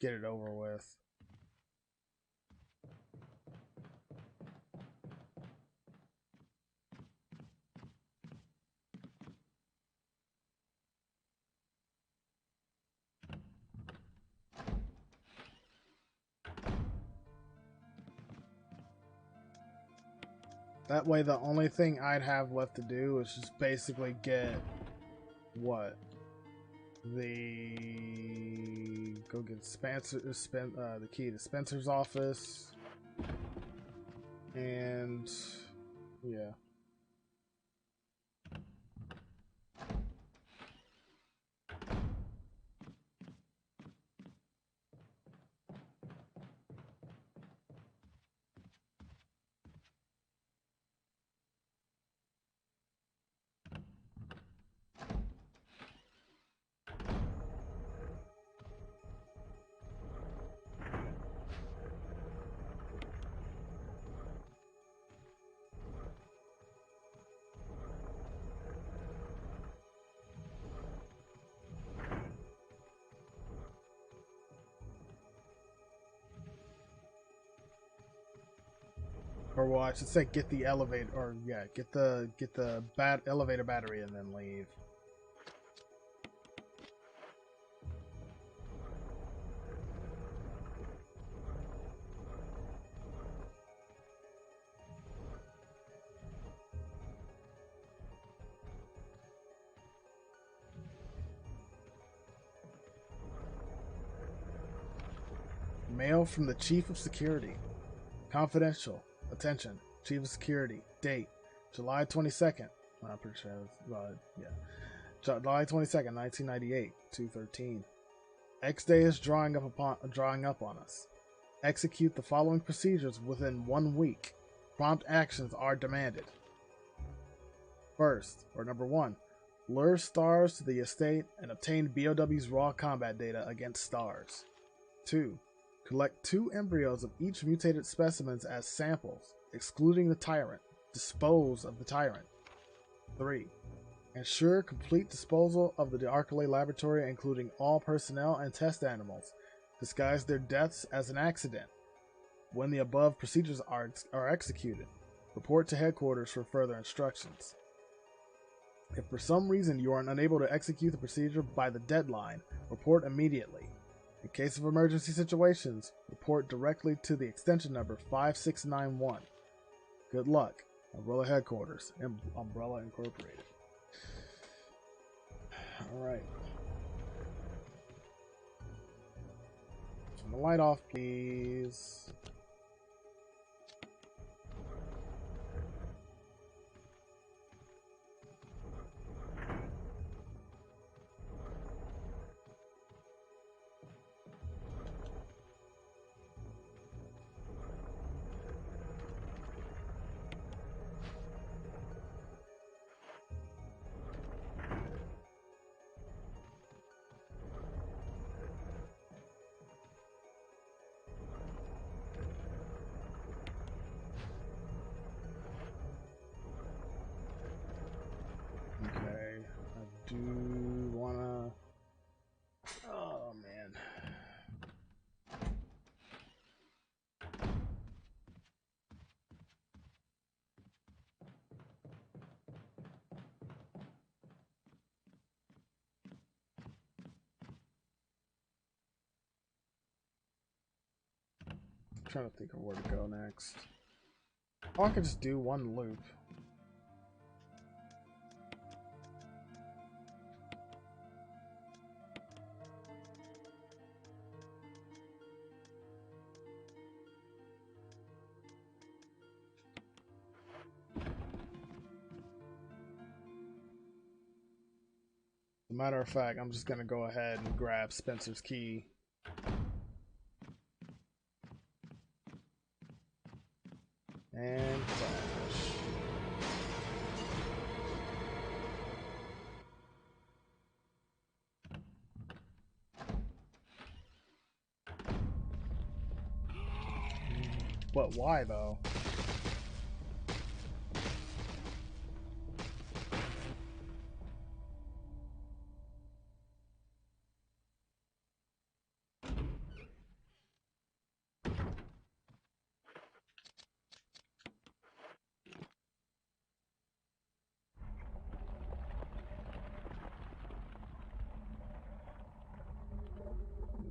A: get it over with. That way, the only thing I'd have left to do is just basically get what? Go get the key to Spencer's office, and yeah. Or well, I should say, get the elevator, or yeah, get the elevator battery and then leave. Mail from the Chief of Security. Confidential. Attention. Chief of Security. Date. July 22nd. I'm pretty sure yeah. July 22nd, 1998. 2:13. X day is drawing up on us. Execute the following procedures within 1 week. Prompt actions are demanded. First, or number 1, lure stars to the estate and obtain BOW's raw combat data against stars. 2, collect 2 embryos of each mutated specimens as samples, excluding the tyrant. Dispose of the tyrant. 3, ensure complete disposal of the Archelay laboratory, including all personnel and test animals. Disguise their deaths as an accident. When the above procedures are executed, report to headquarters for further instructions. If for some reason you are unable to execute the procedure by the deadline, report immediately. In case of emergency situations, report directly to the extension number 5691. Good luck. Umbrella Headquarters, Umbrella Incorporated. Alright. Turn the light off, please. Okay, I do wanna... Oh, man. I'm trying to think of where to go next. Oh, I could just do one loop. As a matter of fact, I'm just gonna go ahead and grab Spencer's key. And flash. But why though?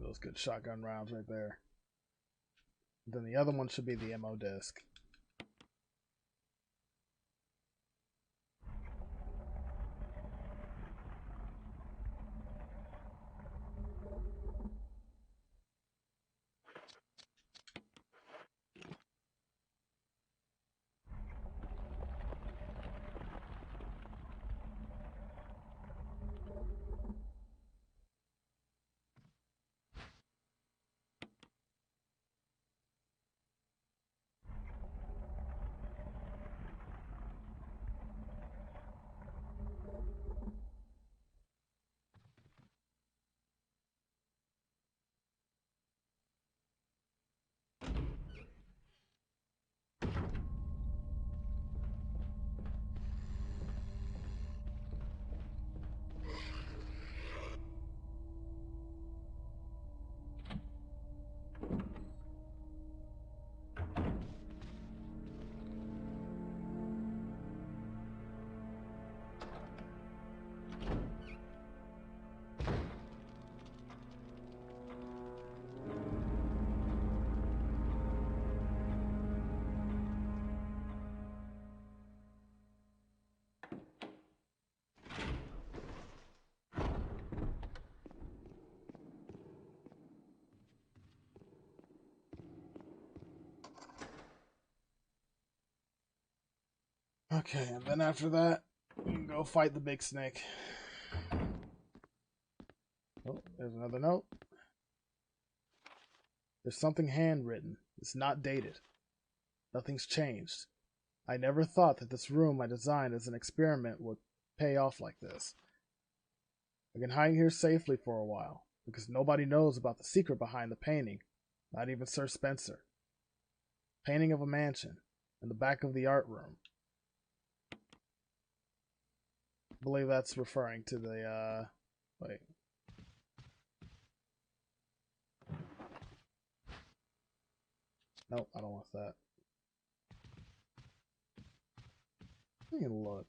A: Those good shotgun rounds right there. Then the other one should be the MO disc. Okay, and then after that, you can go fight the big snake. Oh, there's another note. There's something handwritten. It's not dated. Nothing's changed. I never thought that this room I designed as an experiment would pay off like this. I can hide here safely for a while, because nobody knows about the secret behind the painting, not even Sir Spencer. Painting of a mansion, in the back of the art room. I believe that's referring to the, wait. Nope, I don't want that. Let me look.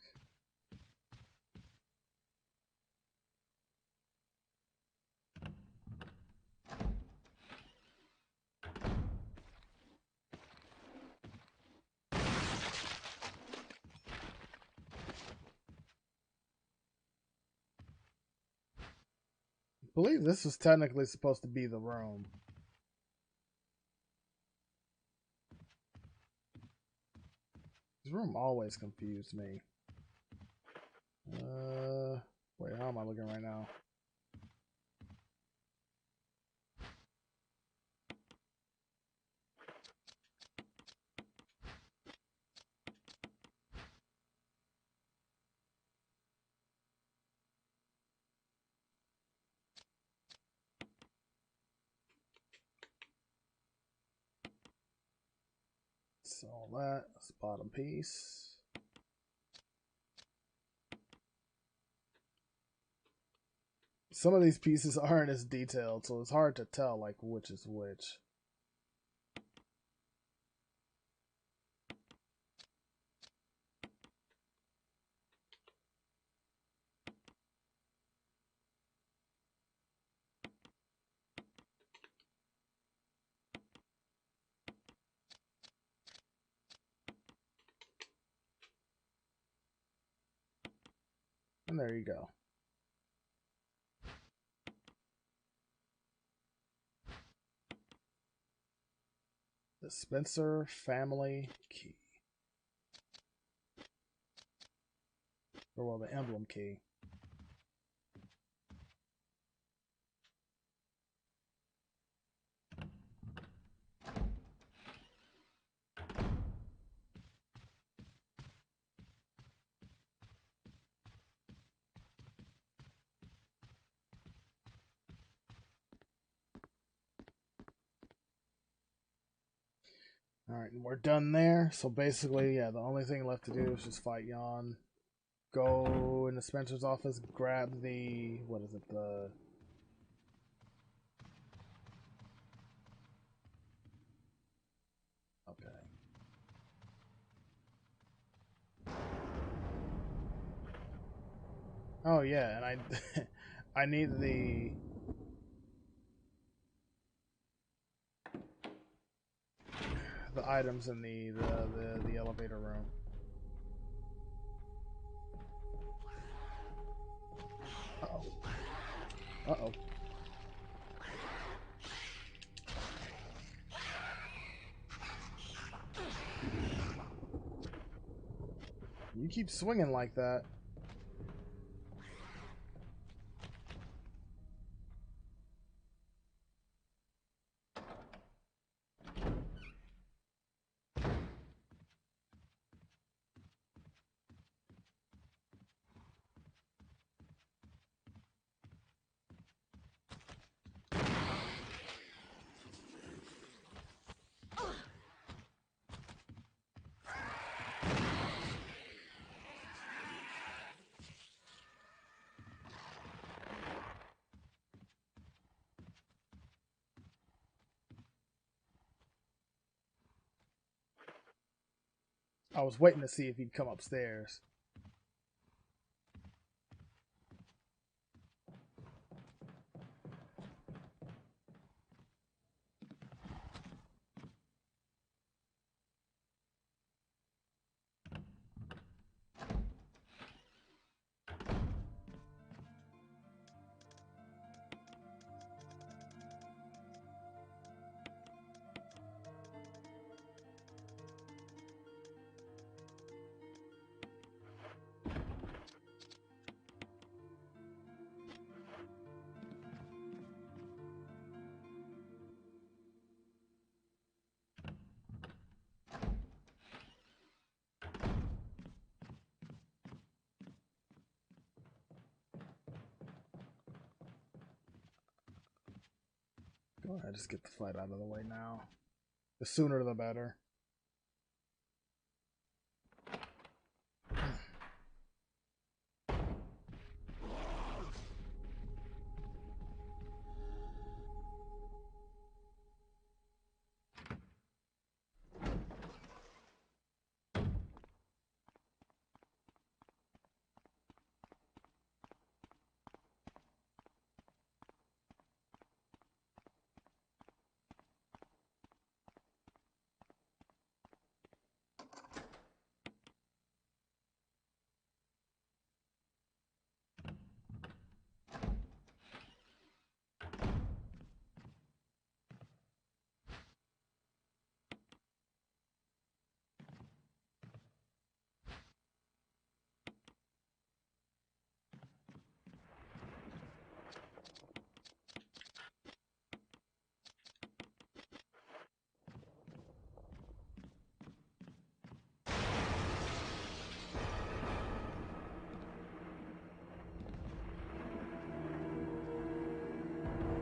A: I believe this was technically supposed to be the room. This room always confused me. Wait, how am I looking right now? So that's bottom piece. Some of these pieces aren't as detailed, so it's hard to tell like which is which. And there you go. The Spencer family key. Or well, the emblem key. Alright, and we're done there. So basically, yeah, the only thing left to do is just fight Jan. Go into Spencer's office, grab the... what is it? The... okay. Oh yeah, and I... I need the... the items in the elevator room. Uh-oh. Uh-oh. You keep swinging like that. I was waiting to see if he'd come upstairs. Go ahead, just get the fight out of the way now. The sooner the better.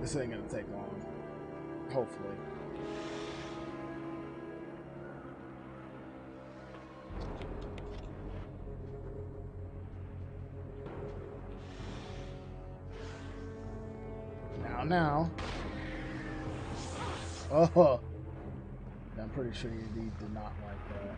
A: This ain't gonna take long. Hopefully. Now. Oh! I'm pretty sure you did not like that.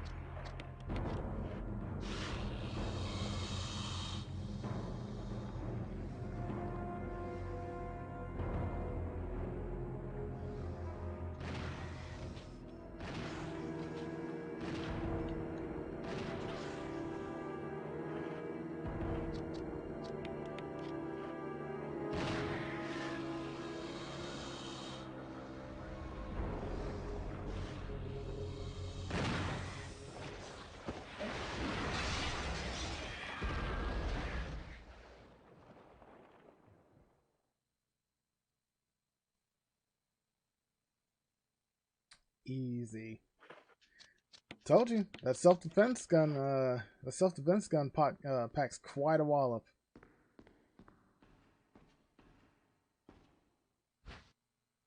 A: Easy. Told you that self-defense gun. Packs quite a wallop.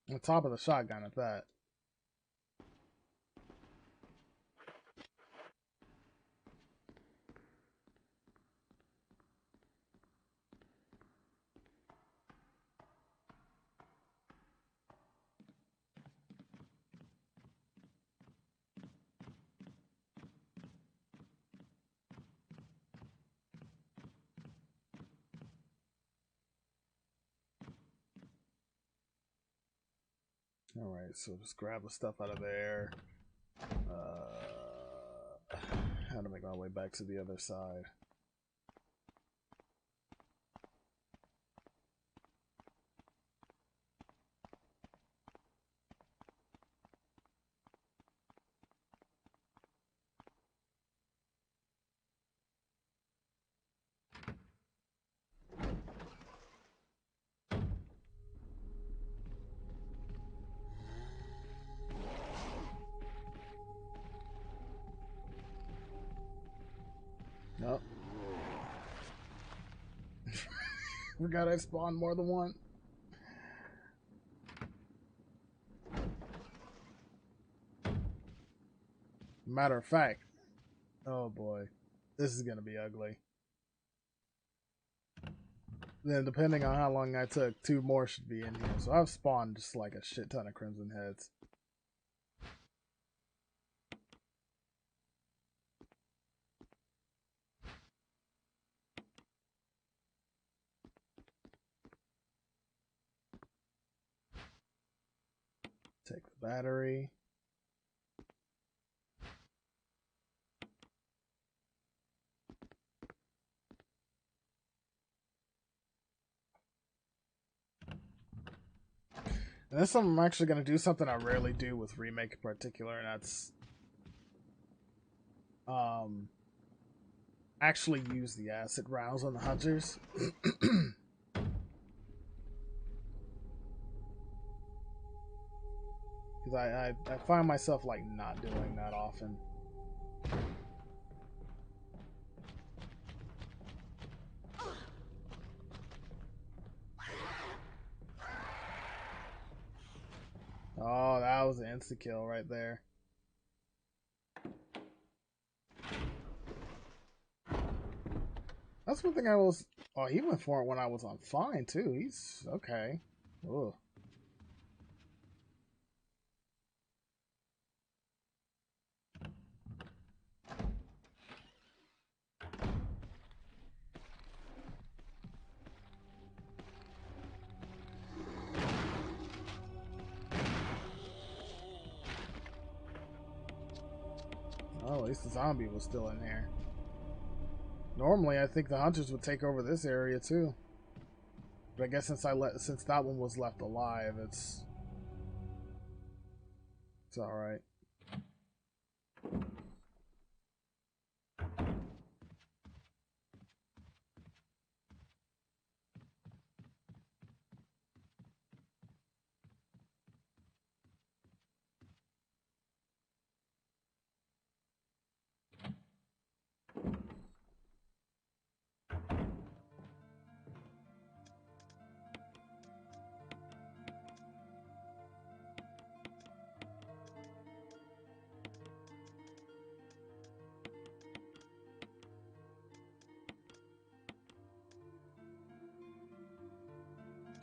A: On top of the shotgun at that. Alright, so just grab the stuff out of there. How to make my way back to the other side. Nope. Forgot I spawned more than one. Matter of fact, oh boy, this is gonna be ugly. Then depending on how long I took, 2 more should be in here. So I've spawned just like a shit ton of Crimson Heads. Take the battery. And this time I'm actually going to do something I rarely do with Remake in particular, and that's actually use the acid rounds on the hunters. Because I find myself like not doing that often. insta-kill right there. That's one thing I was... Oh, he went for it when I was on fine, too. He's... Okay. Ugh. Oh, at least the zombie was still in there. Normally, I think the hunters would take over this area too. But I guess since that one was left alive, it's all right.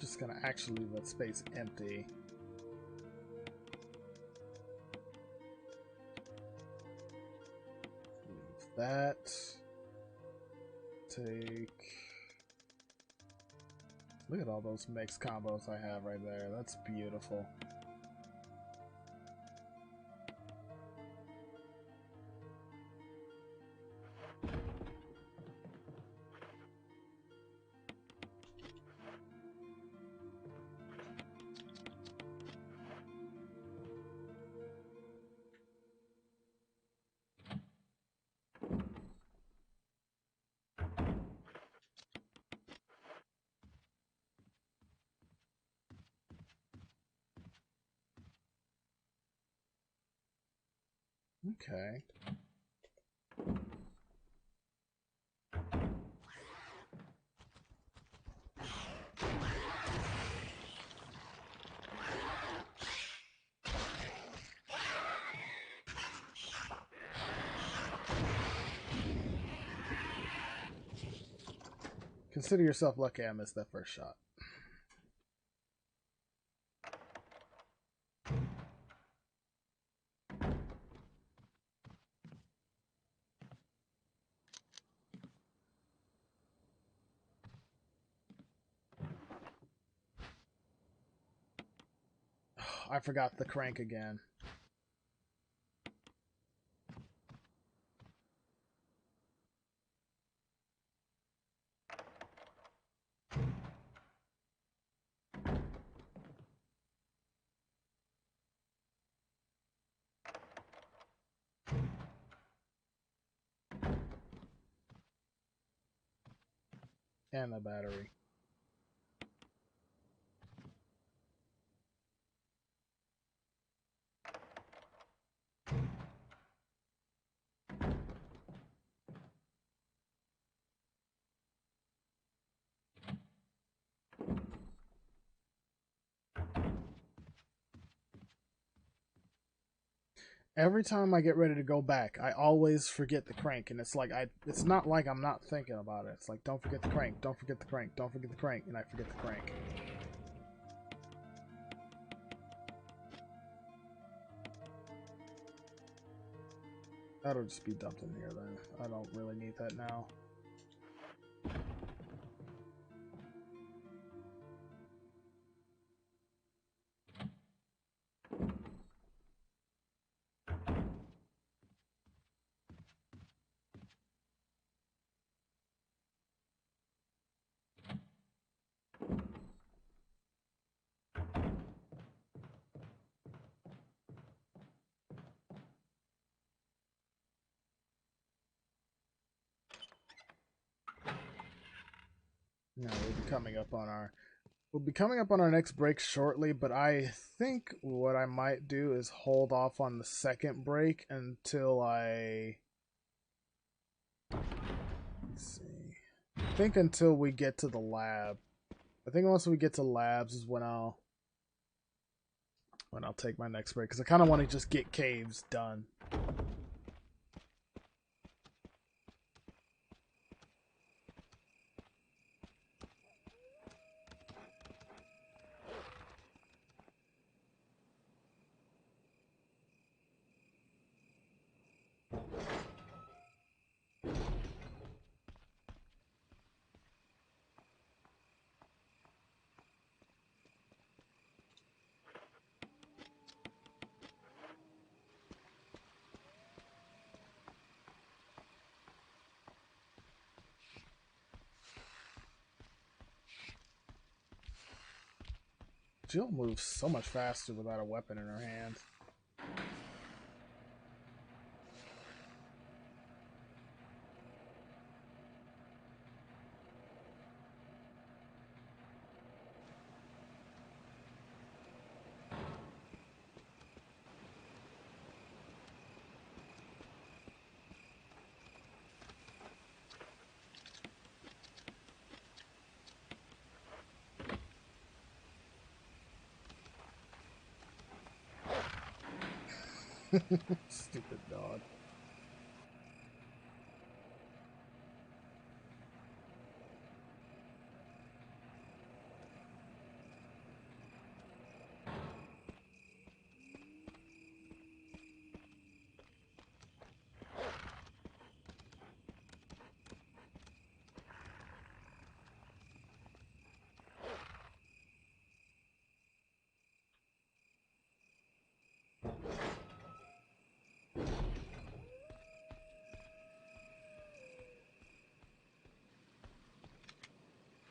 A: Just gonna actually leave that space empty. Leave that. Take. Look at all those mixed combos I have right there. That's beautiful. Okay. Consider yourself lucky I missed that first shot. I forgot the crank again. And the battery. Every time I get ready to go back, I always forget the crank, and it's like it's not like I'm not thinking about it. It's like, don't forget the crank, don't forget the crank, don't forget the crank, and I forget the crank. That'll just be dumped in here then. I don't really need that now. No, we'll be coming up on our next break shortly, but I think what I might do is hold off on the second break until let's see. I think until we get to the lab. I think once we get to labs is when I'll when I'll take my next break, because I kind of want to just get caves done. Jill moves so much faster without a weapon in her hand. Stupid dog.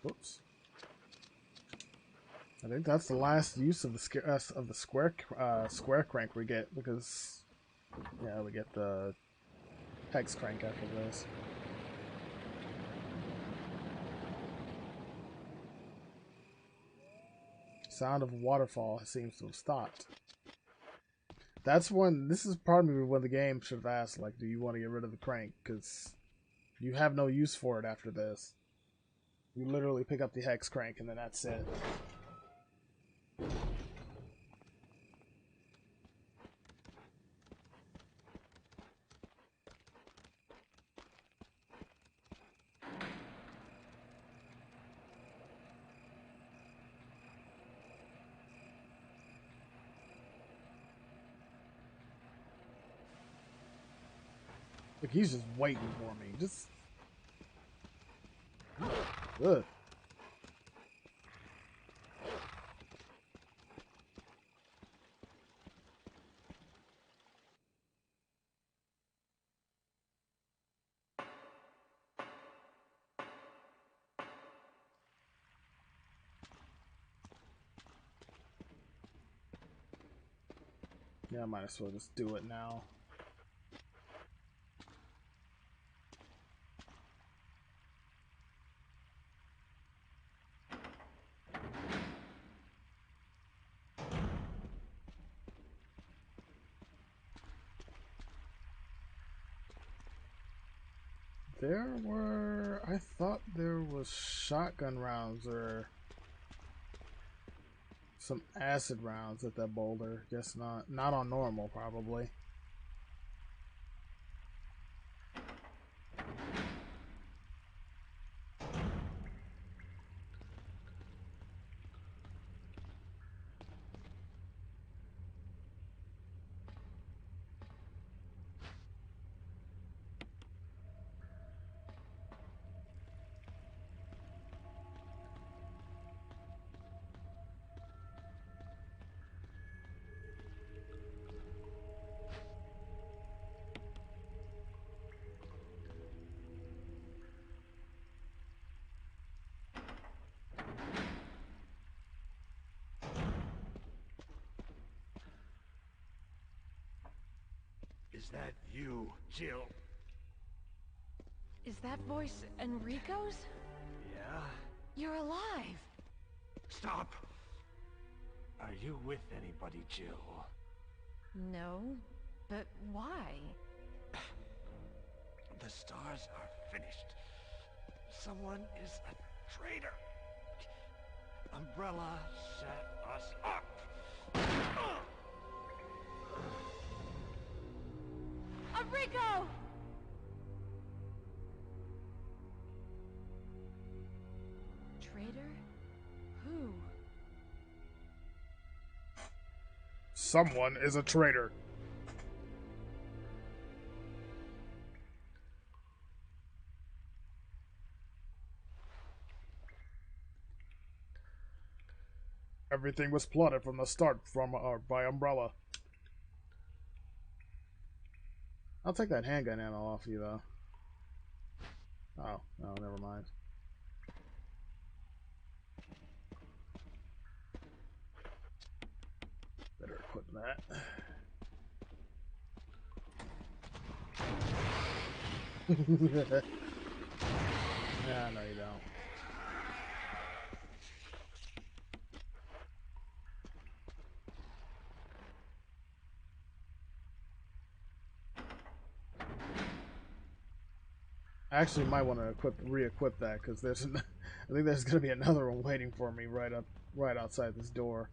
A: Whoops. I think that's the last use of the square crank we get, because yeah, we get the hex crank after this. Sound of waterfall seems to have stopped. That's when, this is probably when the game should have asked, like, do you want to get rid of the crank? Because you have no use for it after this. You literally pick up the hex crank and then that's it. Look, he's just waiting for me. Just... Ugh. Yeah, I might as well just do it now. There were... I thought there was shotgun rounds or some acid rounds at that boulder. Guess not. Not on normal, probably.
B: Is that you, Jill?
E: Is that voice Enrico's?
B: Yeah?
E: You're alive!
B: Stop! Are you with anybody, Jill?
E: No, but why?
B: The stars are finished. Someone is a traitor. Umbrella set us up.
E: Rico! Traitor? Who?
A: Someone is a traitor. Everything was plotted from the start by Umbrella. I'll take that handgun ammo off you, though. Oh, no, never mind. Better equip that. Yeah, no, you don't. I actually might want to re-equip that because there's, I think there's gonna be another one waiting for me right outside this door.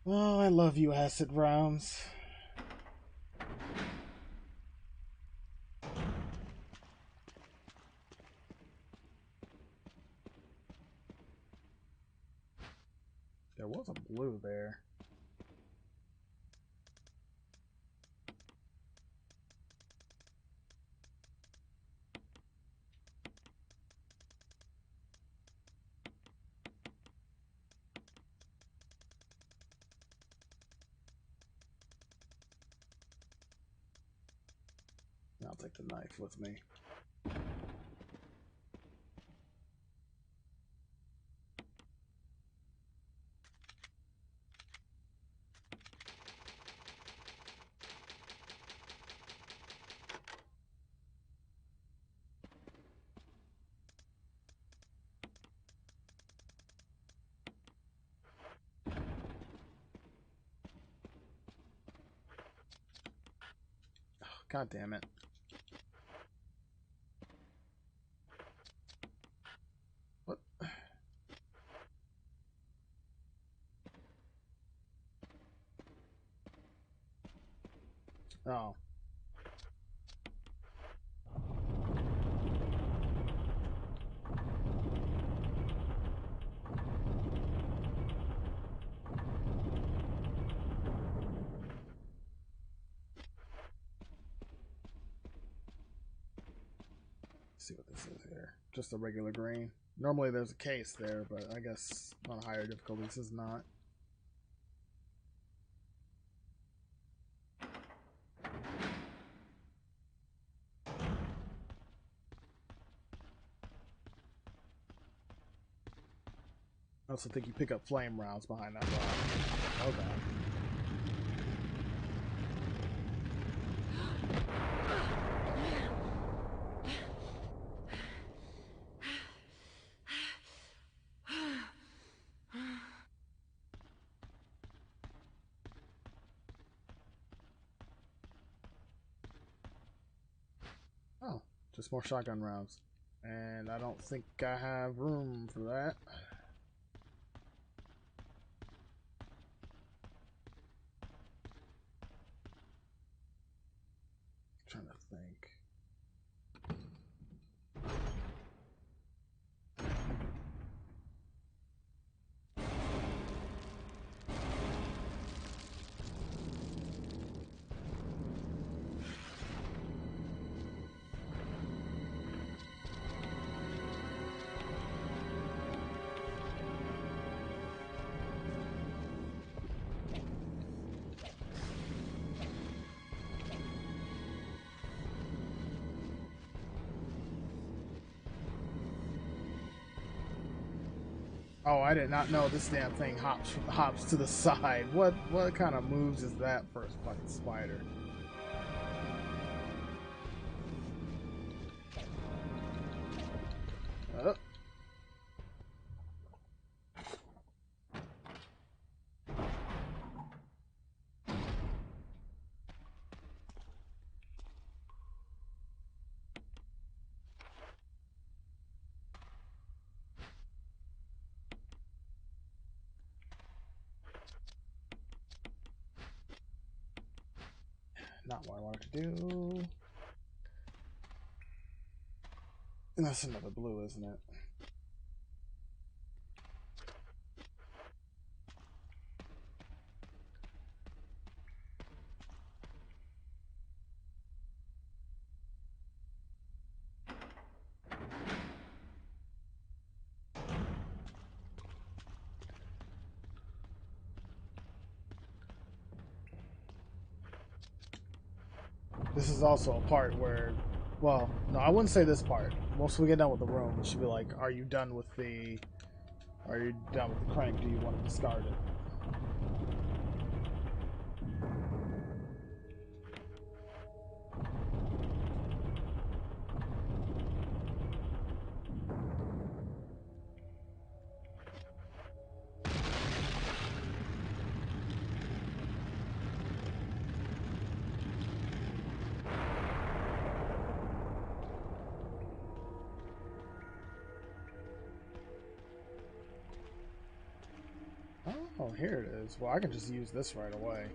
A: Oh, I love you, acid rounds. There was a blue there. I'll take the knife with me. Oh, God damn it. What? Oh. See what this is here. Just a regular green. Normally there's a case there, but I guess on higher difficulty this is not. I also think you pick up flame rounds behind that rock. Okay. Oh, just more shotgun rounds. And I don't think I have room for that. Trying to think. Oh, I did not know this damn thing hops to the side. What kind of moves is that for a fucking spider? not what I wanted to do. And that's another blue, isn't it? This is also a part where, well, no, I wouldn't say this part. Once we get done with the room, it should be like, are you done with the crank? Do you want to discard it? Oh, here it is. Well, I can just use this right away.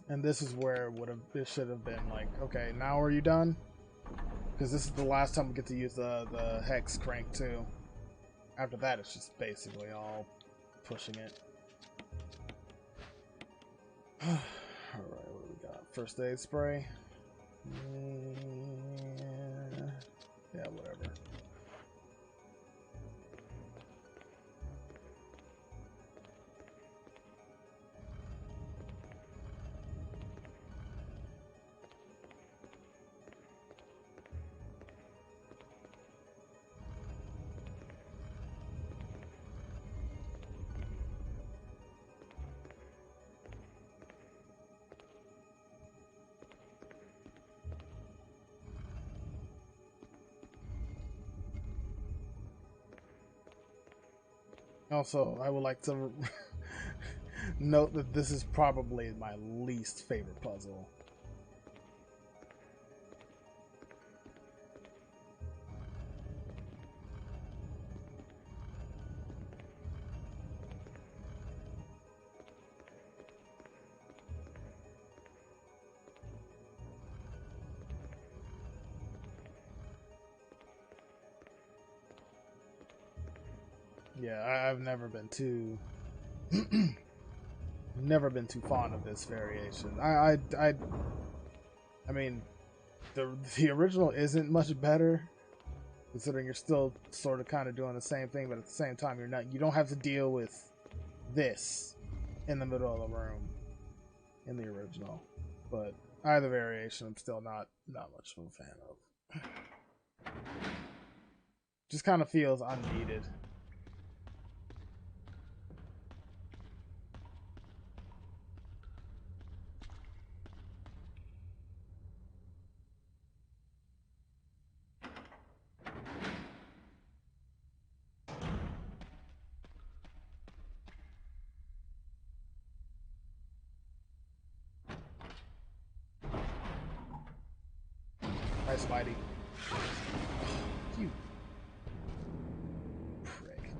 A: And this is where it should have been like, okay, now are you done? Because this is the last time we get to use the hex crank too. After that, it's just basically all pushing it. Alright, what do we got? First aid spray. Yeah, whatever. Also, I would like to note that this is probably my least favorite puzzle. Yeah, I've never been too fond of this variation. I mean, the original isn't much better, considering you're still sort of kind of doing the same thing, but at the same time you don't have to deal with this in the middle of the room in the original. But either variation, I'm still not much of a fan of. Just kind of feels unneeded. Nice, Mighty. You prick.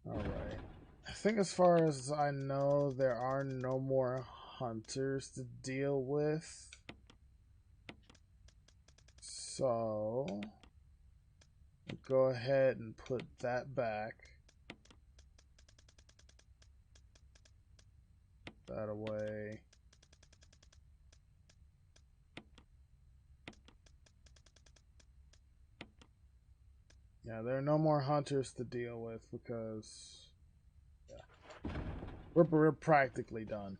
A: Alright. I think as far as I know, there are no more hunters to deal with. So, go ahead and put that back. That away. Yeah, there are no more hunters to deal with because yeah, we're practically done.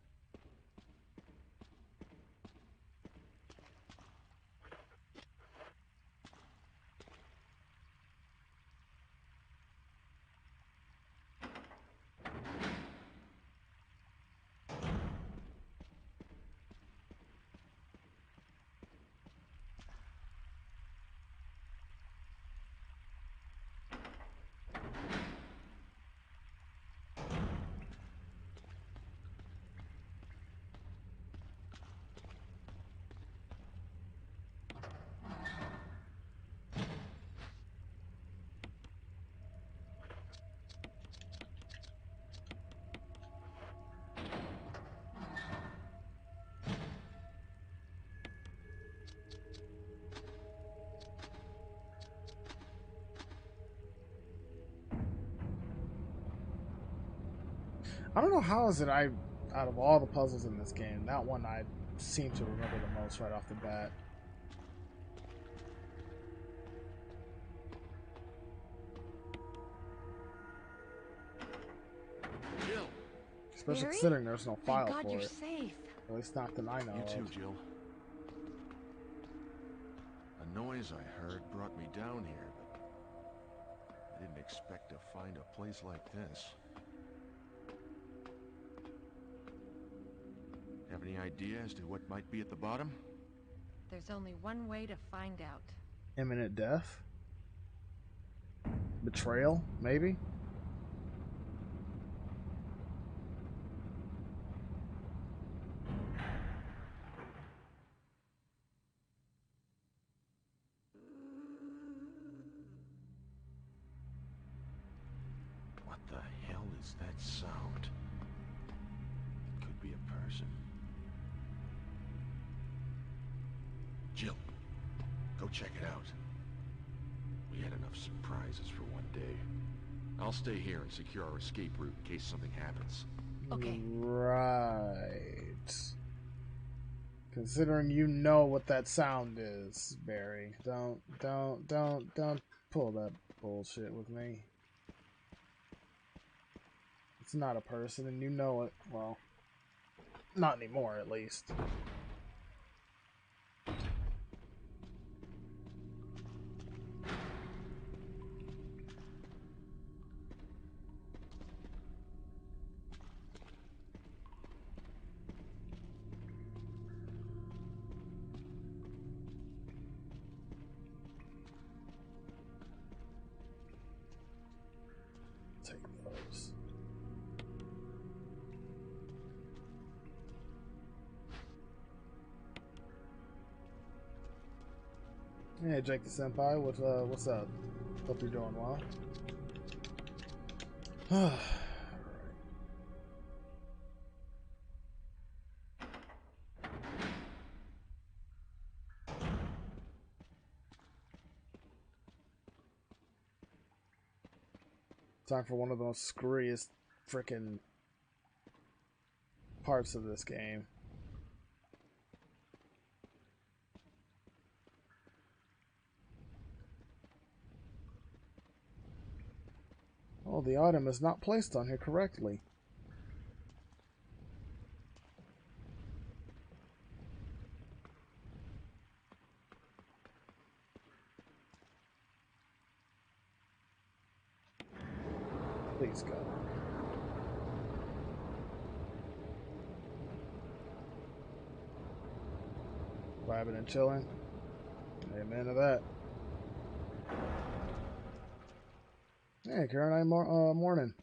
A: I don't know how is it out of all the puzzles in this game, that one I seem to remember the most right off the bat.
B: Jill!
A: Especially
E: Barry?
A: considering there's no file
E: Thank God
A: for
E: you're
A: it.
E: safe.
A: At least not that I know
B: You too,
A: of.
B: Jill. A noise I heard brought me down here, but I didn't expect to find a place like this. Have any idea as to what might be at the bottom?
E: There's only one way to find out.
A: Imminent death? Betrayal, maybe?
B: What the hell is that sound? It could be a person. Jill, go check it out. We had enough surprises for one day. I'll stay here and secure our escape route in case something happens.
E: Okay.
A: Right. Considering you know what that sound is, Barry. Don't pull that bullshit with me. It's not a person and you know it. Well, not anymore at least. Take those. Hey, Jake the Senpai, what's up? Hope you're doing well. Alright. Time for one of the most screwiest frickin' parts of this game. Oh, the item is not placed on here correctly. Please, God. Vibing and chilling. Amen to that. Hey, Karen, morning.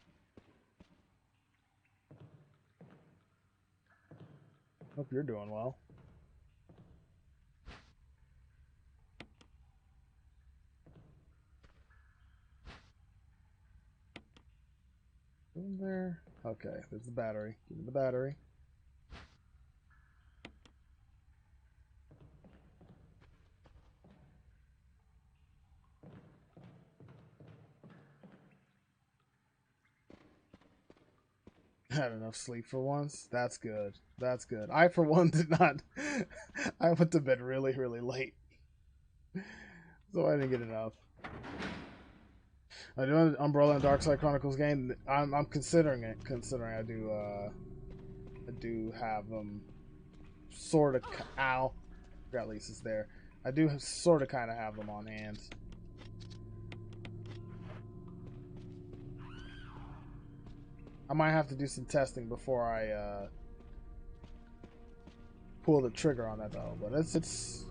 A: Hope you're doing well. In there. Okay, there's the battery. Give me the battery. Had enough sleep for once. That's good. That's good. I, for one, did not. I went to bed really, really late, so I didn't get enough. I'm doing the Umbrella and Dark Side Chronicles game. I'm considering it. Considering I do have them sort of. Ow, forgot Lisa's there. I do sort of kind of have them on hand. I might have to do some testing before I pull the trigger on that though. But it's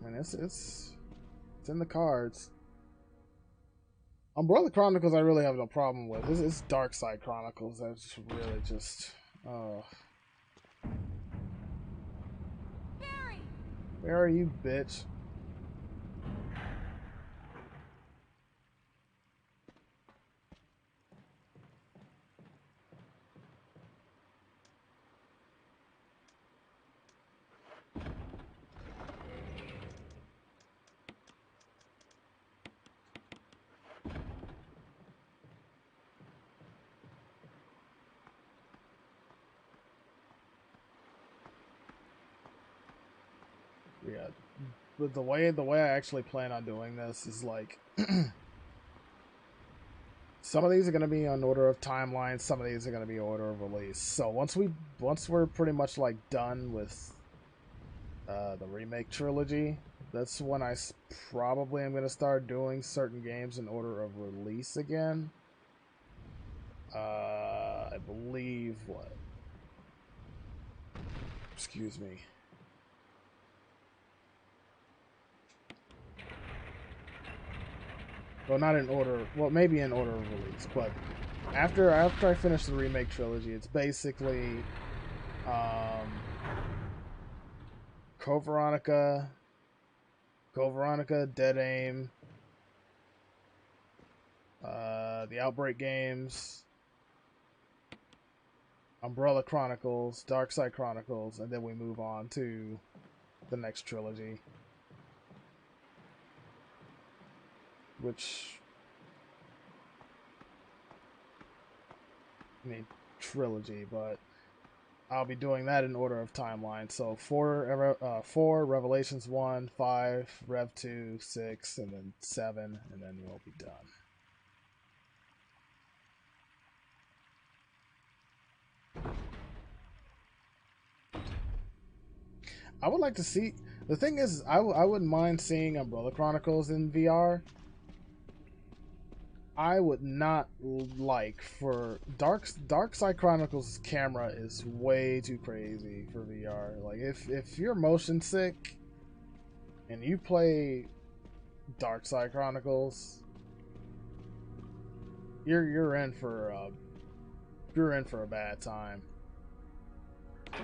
A: I mean it's in the cards. Umbrella Chronicles I really have no problem with. It's Dark Side Chronicles that's really just
E: Barry!
A: Where are you, bitch? Yeah, but the way I actually plan on doing this is like some of these are going to be on order of timeline, some of these are going to be order of release. So once we're pretty much like done with the remake trilogy, that's when I probably am going to start doing certain games in order of release again. I believe what? Excuse me. Well, not in order. Well, maybe in order of release, but after I finish the remake trilogy, it's basically Code Veronica, Dead Aim, the Outbreak games, Umbrella Chronicles, Dark Side Chronicles, and then we move on to the next trilogy. Which, I mean, trilogy, but I'll be doing that in order of timeline. So 4 Revelations 1, 5, Rev 2, 6, and then 7, and then we'll be done. I would like to see. The thing is, I wouldn't mind seeing Umbrella Chronicles in VR. I would not like for Dark Side Chronicles' camera is way too crazy for VR. Like if you're motion sick and you play Dark Side Chronicles, you're in for a bad time.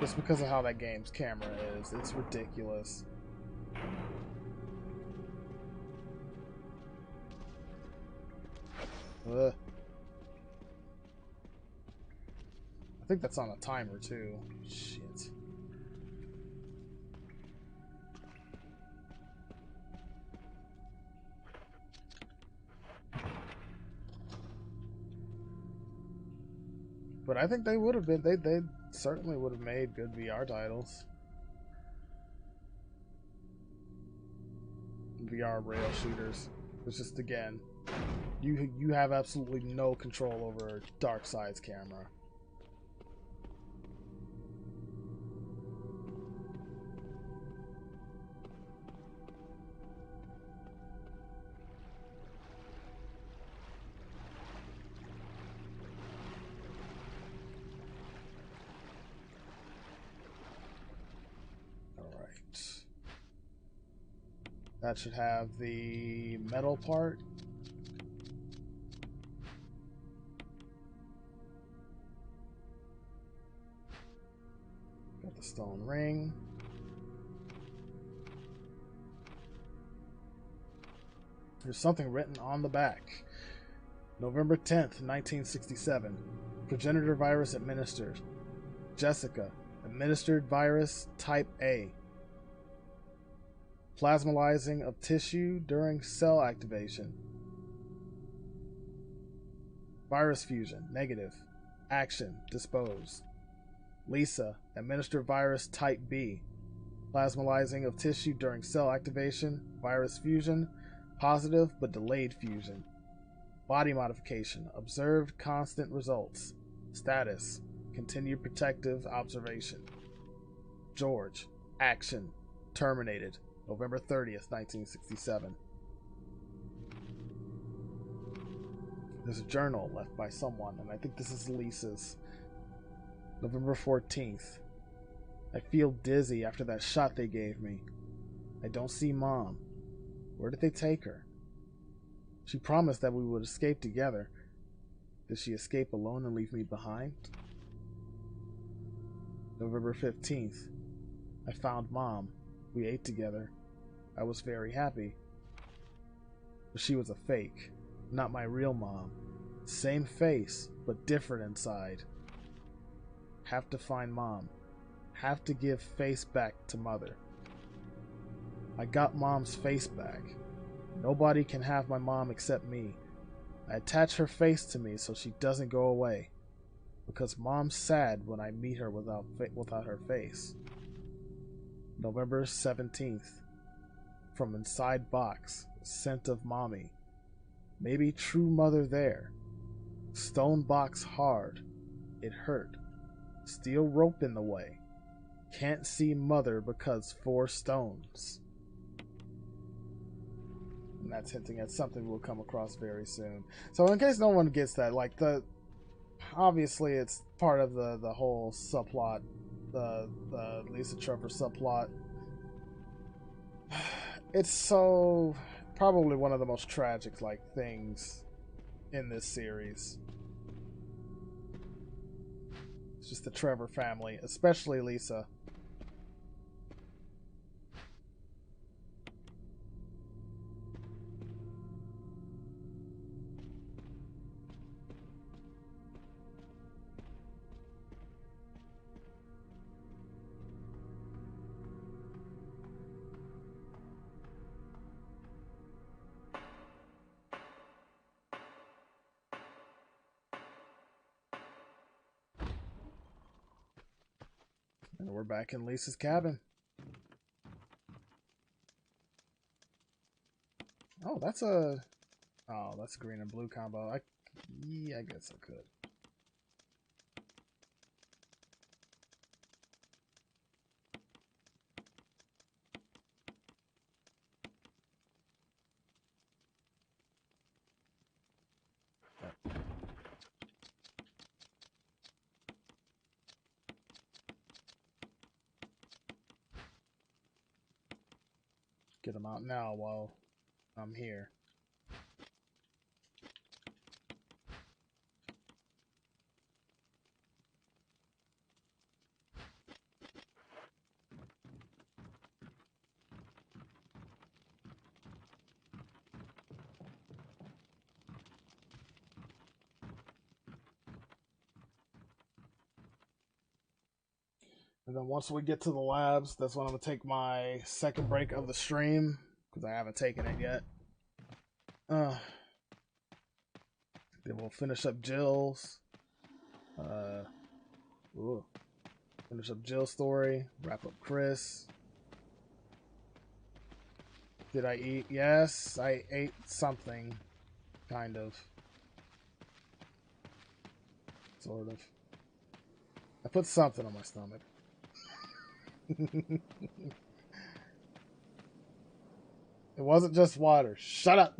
A: Just because of how that game's camera is, it's ridiculous. I think that's on a timer too. Shit. But I think they would have been. They certainly would have made good VR titles. VR rail shooters. It's just again. You have absolutely no control over Darkseid's camera. All right. That should have the metal part. Got the stone ring. There's something written on the back. November 10th, 1967. Progenitor virus administered. Jessica. Administered virus type A. Plasmalizing of tissue during cell activation. Virus fusion. Negative. Action. Dispose. Lisa. Administer virus type B. Plasmalizing of tissue during cell activation. Virus fusion. Positive but delayed fusion. Body modification. Observed constant results. Status. Continued protective observation. George. Action. Terminated. November 30th, 1967. There's a journal left by someone, and I think this is Lisa's. November 14th. I feel dizzy after that shot they gave me. I don't see Mom. Where did they take her? She promised that we would escape together. Did she escape alone and leave me behind? November 15th. I found Mom. We ate together. I was very happy. But she was a fake. Not my real mom. Same face, but different inside. Have to find Mom. Have to give face back to Mother. I got Mom's face back. Nobody can have my mom except me. I attach her face to me so she doesn't go away. Because Mom's sad when I meet her without her face. November 17th. From inside box. Scent of Mommy. Maybe true mother there. Stone box hard. It hurt. Steel rope in the way. Can't see mother because 4 stones. And that's hinting at something we'll come across very soon. So in case no one gets that, like obviously it's part of the whole subplot, the Lisa Trevor subplot. It's so probably one of the most tragic things in this series. It's just the Trevor family, especially Lisa. And we're back in Lisa's cabin. Oh, that's a green and blue combo. Yeah, I guess I could. Get them out now while I'm here. And then once we get to the labs, that's when I'm going to take my second break of the stream, because I haven't taken it yet. Then we'll finish up Jill's. Finish up Jill's story. Wrap up Chris. Did I eat? Yes, I ate something. Kind of. Sort of. I put something on my stomach. It wasn't just water. Shut up.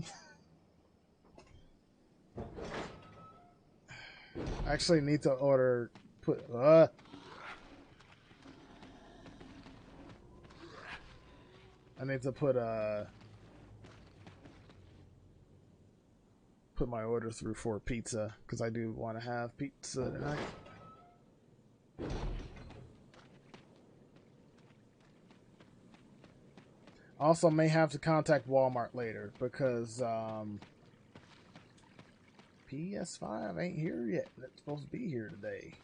A: I actually need to order I need to put my order through for pizza, because I do want to have pizza tonight. Also may have to contact Walmart later, because PS5 ain't here yet. It's supposed to be here today.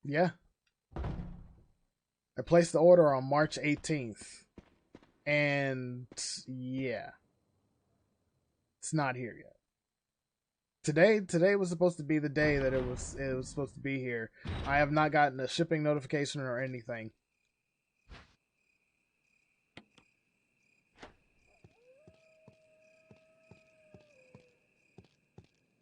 A: Yeah. I placed the order on March 18th. And yeah, it's not here yet. Today was supposed to be the day that it was supposed to be here. I have not gotten a shipping notification or anything.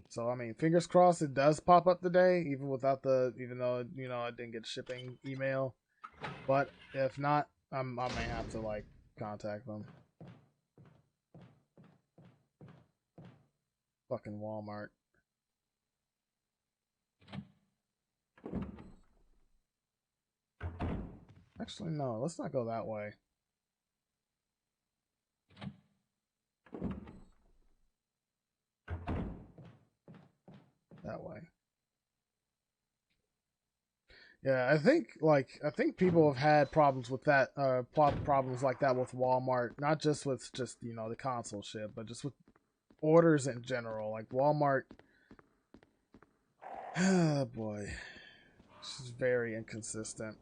A: So I mean, fingers crossed it does pop up today, even though I didn't get shipping email. But if not, I may have to like contact them. Fucking Walmart. Actually, no. Let's not go that way. That way. Yeah, I think people have had problems with that. Problems like that with Walmart, not just with the console shit, but just with orders in general. Like Walmart. Oh boy, this is very inconsistent.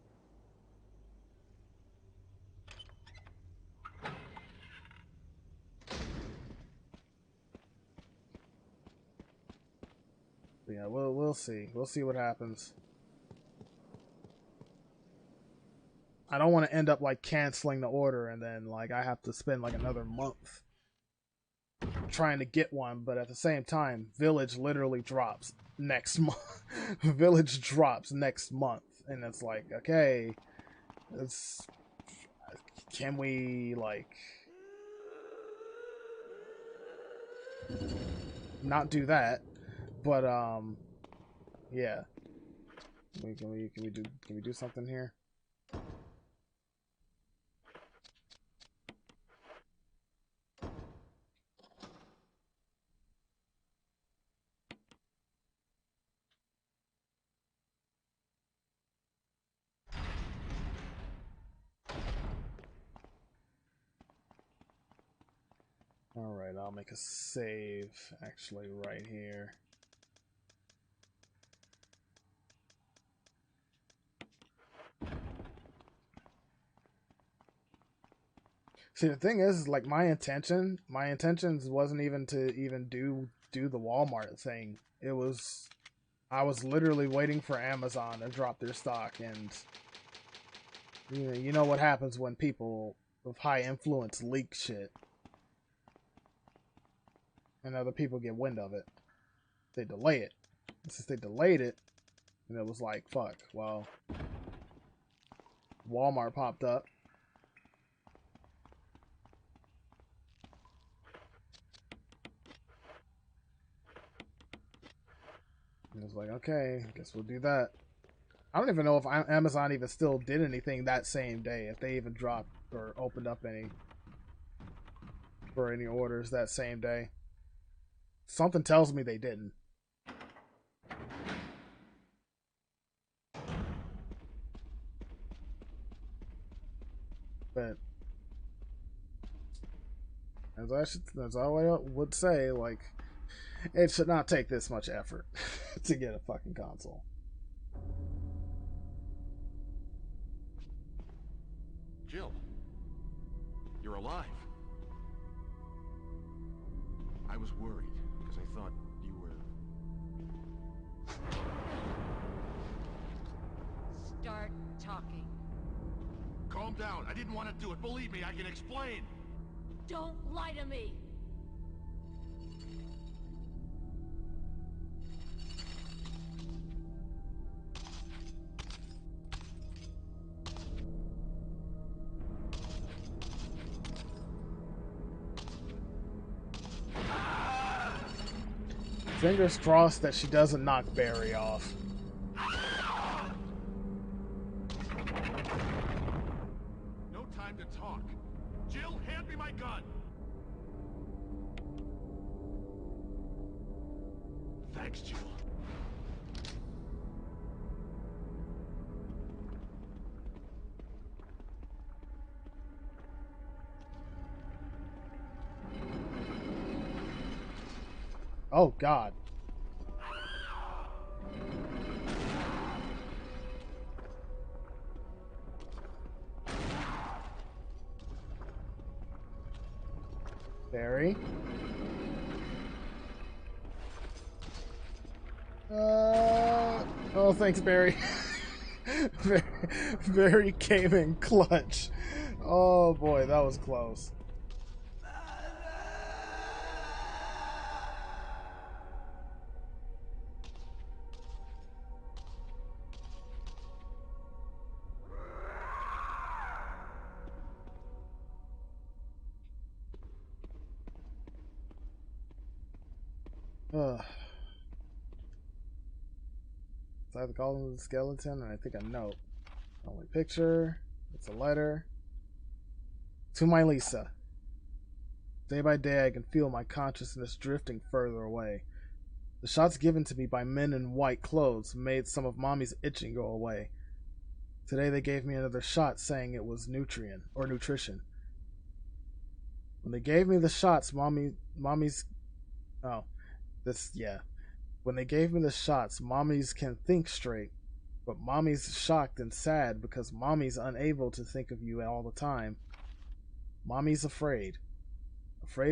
A: But yeah, we'll see. We'll see what happens. I don't want to end up like canceling the order and then like I have to spend like another month trying to get one, but at the same time, Village literally drops next month. Village drops next month, and it's like, okay, can we like not do that? But yeah, can we do something here? Alright, I'll make a save actually right here. See, the thing is like my intentions wasn't even to do the Walmart thing. I was literally waiting for Amazon to drop their stock, and you know what happens when people with high influence leak shit. And other people get wind of it. They delay it. And since they delayed it, and it was like, fuck, well, Walmart popped up. And it was like, okay, I guess we'll do that. I don't even know if Amazon even still did anything that same day, if they even dropped or opened up any orders that same day. Something tells me they didn't. But as I would say, like, it should not take this much effort to get a fucking console.
B: Jill, you're alive. I was worried because I thought you were...
E: Start talking.
B: Calm down. I didn't want to do it. Believe me, I can explain.
E: Don't lie to me!
A: Fingers crossed that she doesn't knock Barry off.
B: No time to talk. Jill, hand me my gun. Thanks, Jill.
A: Oh, God. Barry. Oh, thanks, Barry. Barry came in clutch. Oh boy, that was close. Ugh. So I have to call him the skeleton, and I think a note. Only picture. It's a letter. To my Lisa. Day by day, I can feel my consciousness drifting further away. The shots given to me by men in white clothes made some of Mommy's itching go away. Today they gave me another shot saying it was nutrition. When they gave me the shots, Mommy's When they gave me the shots, Mommies can think straight, but Mommy's shocked and sad because Mommy's unable to think of you all the time. Mommy's afraid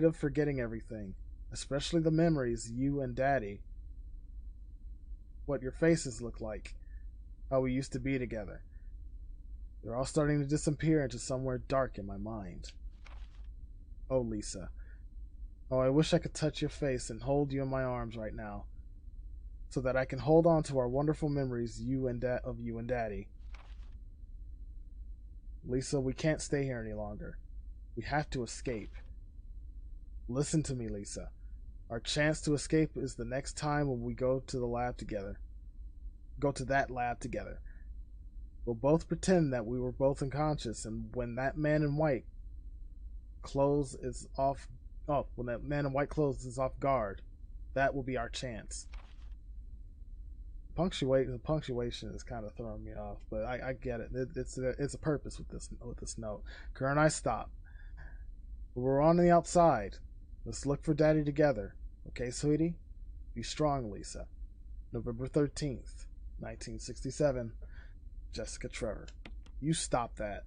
A: of forgetting everything, especially the memories you and Daddy, what your faces look like, how we used to be together. They're all starting to disappear into somewhere dark in my mind. Oh, Lisa. Oh, I wish I could touch your face and hold you in my arms right now, so that I can hold on to our wonderful memories of you and Daddy. Lisa, we can't stay here any longer. We have to escape. Listen to me, Lisa. Our chance to escape is the next time when we go to the lab together. Go to that lab together. We'll both pretend that we were both unconscious, and when that man in white clothes is off guard, that will be our chance. The punctuation is kind of throwing me off, but I get it. It's a purpose with this note. Kerr and I stop. We're on the outside. Let's look for Daddy together. Okay, sweetie? Be strong, Lisa. November 13th, 1967. Jessica Trevor. You stop that.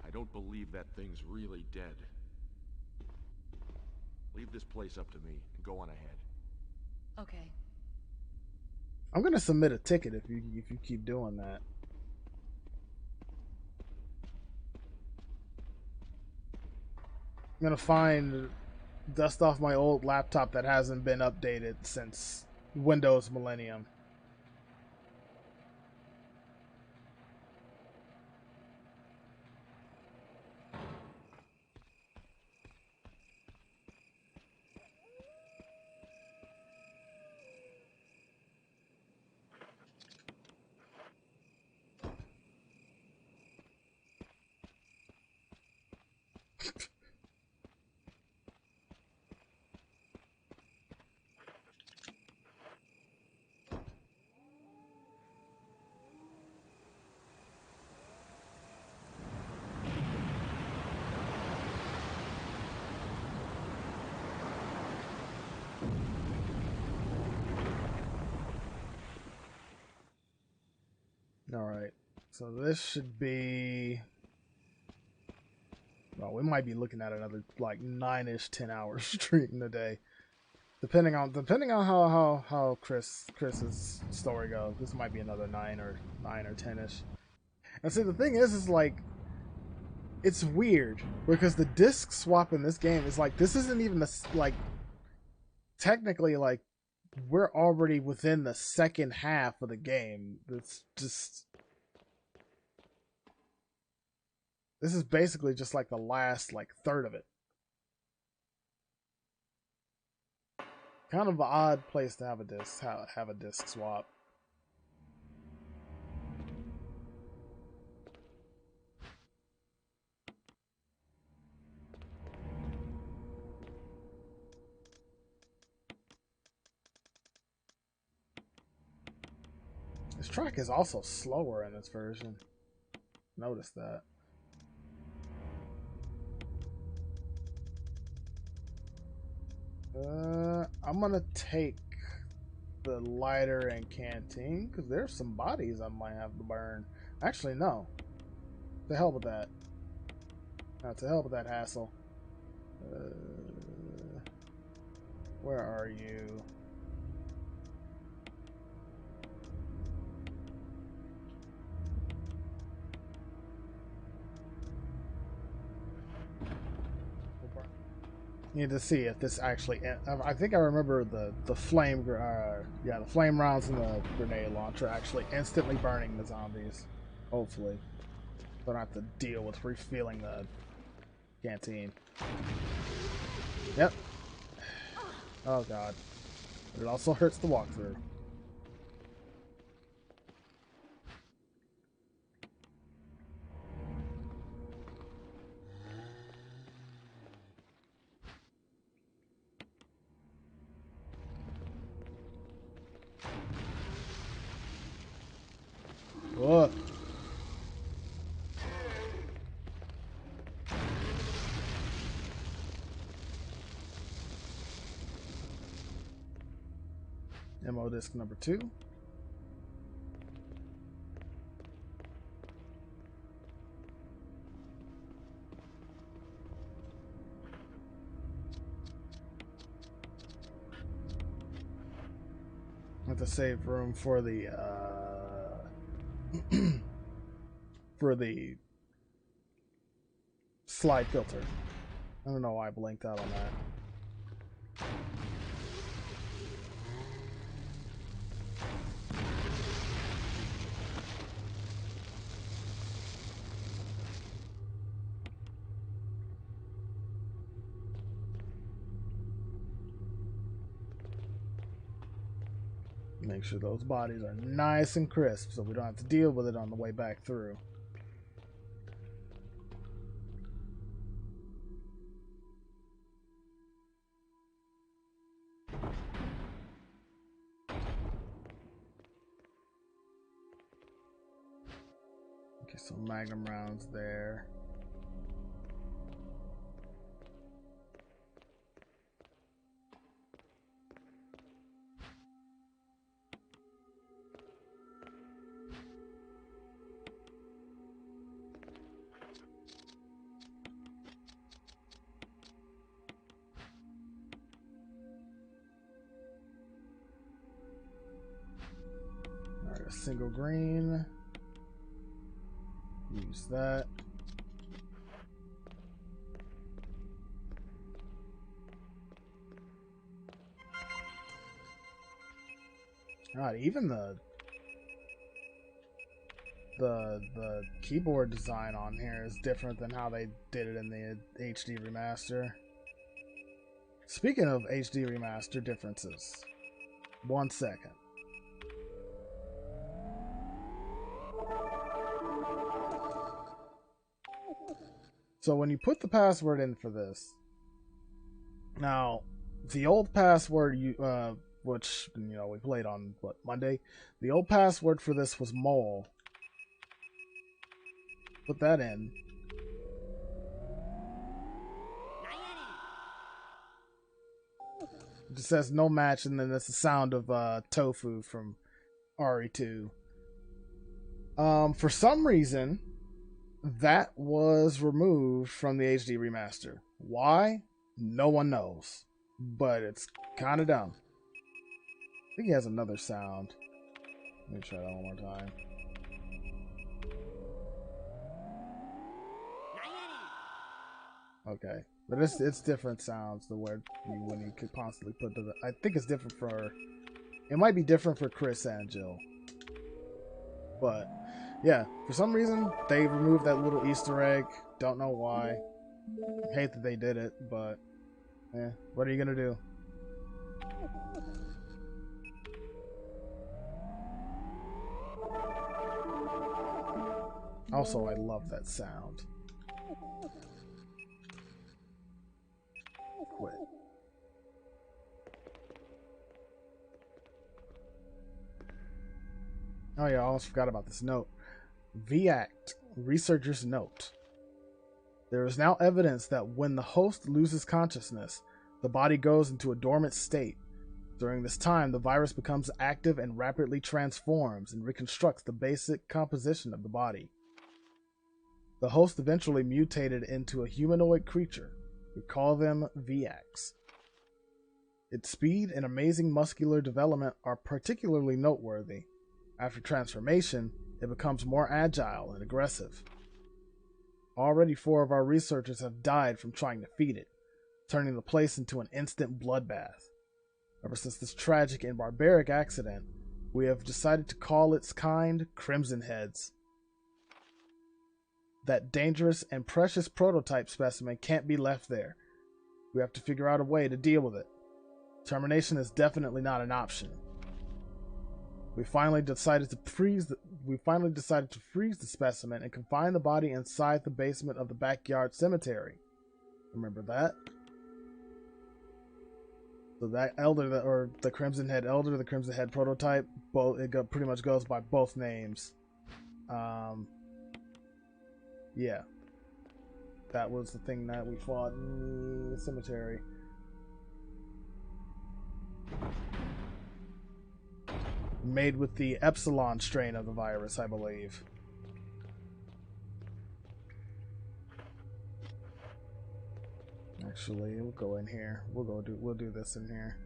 B: I don't believe that thing's really dead. Leave this place up to me and go on ahead.
E: Okay.
A: I'm gonna submit a ticket if you keep doing that. I'm gonna dust off my old laptop that hasn't been updated since Windows Millennium. Alright, so this should be... Well, we might be looking at another, like, 9-ish, 10-hour stream today. Depending on how Chris's story goes. This might be another 9 or 10-ish. And see, the thing is like... It's weird, because the disc swap in this game is like... This isn't even like... Technically, like... We're already within the second half of the game. It's just... This is basically just like the last, like, third of it. Kind of an odd place to have a disc swap. This track is also slower in this version. Notice that. I'm gonna take the lighter and canteen, because there's some bodies I might have to burn. Actually, no. To hell with that. To hell with that hassle. Where are you? Need to see if this actually. I think I remember the flame. Yeah, the flame rounds in the grenade launcher actually instantly burning the zombies. Hopefully, so I don't have to deal with refilling the canteen. Yep. Oh god. But it also hurts to walk through. What? Ammo disc number 2. With the save room for the for the slide filter. I don't know why I blinked out on that. Make sure those bodies are nice and crisp so we don't have to deal with it on the way back through. Okay, so magnum rounds there. Alright, a single green. Use that. God, even the keyboard design on here is different than how they did it in the HD remaster. Speaking of HD remaster differences, 1 second. So when you put the password in for this, now the old password which we played on Monday, the old password for this was mole. Put that in. It just says no match, and then that's the sound of tofu from RE2. For some reason, that was removed from the HD remaster. Why? No one knows. But it's kind of dumb. I think he has another sound. Let me try that one more time. Okay, but it's different sounds. The word when you could possibly put the. I think it's different for. It might be different for Chris and Jill. But yeah, for some reason they removed that little Easter egg. Don't know why. Hate that they did it, but what are you gonna do? Also, I love that sound. Quit. Oh yeah, I almost forgot about this note. VACT, researcher's note. There is now evidence that when the host loses consciousness, the body goes into a dormant state. During this time, the virus becomes active and rapidly transforms and reconstructs the basic composition of the body. The host eventually mutated into a humanoid creature. We call them VX. Its speed and amazing muscular development are particularly noteworthy. After transformation, it becomes more agile and aggressive. Already 4 of our researchers have died from trying to feed it, turning the place into an instant bloodbath. Ever since this tragic and barbaric accident, we have decided to call its kind Crimson Heads. That dangerous and precious prototype specimen can't be left there. We have to figure out a way to deal with it. Termination is definitely not an option. We finally decided to freeze the specimen and confine the body inside the basement of the backyard cemetery. Remember that? So that elder, or the Crimson Head elder, the Crimson Head prototype, pretty much goes by both names. Yeah. That was the thing that we fought in the cemetery. Made with the Epsilon strain of the virus, I believe. Actually, we'll go in here. We'll do this in here.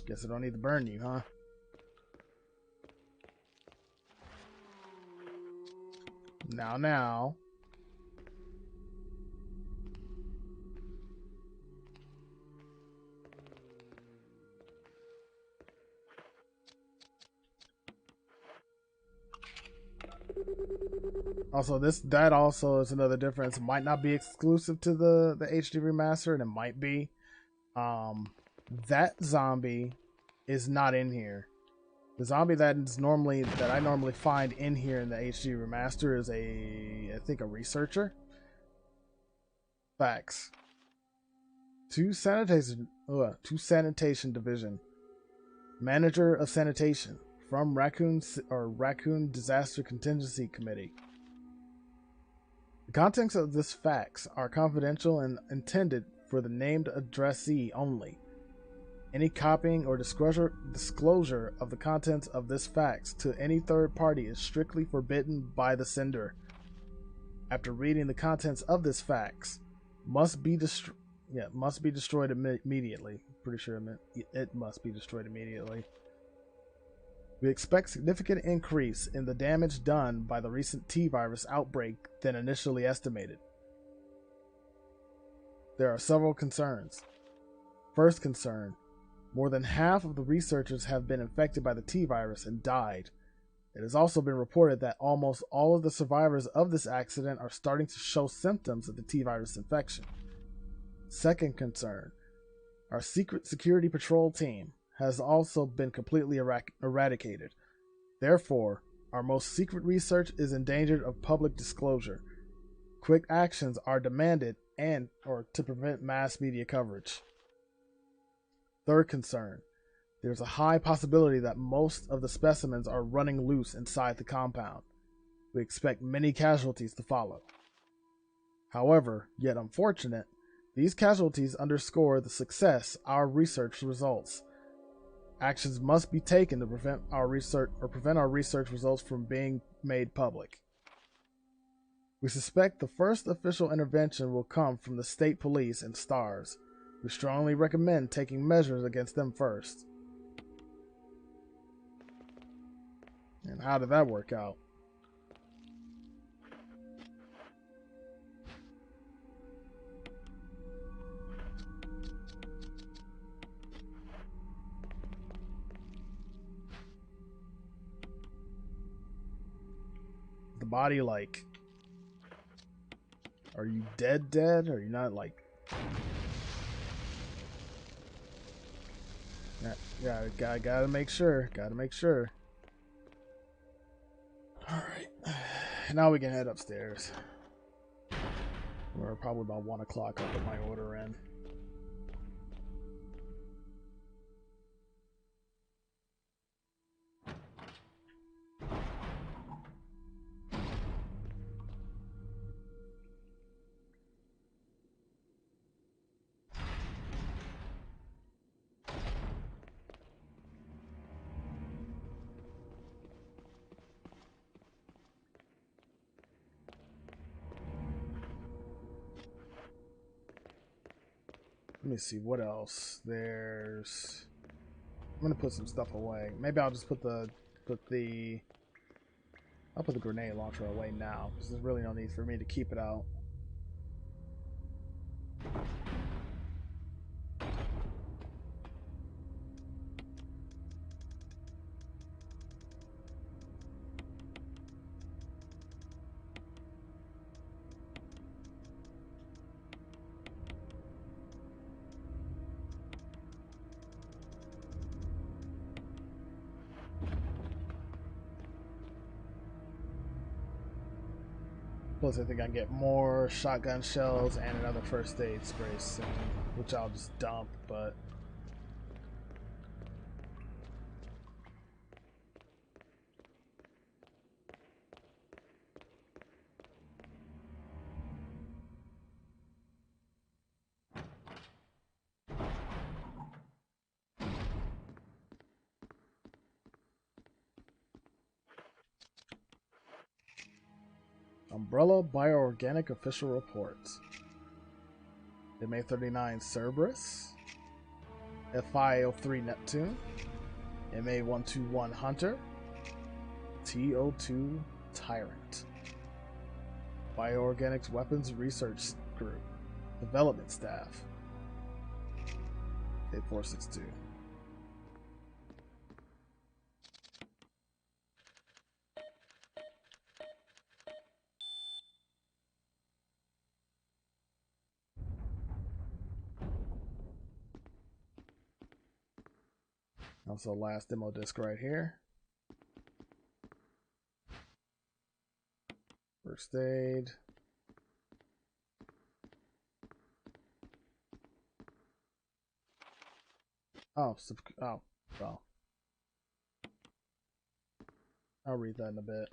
A: Guess I don't need to burn you, huh? Now. Also, that also is another difference. It might not be exclusive to the HD remaster, and it might be. That zombie is not in here. The zombie that I normally find in here in the HD remaster is I think a researcher. Facts. Two sanitation division. Manager of sanitation from Raccoon Disaster Contingency Committee. The contents of this fax are confidential and intended for the named addressee only. Any copying or disclosure of the contents of this fax to any third party is strictly forbidden by the sender. After reading the contents of this fax, must be destroyed immediately. Pretty sure it must be destroyed immediately. We expect significant increase in the damage done by the recent T-virus outbreak than initially estimated. There are several concerns. First concern, more than half of the researchers have been infected by the T-virus and died. It has also been reported that almost all of the survivors of this accident are starting to show symptoms of the T-virus infection. Second concern, our secret security patrol team has also been completely eradicated. Therefore, our most secret research is endangered of public disclosure. Quick actions are demanded or to prevent mass media coverage. Third concern, there's a high possibility that most of the specimens are running loose inside the compound. We expect many casualties to follow. However, yet unfortunate, these casualties underscore the success our research results. Actions must be taken to prevent our research results from being made public. We suspect the first official intervention will come from the state police and STARS. We strongly recommend taking measures against them first. And how did that work out? The body, like, are you dead? Are you not, like... Yeah, gotta make sure. Alright. Now we can head upstairs. Or probably about 1 o'clock I'll put my order in. Let me see what else. There's. I'm gonna put some stuff away. Maybe I'll just put the grenade launcher away now because there's really no need for me to keep it out. Plus, I think I can get more shotgun shells and another first aid spray soon, which I'll just dump, but... Umbrella Bioorganic Official Reports. MA-39 Cerberus, FI-03 Neptune, MA-121 Hunter, T-02 Tyrant. Bioorganics Weapons Research Group, Development Staff, K-462. Also, last demo disc right here. First aid. Oh, well. I'll read that in a bit.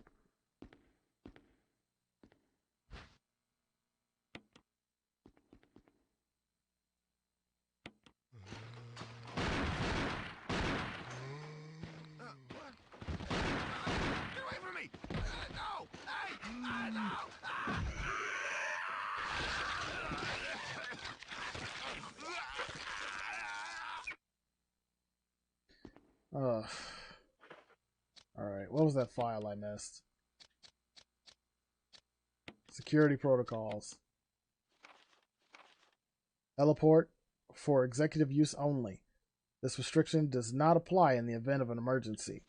A: Alright, what was that file I missed? Security protocols. Heliport for executive use only. This restriction does not apply in the event of an emergency.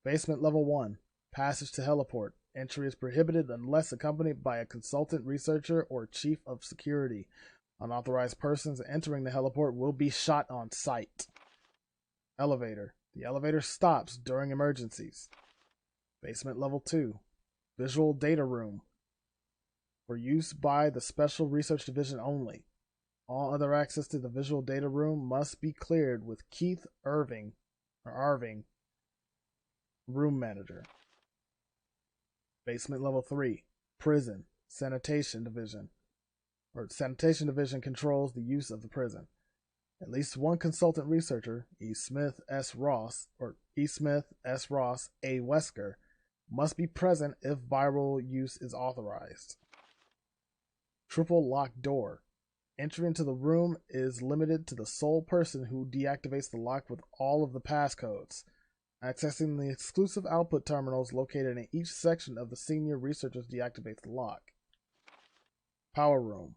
A: Basement level 1. Passage to heliport. Entry is prohibited unless accompanied by a consultant researcher or chief of security. Unauthorized persons entering the heliport will be shot on sight. Elevator. The elevator stops during emergencies. Basement level 2. Visual data room. For use by the Special Research Division only. All other access to the visual data room must be cleared with Keith Irving, room manager. Basement level 3. Prison. Sanitation Division. Sanitation Division controls the use of the prison. At least one consultant researcher, E. Smith S. Ross, A. Wesker, must be present if viral use is authorized. Triple locked door. Entry into the room is limited to the sole person who deactivates the lock with all of the passcodes. Accessing the exclusive output terminals located in each section of the senior researchers deactivates the lock. Power room.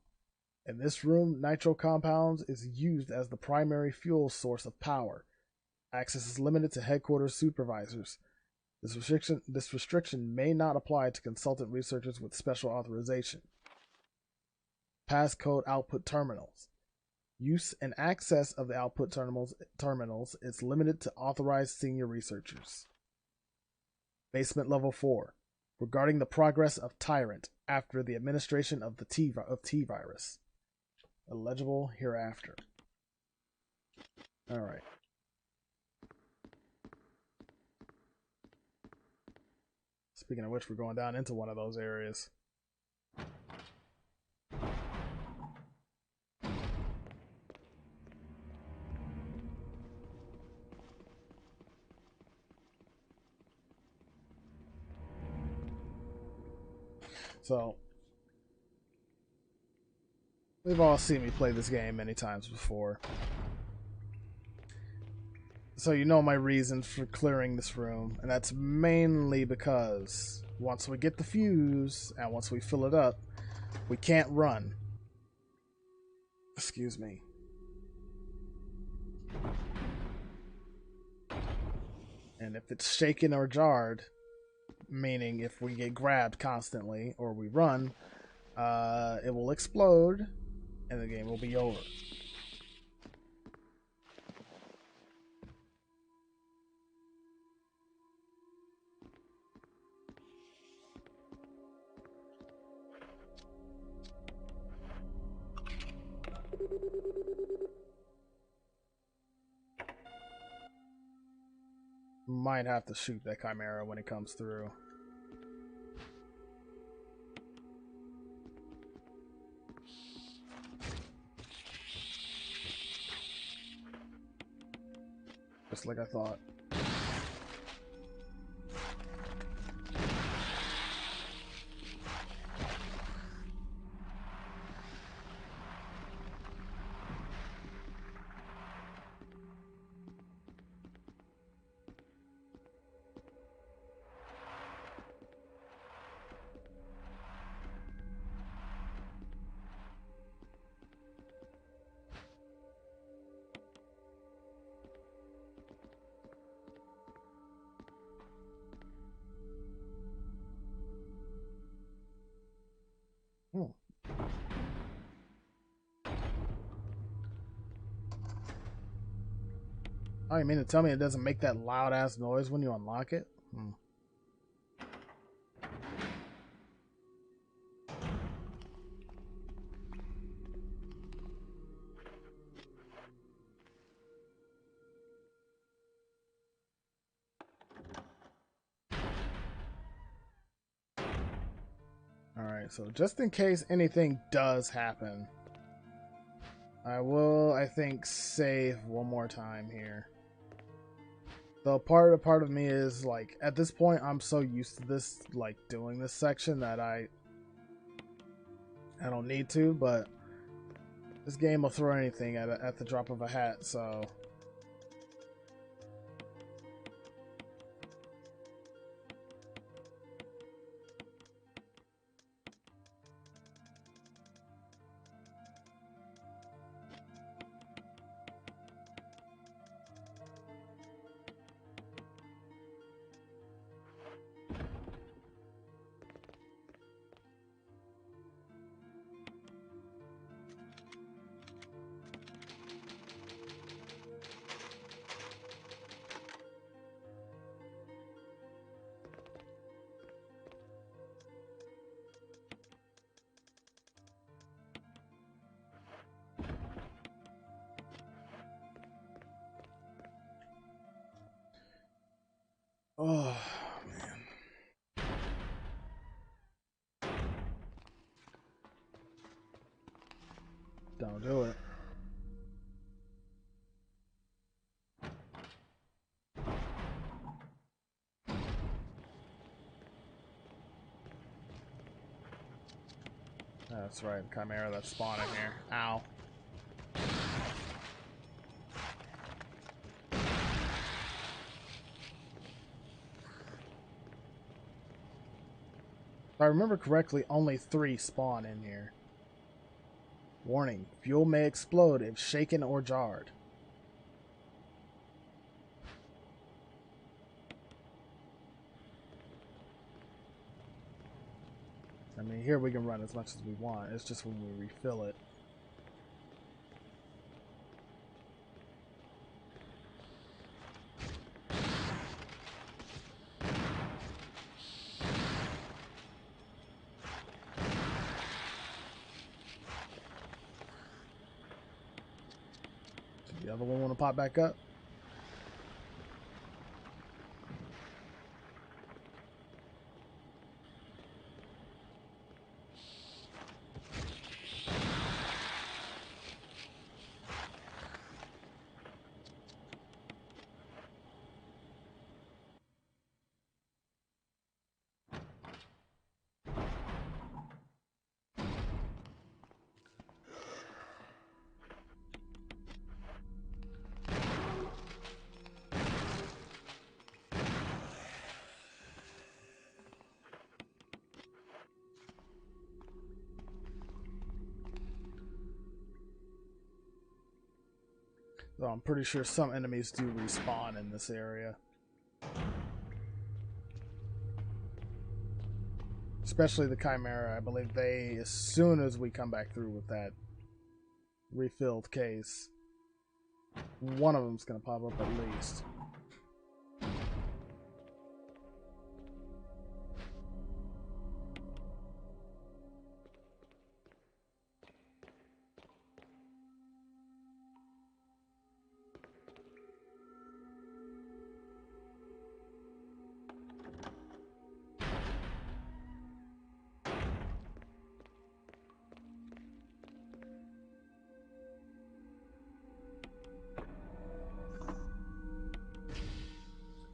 A: In this room, nitro compounds is used as the primary fuel source of power. Access is limited to headquarters supervisors. This restriction may not apply to consultant researchers with special authorization. Passcode output terminals. Use and access of the output terminals is limited to authorized senior researchers. Basement level 4. regarding the progress of Tyrant after the administration of the T virus. Illegible hereafter. All right. Speaking of which, we're going down into one of those areas. So, we've all seen me play this game many times before. So you know my reason for clearing this room, and that's mainly because once we get the fuse, and once we fill it up, we can't run. Excuse me. And if it's shaken or jarred, meaning if we get grabbed constantly or we run, it will explode and the game will be over. Might have to shoot that Chimera when it comes through. Just like I thought. Oh, you mean to tell me it doesn't make that loud ass noise when you unlock it? Alright, so just in case anything does happen, I will, I think, save one more time here. The part of me is, like, at this point, I'm so used to this, like, doing this section that I don't need to, but this game will throw anything at the drop of a hat, so... Oh, man. Don't do it. That's right, Chimera that's spawning here. Ow. If I remember correctly, only 3 spawn in here. Warning, fuel may explode if shaken or jarred. I mean, here we can run as much as we want. It's just when we refill it. The other one want to pop back up? So I'm pretty sure some enemies do respawn in this area. Especially the Chimera. I believe they, as soon as we come back through with that refilled case, one of them's going to pop up at least.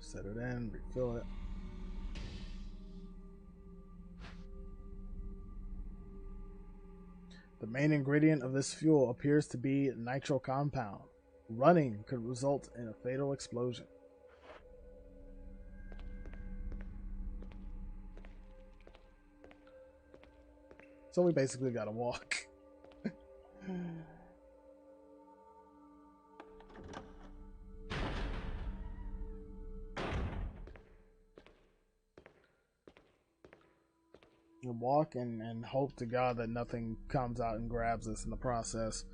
A: Set it in, refill it. The main ingredient of this fuel appears to be nitro compound. Running could result in a fatal explosion. So we basically gotta walk. And walk and hope to God that nothing comes out and grabs us in the process.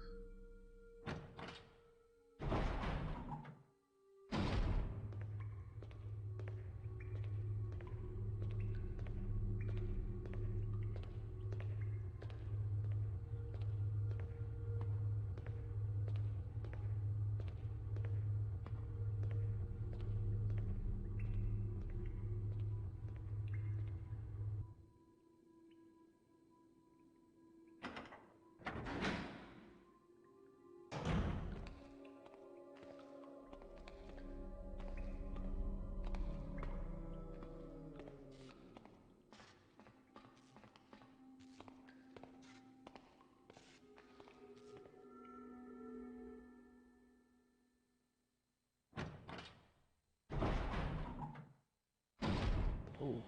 A: Ooh.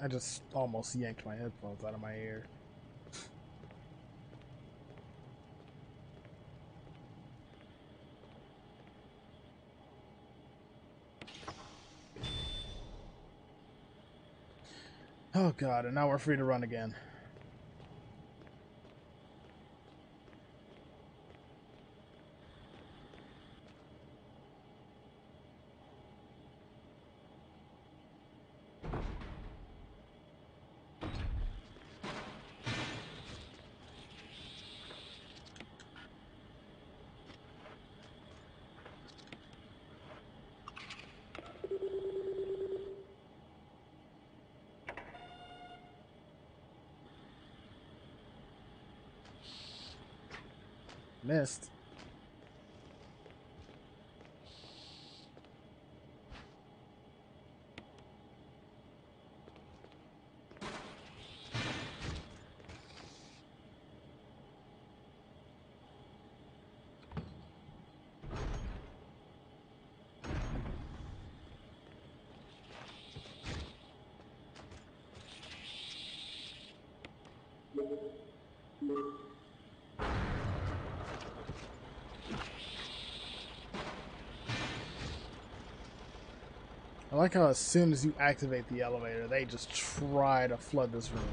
A: I just almost yanked my headphones out of my ear. Oh God, and now we're free to run again. Missed. I like how as soon as you activate the elevator, they just try to flood this room.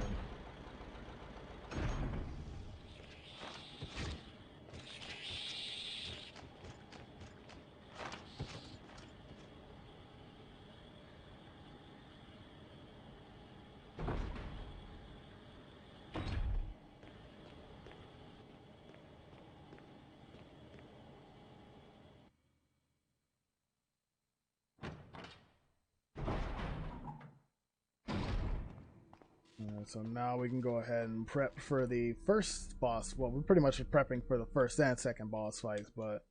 A: So now we can go ahead and prep for the first boss. Well, we're pretty much prepping for the first and second boss fights, but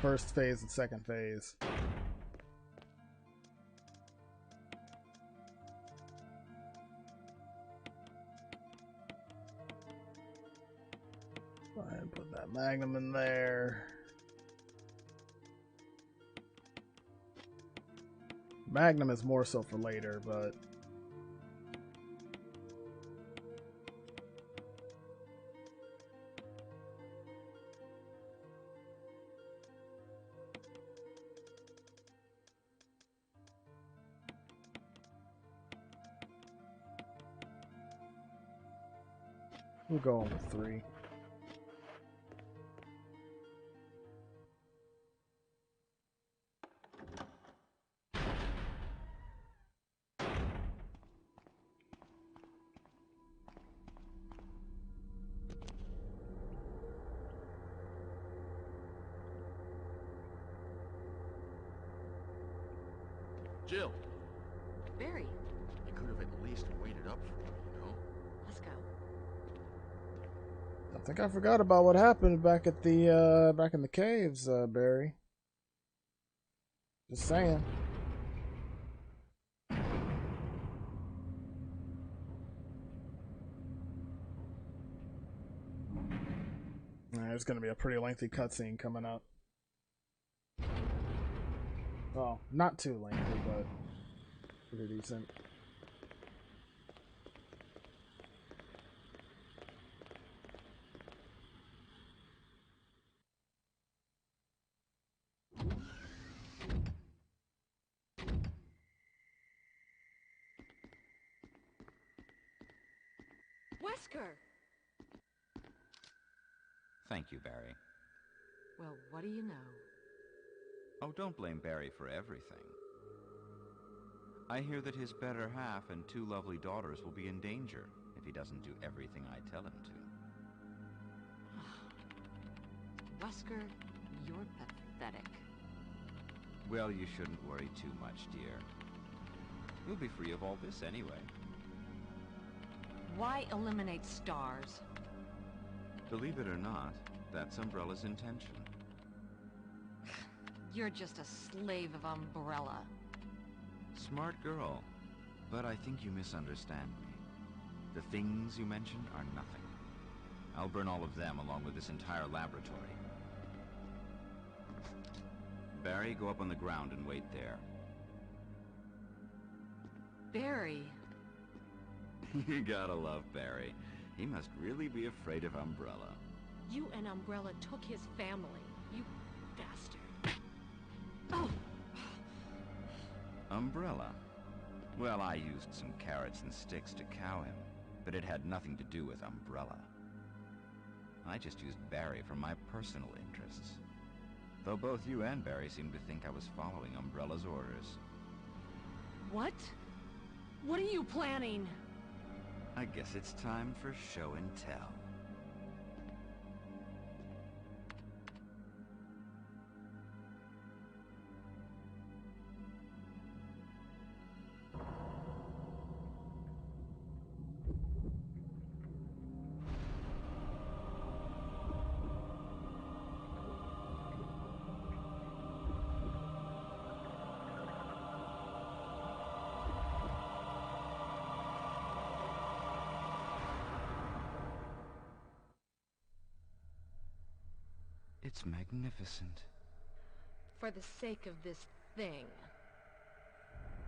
A: first phase and second phase. Go ahead and put that Magnum in there. Magnum is more so for later, but we'll go with 3.
B: Jill,
E: Barry,
B: I could have at least waited up for you, you know?
E: let's go.
A: I think I forgot about what happened back at the back in the caves, Barry. Just saying. There's gonna be a pretty lengthy cutscene coming up. Well, not too lengthy, but pretty decent.
E: Wesker!
F: Thank you, Barry.
E: Well, what do you know?
F: Oh, don't blame Barry for everything. I hear that his better half and 2 lovely daughters will be in danger if he doesn't do everything I tell him to.
E: Wesker, you're pathetic.
F: Well, you shouldn't worry too much, dear. We'll be free of all this anyway.
E: Why eliminate stars?
F: Believe it or not, that's Umbrella's intention.
E: You're just a slave of Umbrella.
F: Smart girl, but I think you misunderstand me. The things you mentioned are nothing. I'll burn all of them along with this entire laboratory. Barry, go up on the ground and wait there.
E: Barry.
F: You gotta love Barry. He must really be afraid of Umbrella.
E: You and Umbrella took his family, you bastard. Oh!
F: Umbrella? Well, I used some carrots and sticks to cow him, but it had nothing to do with Umbrella. I just used Barry for my personal interests. Though both you and Barry seem to think I was following Umbrella's orders.
E: What? What are you planning?
F: I guess it's time for show and tell. It's magnificent.
E: For the sake of this thing.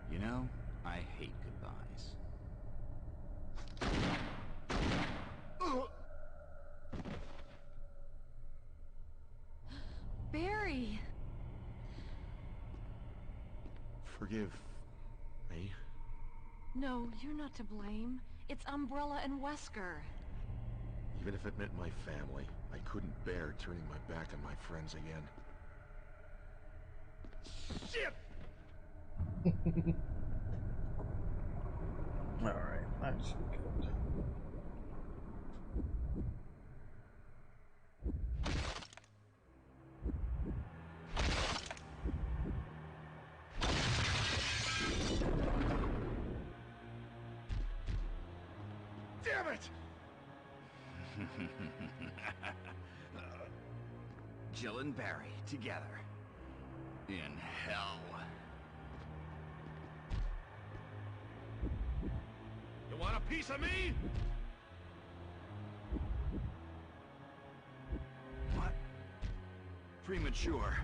F: You know, I hate goodbyes.
E: Barry!
B: Forgive me.
E: No, you're not to blame. It's Umbrella and Wesker.
B: Even if it meant my family, I couldn't bear turning my back on my friends again. Shit!
A: Alright, that should be good.
B: damn it!
F: Jill and Barry together. In hell.
B: You want a piece of me?
F: What? Premature.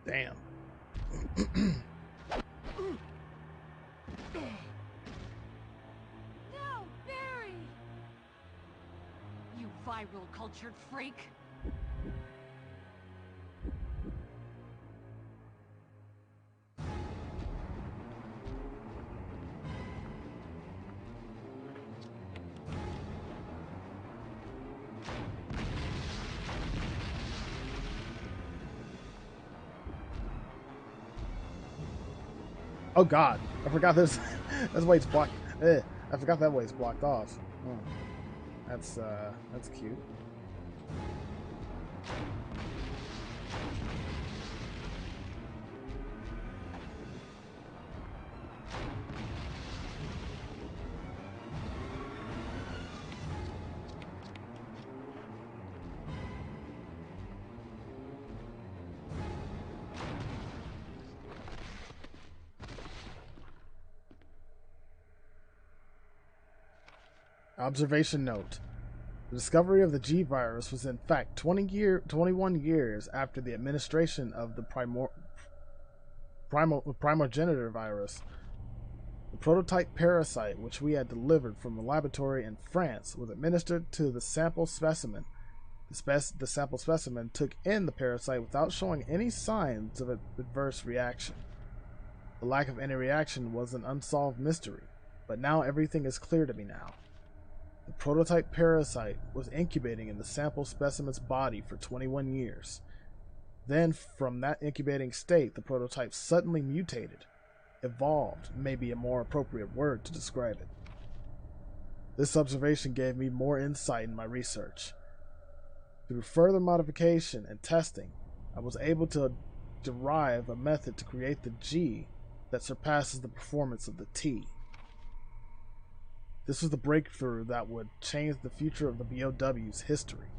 A: Damn.
E: No, Barry! You viral cultured freak!
A: Oh God, I forgot this. That's why it's blocked. I forgot that way it's blocked off. Oh. That's cute. Observation note. The discovery of the G virus was in fact 21 years after the administration of the primogenitor virus. The prototype parasite, which we had delivered from a laboratory in France, was administered to the sample specimen. The sample specimen took in the parasite without showing any signs of adverse reaction. The lack of any reaction was an unsolved mystery, but now everything is clear to me now. The prototype parasite was incubating in the sample specimen's body for 21 years. Then, from that incubating state, the prototype suddenly mutated. Evolved may be a more appropriate word to describe it. This observation gave me more insight in my research. Through further modification and testing, I was able to derive a method to create the G that surpasses the performance of the T. This was the breakthrough that would change the future of the BOW's history.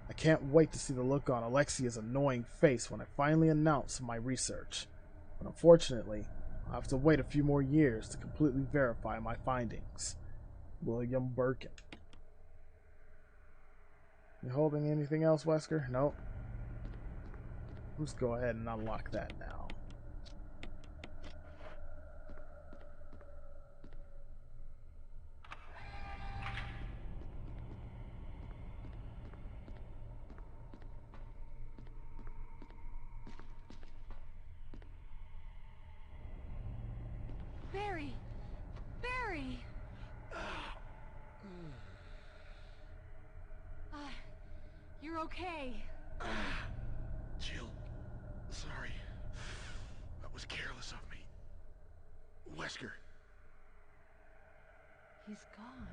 A: I can't wait to see the look on Alexia's annoying face when I finally announce my research. But unfortunately, I'll have to wait a few more years to completely verify my findings. William Birkin. You holding anything else, Wesker? Nope. Let's go ahead and unlock that now.
E: Barry! Barry! You're okay.
B: Jill, sorry. That was careless of me. Wesker.
E: He's gone.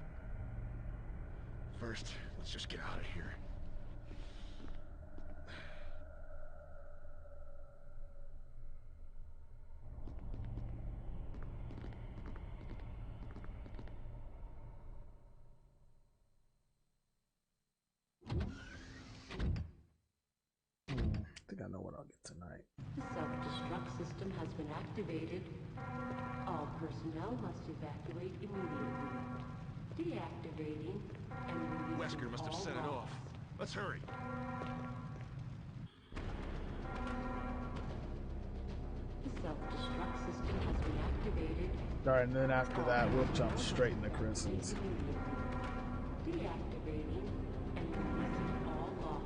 B: First, let's just get out of here.
A: I think I know what I'll get tonight.
G: The self-destruct system has been activated. All personnel must evacuate immediately. Deactivating and releasing
B: Wesker must have
G: all
B: set it
G: logs.
B: off. Let's hurry.
G: The self-destruct system has been activated.
A: Alright, and then after that, we'll jump straight into Chris's.
G: Deactivating and releasing all logs.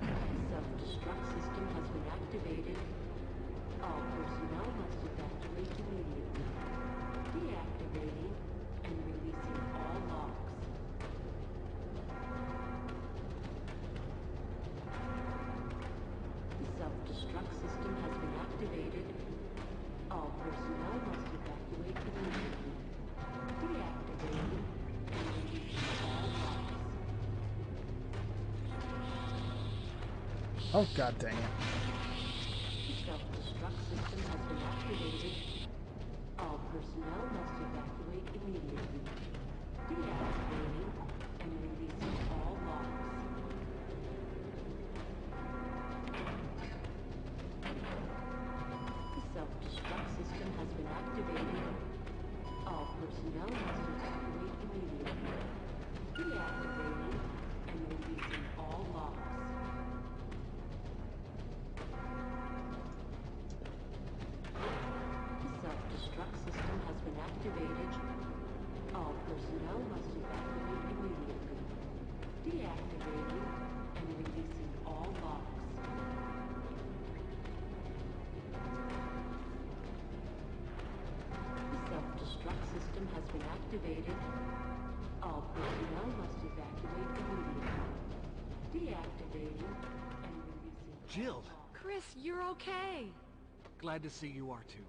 G: The self-destruct system has been activated. All personnel must evacuate immediately. Deactivating and releasing all logs. The self-destruct system has been activated. All personnel must evacuate immediately. Deactivating and releasing all logs.
A: Oh, god dang it.
G: The personnel must evacuate immediately. Deactivating and releasing all locks. The self-destruct system has been activated. All personnel must evacuate immediately. Deactivating and releasing all locks. The self-destruct system has been activated. All personnel must evacuate immediately. Deactivating and releasing all locks. The self-destruct system has been activated. All personnel must evacuate immediately. Deactivating and releasing
C: Jill!
G: all locks.
E: Chris, you're okay.
C: Glad to see you are too.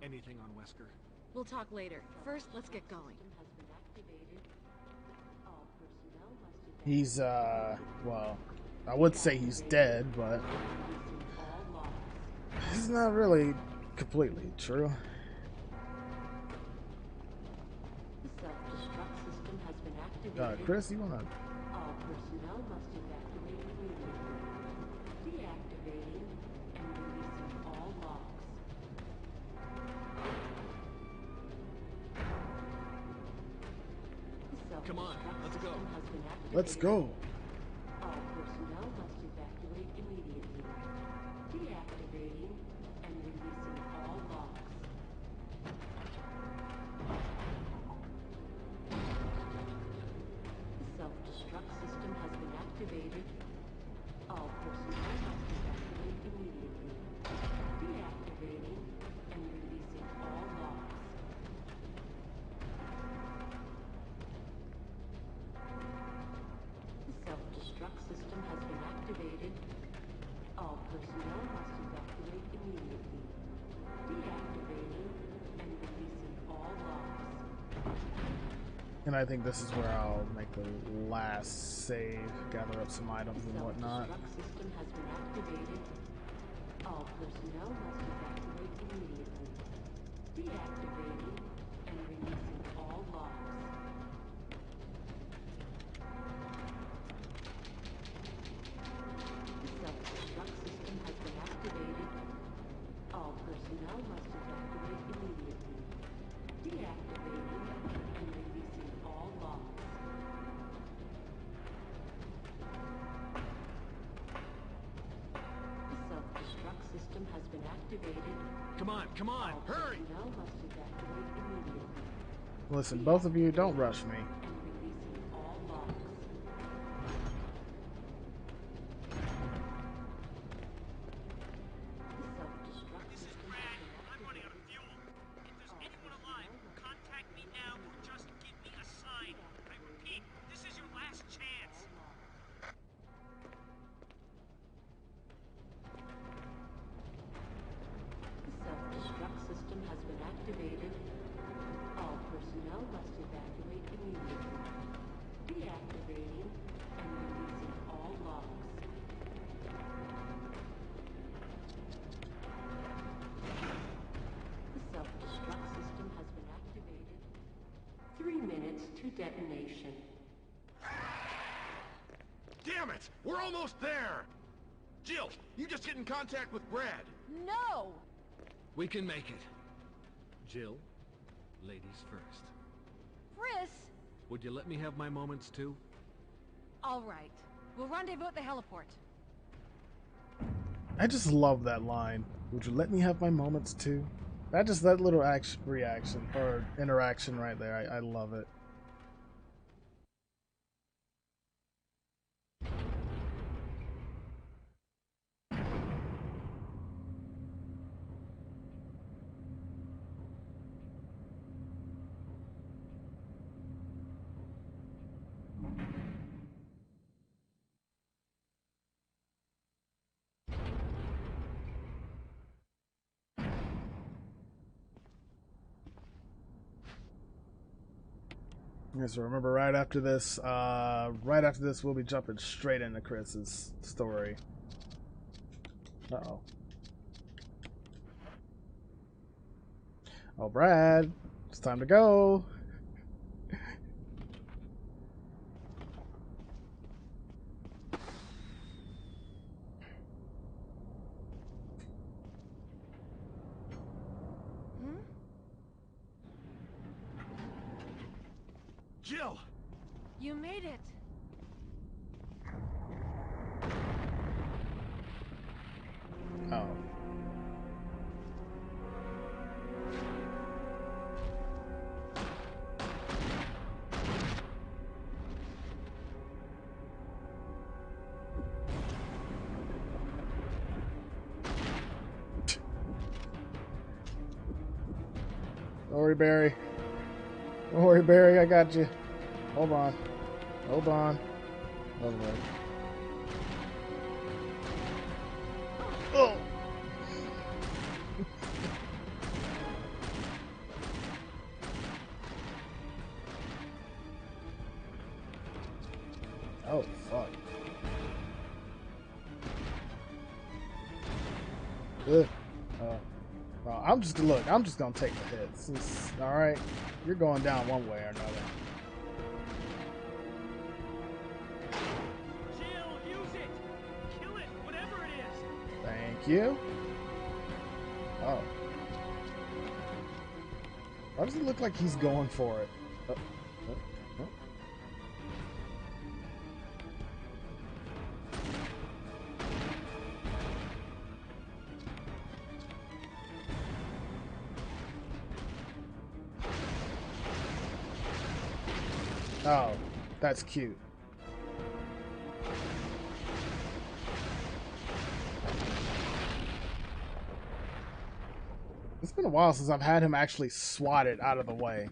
C: Anything on Wesker?
E: We'll talk later. First, let's get going.
G: System has been activated. All personnel must
A: He's, well, I would say he's dead, but
G: releasing all locks.
A: this is not really completely true.
G: The self-destruct system has been activated.
A: Chris, you wanna...
G: All personnel must evacuate immediately. Deactivating and releasing all locks. The
C: Come on,
G: self-destruct
C: let's go.
G: system has been activated.
A: Let's go.
G: All personnel must evacuate immediately. Deactivating and releasing all locks. The self-destruct system has been activated. All personnel must evacuate immediately. Deactivating and releasing all locks. The self-destruct system has been activated. All personnel must evacuate immediately. Deactivating and releasing all locks.
A: And I think this is where I'll make the last save, gather up some items
G: The
A: and whatnot.
G: self-destruct system has been activated. All personnel must evacuate immediately. Deactivating and releasing all locks. The self-destruct system has been activated. All personnel must evacuate immediately. Deactivating and releasing all locks. The self-destruct system has been activated.
C: Come on,
G: All
C: hurry!
G: personnel must evacuate immediately.
A: Listen, both of you, don't rush me.
G: And releasing all locks. The self-destruct
D: This is
G: system
D: Brad.
G: has been
D: I'm running out of
G: activated.
D: fuel. If there's anyone alive, contact me now or just give me a sign. I repeat, this is your last chance.
G: The self-destruct system has been activated. All personnel must evacuate immediately. Deactivating and releasing all locks. The self-destruct system has been activated. 3 minutes to detonation.
B: Damn it! We're almost there! Jill, you just get in contact with Brad.
E: No!
C: We can make it. Jill, ladies first.
E: Chris!
C: Would you let me have my moments too?
E: All right. We'll rendezvous at the heliport.
A: I just love that line. Would you let me have my moments too? That little reaction or interaction right there. I love it. Yes, so remember right after this we'll be jumping straight into Chris's story. Uh-oh. Oh, Brad, it's time to go.
B: Jill!
E: You made it.
A: Oh. Don't worry, Barry. Don't worry, Barry. I got you. Hold on. Hold on. Hold on. Oh! Oh, fuck. Ugh. Well, I'm just gonna take the hits. All right, you're going down one way or another.
D: Jill, use it! Kill it, whatever it is!
A: Thank you. Oh. Why does it look like he's going for it? Oh. Oh, that's cute. It's been a while since I've had him actually swat it out of the way.